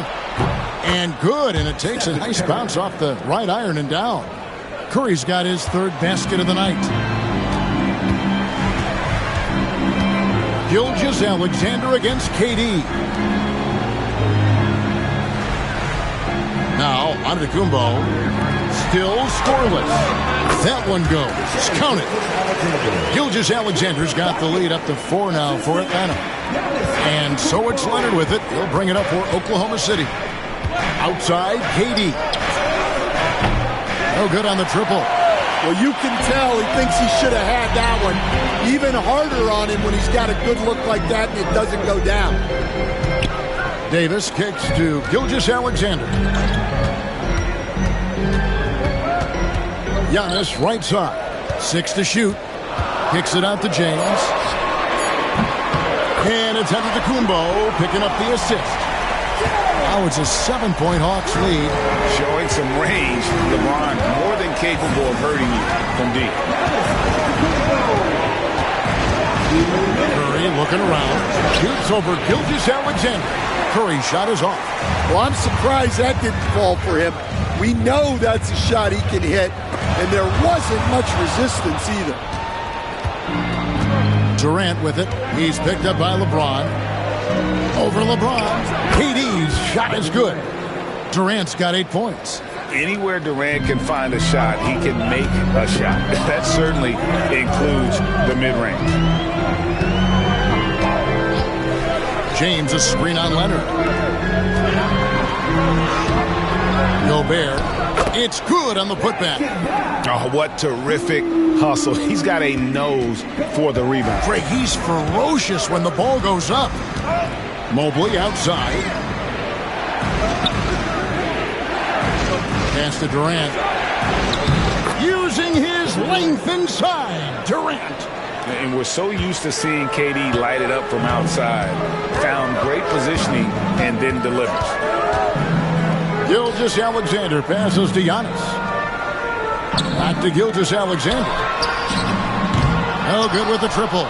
And good. And it takes a nice bounce off the right iron and down. Curry's got his third basket of the night. Gilgeous-Alexander against KD. Now, Antetokounmpo, still scoreless. That one goes. Count it. Gilgeous-Alexander's got the lead up to 4 now for Atlanta. And so it's Leonard with it. He'll bring it up for Oklahoma City. Outside, KD. No good on the triple. Well, you can tell he thinks he should have had that one. Even harder on him when he's got a good look like that and it doesn't go down. Davis kicks to Gilgeous-Alexander. Giannis right side. 6 to shoot. Kicks it out to James. And it's Antetokounmpo picking up the assist. Now it's a 7-point Hawks lead. Showing some range. LeBron more than capable of hurting you from deep. Curry looking around. Shoots over Gilgeous-Alexander. Curry shot is off. Well, I'm surprised that didn't fall for him. We know that's a shot he can hit, and there wasn't much resistance either. Durant with it. He's picked up by LeBron. Over LeBron. KD's shot is good. Durant's got 8 points. Anywhere Durant can find a shot, he can make a shot. That certainly includes the mid-range. James a screen on Leonard. Gobert. It's good on the putback. Oh, what terrific hustle. He's got a nose for the rebound. Greg, he's ferocious when the ball goes up. Mobley outside. Pass to Durant. Using his length inside. Durant. And we're so used to seeing KD light it up from outside. Found great positioning and then delivers. Gilgeous-Alexander passes to Giannis. Back to Gilgeous-Alexander. No good with the triple.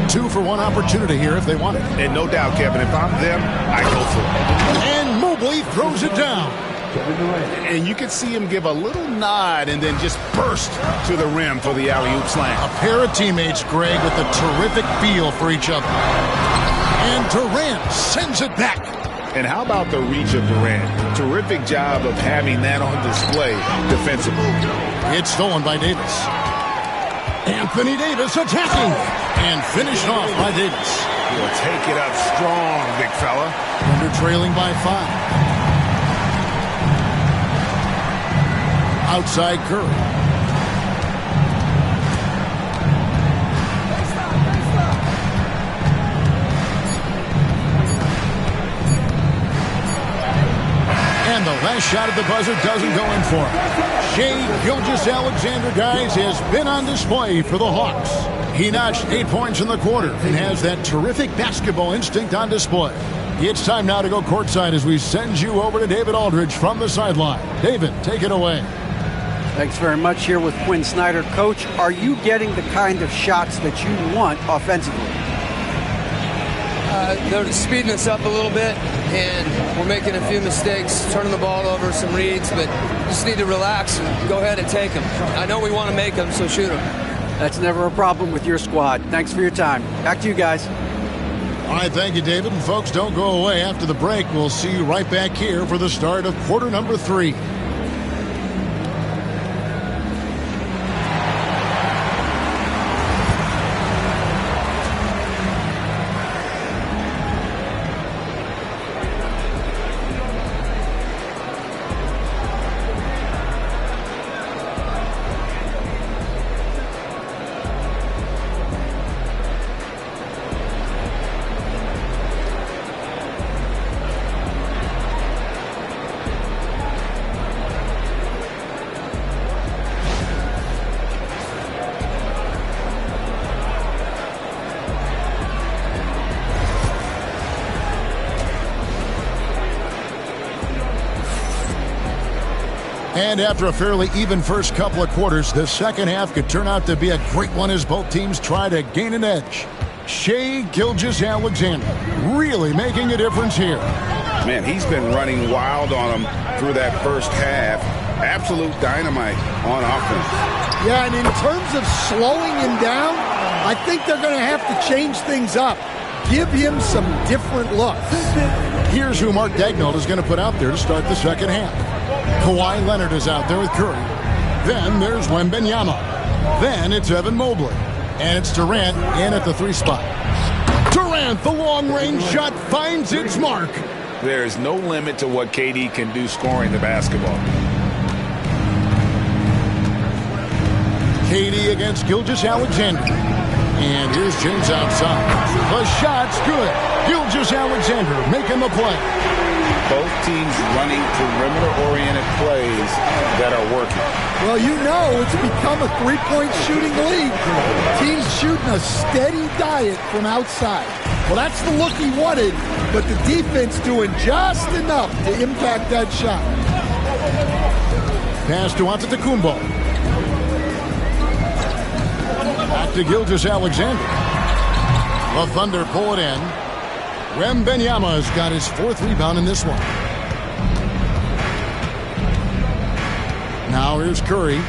2 for 1 opportunity here if they want it. And no doubt, Kevin, if I'm them, I go for it. And Mobley throws it down. And you can see him give a little nod and then just burst to the rim for the alley-oop slam. A pair of teammates, Greg, with a terrific feel for each other. And Durant sends it back. And how about the reach of Durant? Terrific job of having that on display defensively. It's stolen by Davis. Anthony Davis attacking. And finished off by Davis. He'll take it up strong, big fella. Under trailing by 5. Outside Curry. And the last shot at the buzzer doesn't go in for him. Shai Gilgeous-Alexander, guys, has been on display for the Hawks. He notched 8 points in the quarter and has that terrific basketball instinct on display. It's time now to go courtside as we send you over to David Aldridge from the sideline. David, take it away. Thanks very much. Here with Quinn Snyder. Coach, are you getting the kind of shots that you want offensively? They're speeding us up a little bit, and we're making a few mistakes, turning the ball over, some reads, but just need to relax and go ahead and take them. I know we want to make them, so shoot them. That's never a problem with your squad. Thanks for your time. Back to you guys. All right, thank you, David. And folks, don't go away. After the break, we'll see you right back here for the start of quarter number 3. And after a fairly even first couple of quarters, the second half could turn out to be a great one as both teams try to gain an edge. Shai Gilgeous-Alexander really making a difference here. Man, he's been running wild on him through that first half. Absolute dynamite on offense. Yeah, and in terms of slowing him down, I think they're going to have to change things up. Give him some different looks. Here's who Mark Daigneault is going to put out there to start the second half. Kawhi Leonard is out there with Curry. Then there's Wembanyama. Then it's Evan Mobley. And it's Durant in at the 3 spot. Durant, the long-range shot, finds its mark. There is no limit to what KD can do scoring the basketball. KD against Gilgeous-Alexander. And here's James outside. The shot's good. Gilgeous-Alexander making the play. Both teams running perimeter-oriented plays that are working. Well, you know it's become a three-point shooting league. Teams shooting a steady diet from outside. Well, that's the look he wanted, but the defense doing just enough to impact that shot. Pass to Antetokounmpo. Back to Gilgeous-Alexander. The Thunder pull it in. Wembanyama's got his 4th rebound in this one. Now here's Curry.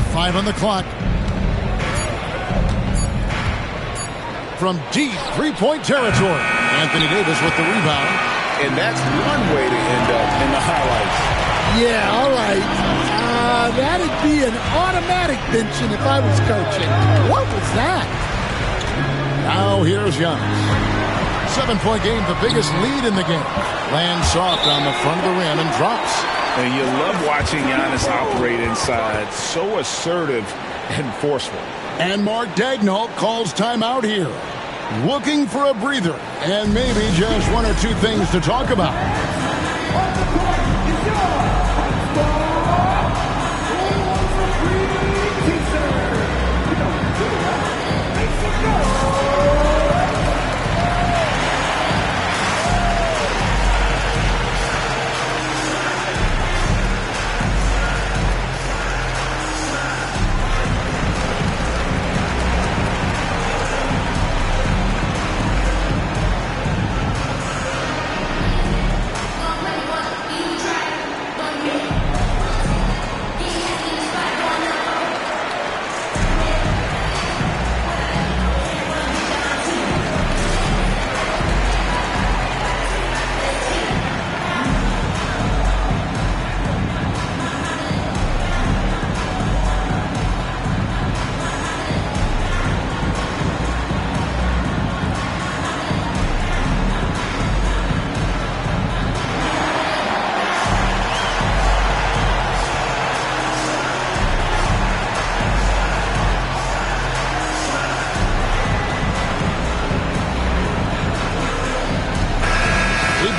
Five on the clock. From deep three-point territory. Anthony Davis with the rebound. And that's one way to end up in the highlights. Yeah, all right. That'd be an automatic benching if I was coaching. What was that? Now here's Giannis. 7-point game, the biggest lead in the game. Lands soft on the front of the rim and drops. And you love watching Giannis operate inside. So assertive and forceful. And Mark Daigneault calls timeout here. Looking for a breather and maybe just one or two things to talk about.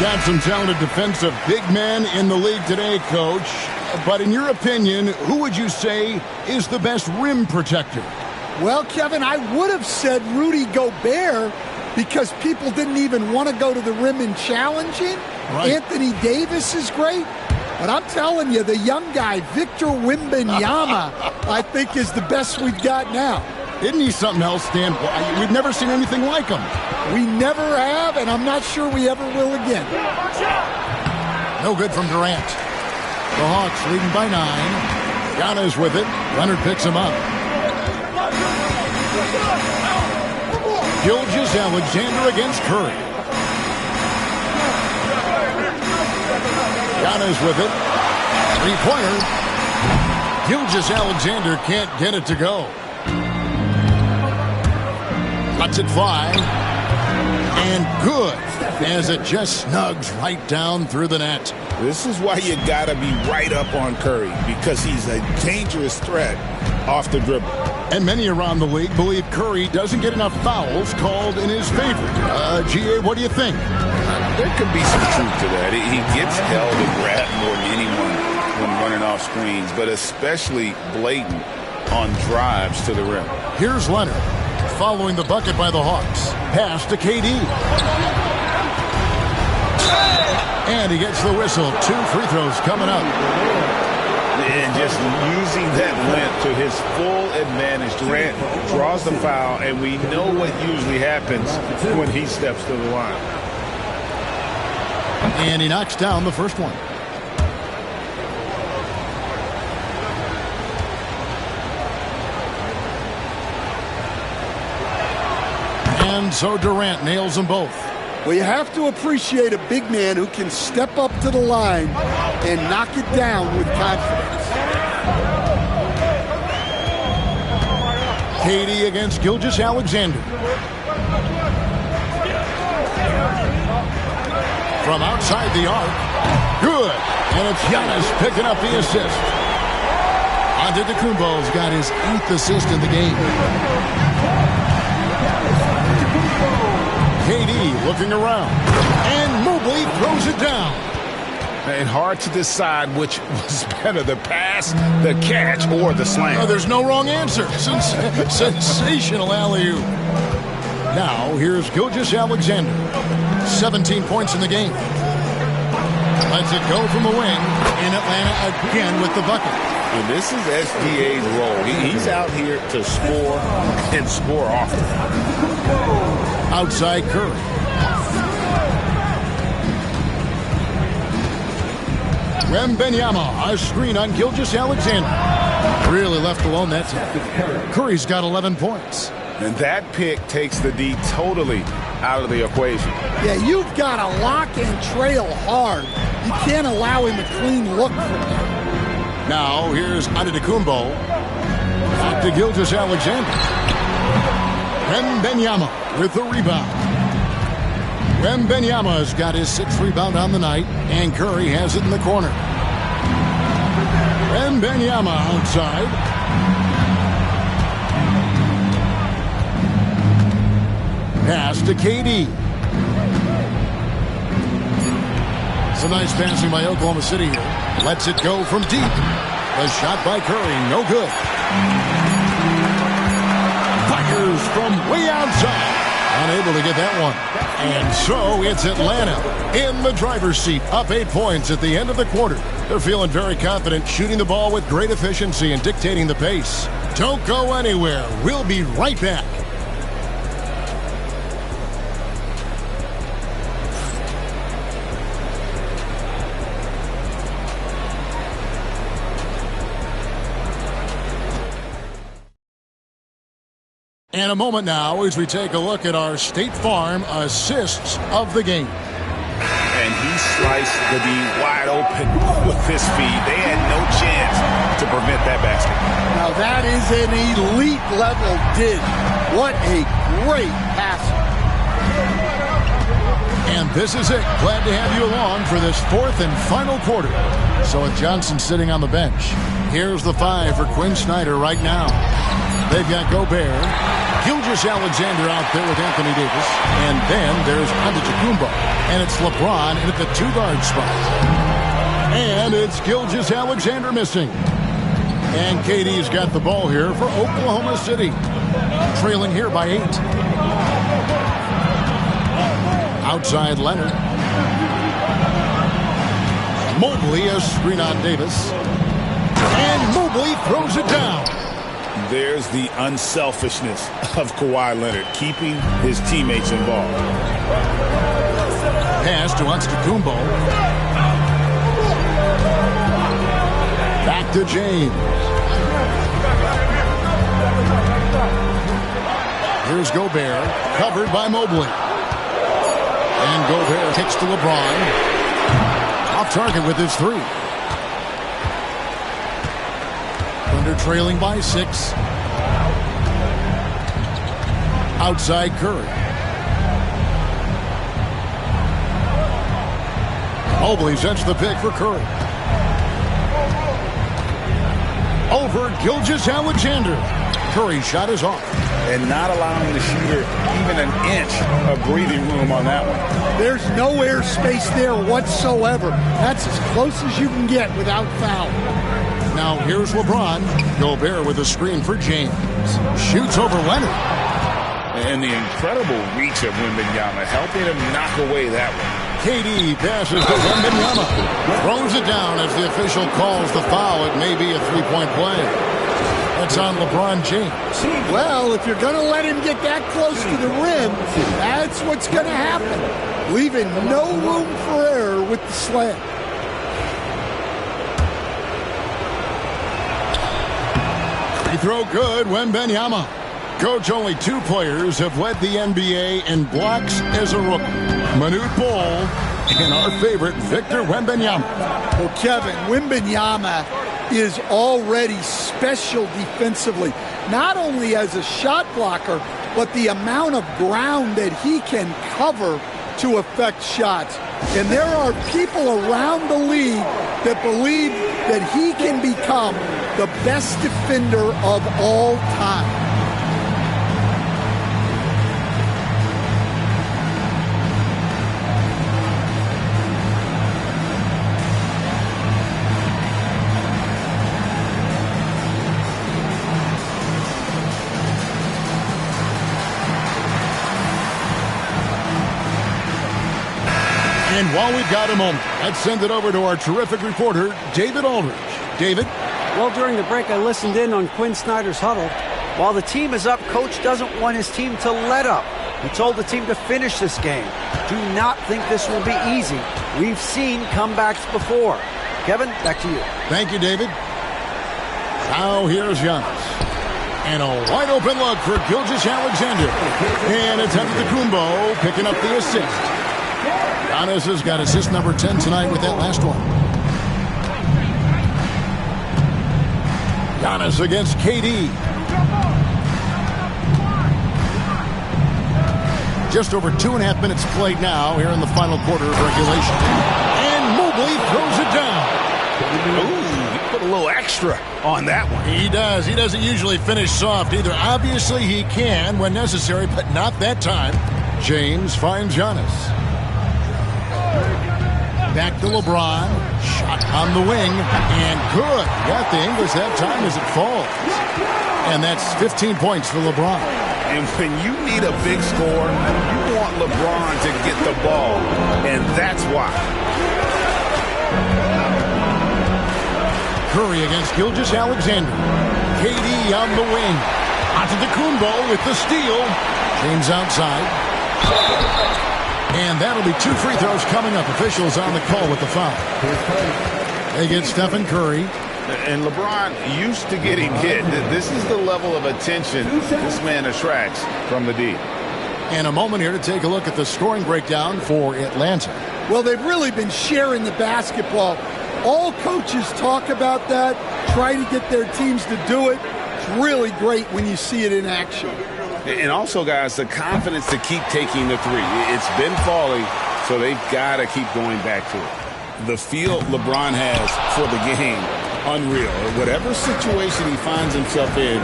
Got some talented defensive big men in the league today, Coach. But in your opinion, who would you say is the best rim protector? Well, Kevin, I would have said Rudy Gobert because people didn't even want to go to the rim and challenge him. Right. Anthony Davis is great. But I'm telling you, the young guy, Victor Wembanyama, I think is the best we've got now. Isn't he something else, Dan? We've never seen anything like him. We never have, and I'm not sure we ever will again. No good from Durant. The Hawks leading by 9. Giannis with it. Leonard picks him up. Gilgeous-Alexander against Curry. Giannis with it. Three-pointer. Gilgeous-Alexander can't get it to go. Lets it fly. And good, as it just snugs right down through the net. This is why you got to be right up on Curry, because he's a dangerous threat off the dribble. And many around the league believe Curry doesn't get enough fouls called in his favor. G.A., what do you think? There could be some truth to that. He gets held and grabbed more than anyone when running off screens, but especially blatant on drives to the rim. Here's Leonard following the bucket by the Hawks. Pass to KD. And he gets the whistle. 2 free throws coming up. And just using that length to his full advantage. Durant draws the foul, and we know what usually happens when he steps to the line. And he knocks down the first one. And so Durant nails them both. Well, you have to appreciate a big man who can step up to the line and knock it down with confidence. KD against Gilgeous-Alexander. From outside the arc. Good. And it's Giannis picking up the assist. Antetokounmpo's got his 8th assist in the game. KD looking around. And Mobley throws it down. And hard to decide which was better, the pass, the catch, or the slam. Oh, there's no wrong answer. Sensational alley-oop. Now, here's Gilgeous-Alexander. 17 points in the game. Lets it go from the wing. In Atlanta again with the bucket. And this is SGA's role. He's out here to score and score often. Outside Curry. Wembanyama, a screen on Gilgeous-Alexander. Really left alone that time. Curry's got 11 points. And that pick takes the D totally out of the equation. Yeah, you've got to lock and trail hard. You can't allow him a clean look from there. Now, here's Antetokounmpo. Back to Gilgeous-Alexander. Wembanyama with the rebound. Wembanyama's got his 6th rebound on the night, and Curry has it in the corner. Wembanyama outside. Pass to KD. It's a nice passing by Oklahoma City here. Lets it go from deep. The shot by Curry, no good. Fires from way outside. Unable to get that one. And so it's Atlanta in the driver's seat, up 8 points at the end of the quarter. They're feeling very confident, shooting the ball with great efficiency and dictating the pace. Don't go anywhere. We'll be right back. And a moment now as we take a look at our State Farm assists of the game. And he sliced the D wide open with his feet. They had no chance to prevent that basket. Now that is an elite level dig. What a great pass. And this is it. Glad to have you along for this 4th and final quarter. So with Johnson sitting on the bench, here's the 5 for Quinn Snyder right now. They've got Gobert, Gilgeous-Alexander out there with Anthony Davis, and then there's Antetokounmpo, and it's LeBron in at the 2-guard spot. And it's Gilgeous-Alexander missing. And KD's got the ball here for Oklahoma City, trailing here by 8. Outside Leonard. Mobley a screen on Davis. And Mobley throws it down. There's the unselfishness of Kawhi Leonard, keeping his teammates involved. Pass to Antetokounmpo. Back to James. Here's Gobert, covered by Mobley. And Gobert kicks to LeBron. Off target with his three. Thunder trailing by 6. Outside Curry. Mobley sets the pick for Curry. Over Gilgeous-Alexander. Curry's shot is off. And not allowing the shooter even an inch of breathing room on that one. There's no air space there whatsoever. That's as close as you can get without foul. Now here's LeBron. Gobert with a screen for James. Shoots over Leonard. And the incredible reach of Wembanyama, helping him knock away that one. KD passes to Wembanyama. Throws it down as the official calls the foul. It may be a three-point play. That's on LeBron James. Well, if you're going to let him get that close to the rim, that's what's going to happen. Leaving no room for error with the slam. Free throw good, Wembanyama. Coach, only 2 players have led the NBA in blocks as a rookie. Manute Bol and our favorite, Victor Wembanyama. Well, Kevin, Wembanyama is already special defensively, not only as a shot blocker, but the amount of ground that he can cover to affect shots. And there are people around the league that believe that he can become the best defender of all time. And while we've got a moment, let's send it over to our terrific reporter, David Aldridge. David? Well, during the break, I listened in on Quinn Snyder's huddle. While the team is up, Coach doesn't want his team to let up. He told the team to finish this game. Do not think this will be easy. We've seen comebacks before. Kevin, back to you. Thank you, David. Now here's Giannis. And a wide open look for Gilgeous-Alexander. And it's Antetokounmpo picking up the assist. Giannis has got assist number 10 tonight with that last one. Giannis against KD. Just over 2.5 minutes played now here in the final quarter of regulation. And Mobley throws it down. Ooh, he put a little extra on that one. He does. He doesn't usually finish soft either. Obviously, he can when necessary, but not that time. James finds Giannis. Back to LeBron. Shot on the wing. And good. Got the English that time as it falls. And that's 15 points for LeBron. And when you need a big score, you want LeBron to get the ball. And that's why. Curry against Gilgeous-Alexander. KD on the wing. Antetokounmpo with the steal. James outside. And that'll be 2 free throws coming up. Officials on the call with the foul. They get Stephen Curry. And LeBron used to getting hit. This is the level of attention this man attracts from the D. And a moment here to take a look at the scoring breakdown for Atlanta. Well, they've really been sharing the basketball. All coaches talk about that, try to get their teams to do it. It's really great when you see it in action. And also, guys, the confidence to keep taking the three. It's been falling, so they've got to keep going back to it. The feel LeBron has for the game, unreal. Whatever situation he finds himself in,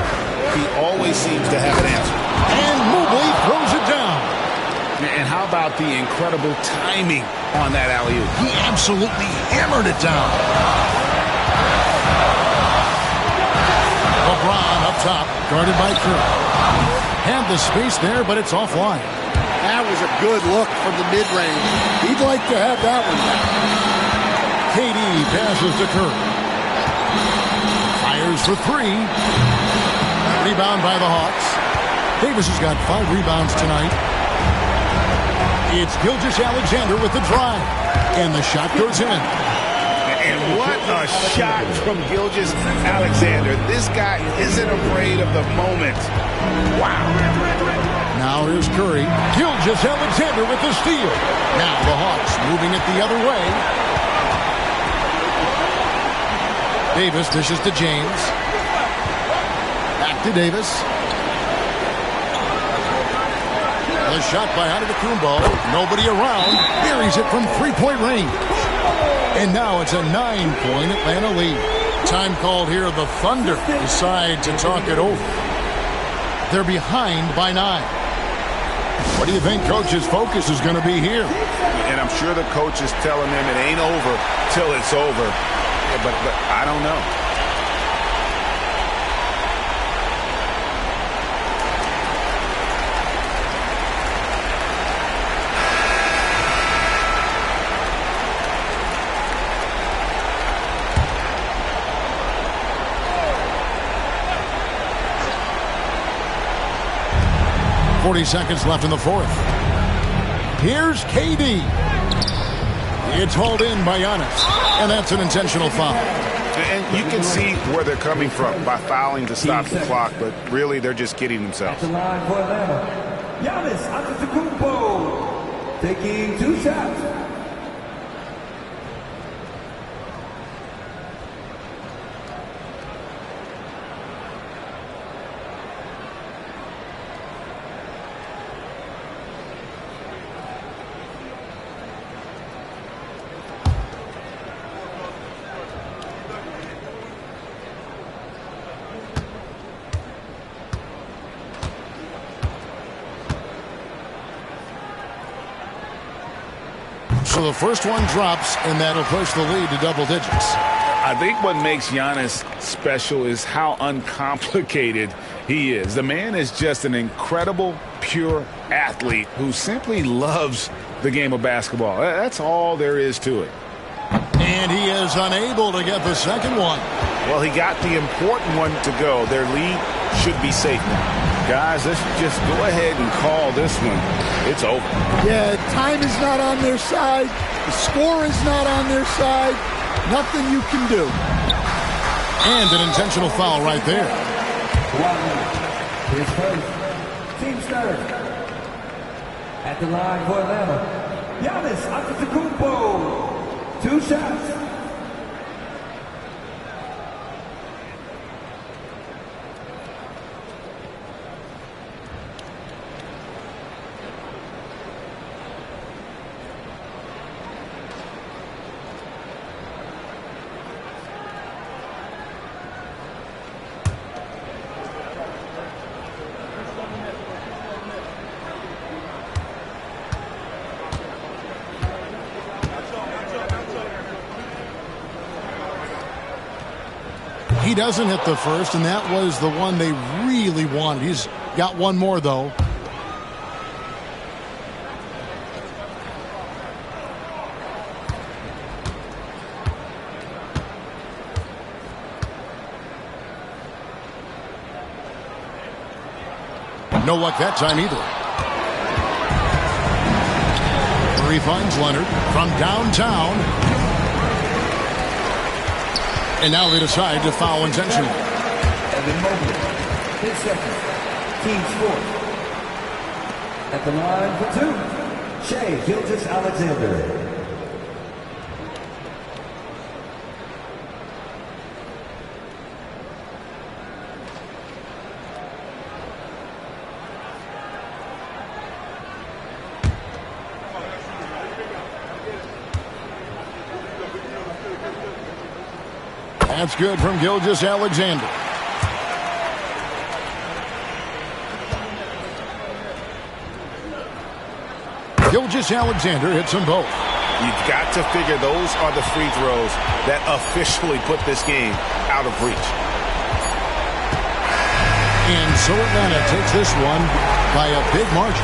he always seems to have an answer. And Mobley throws it down. And how about the incredible timing on that alley-oop? He absolutely hammered it down. LeBron up top, guarded by Curry. Had the space there, but it's offline. That was a good look from the mid-range. He'd like to have that one back. KD passes to Curry. Fires for three. Rebound by the Hawks. Davis has got 5 rebounds tonight. It's Gilgeous-Alexander with the drive. And the shot goes in. And what a shot from Gilgeous-Alexander. This guy isn't afraid of the moment. Wow. Now here's Curry. Gilgeous-Alexander with the steal. Now the Hawks moving it the other way. Davis dishes to James. Back to Davis. The shot by Antetokounmpo. Nobody around. Buries it from three-point range. And now it's a 9-point Atlanta lead. Time called here. The Thunder decide to talk it over. They're behind by 9. What do you think Coach's focus is going to be here? And I'm sure the coach is telling them it ain't over till it's over. But I don't know. Seconds left in the fourth. Here's KD. It's hauled in by Giannis, and that's an intentional foul. And you can see where they're coming from by fouling to stop the clock, but really they're just kidding themselves. At the line for Atlanta, Giannis Antetokounmpo taking 2 shots. So the first one drops, and that'll push the lead to double digits. I think what makes Giannis special is how uncomplicated he is. The man is just an incredible, pure athlete who simply loves the game of basketball. That's all there is to it. And he is unable to get the second one. Well, he got the important one to go. Their lead should be safe now. Guys, let's just go ahead and call this one. It's over. Yeah, time is not on their side. The score is not on their side. Nothing you can do. And an intentional foul right there. His first. Team third. At the line for Atlanta, Giannis Antetokounmpo. 2 shots. He doesn't hit the first, and that was the one they really wanted. He's got one more, though. No luck that time either. Murray finds Leonard from downtown. And now they decide to foul intentionally. Evan Mobley, his second, team's fourth. At the line for 2, Shai Gilgeous-Alexander. That's good from Gilgeous-Alexander. Gilgeous-Alexander hits them both. You've got to figure those are the free throws that officially put this game out of reach. And so Atlanta takes this one by a big margin.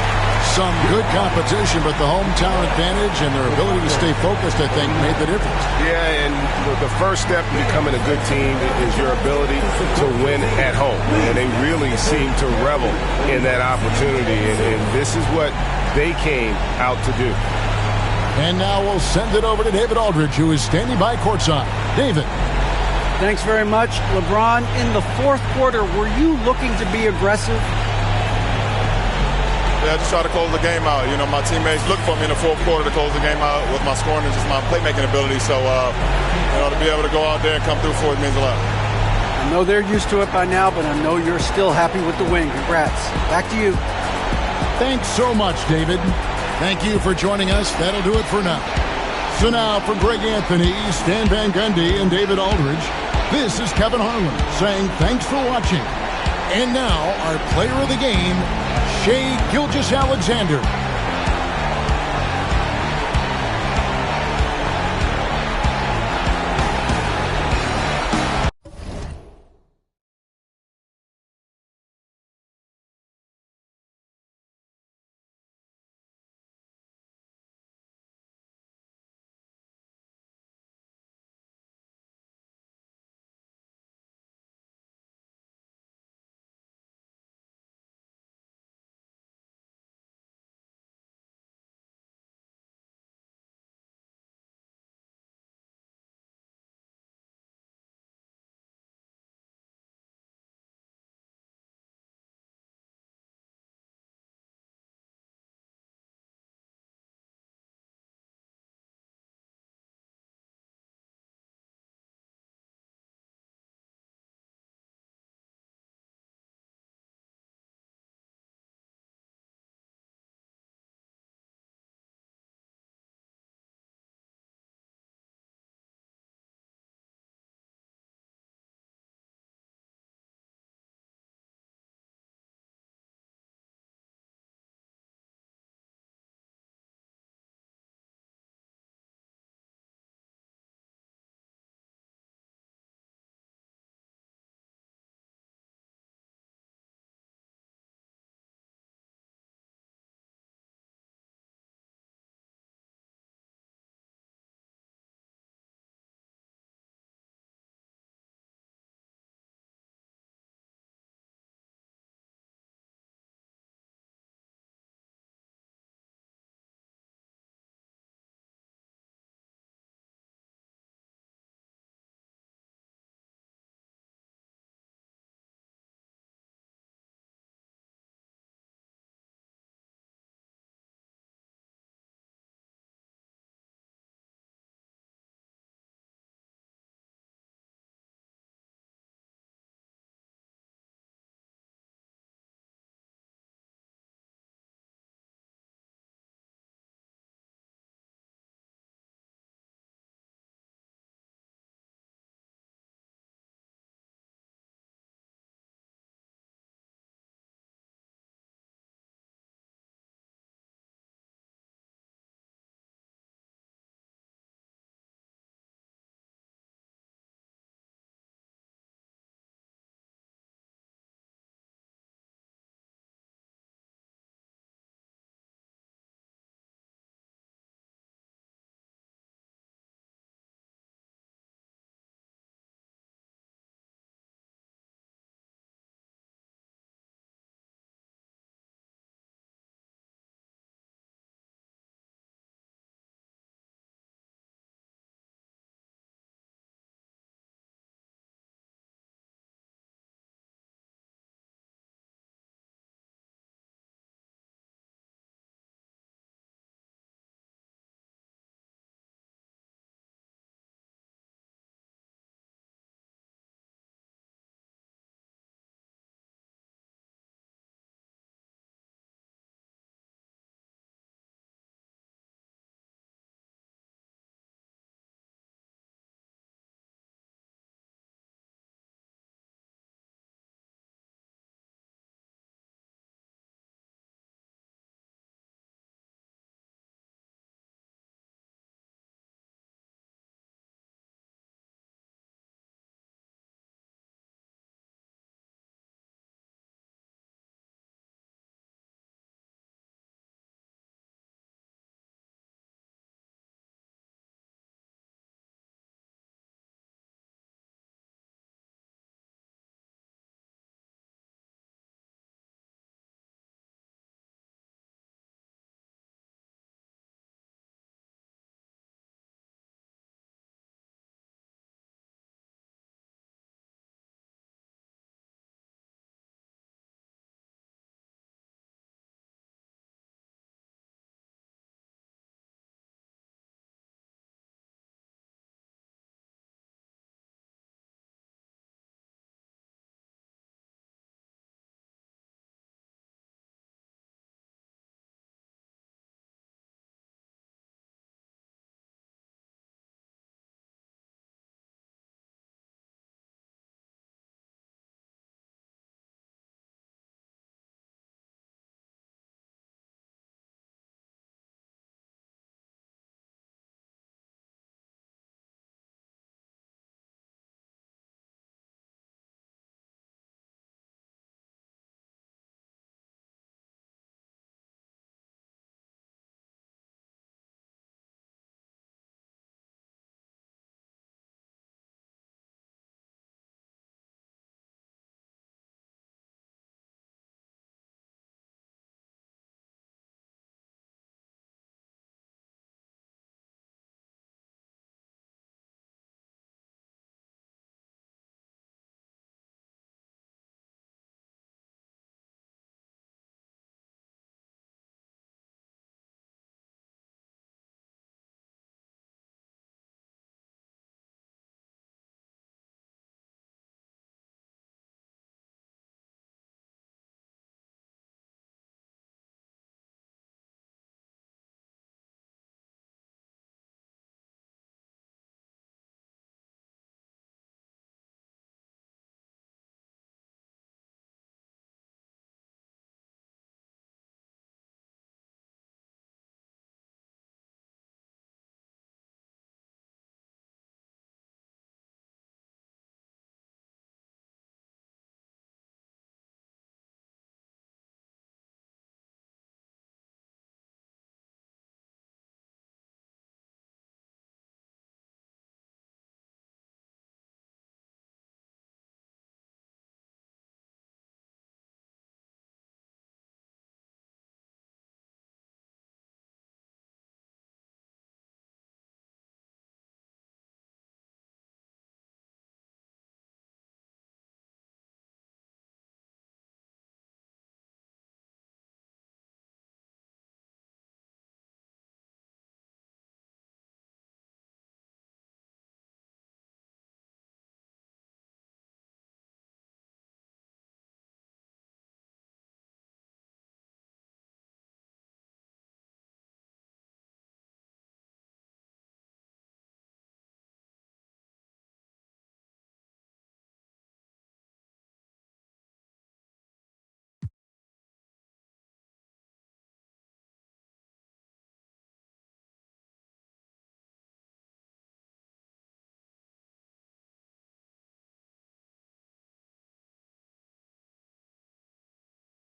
Some good competition, but the hometown advantage and their ability to stay focused, I think, made the difference. Yeah, and the first step in becoming a good team is your ability to win at home. And they really seem to revel in that opportunity, and this is what they came out to do. And now we'll send it over to David Aldridge, who is standing by courtside. David. Thanks very much. LeBron, in the fourth quarter, were you looking to be aggressive? Yeah, just try to close the game out. You know, my teammates looked for me in the fourth quarter to close the game out with my scoring and just my playmaking ability. So, you know, to be able to go out there and come through for it means a lot. I know they're used to it by now, but I know you're still happy with the win. Congrats. Back to you. Thanks so much, David. Thank you for joining us. That'll do it for now. So now for Greg Anthony, Stan Van Gundy, and David Aldridge, this is Kevin Harlan saying thanks for watching. And now our player of the game, Shai Gilgeous-Alexander.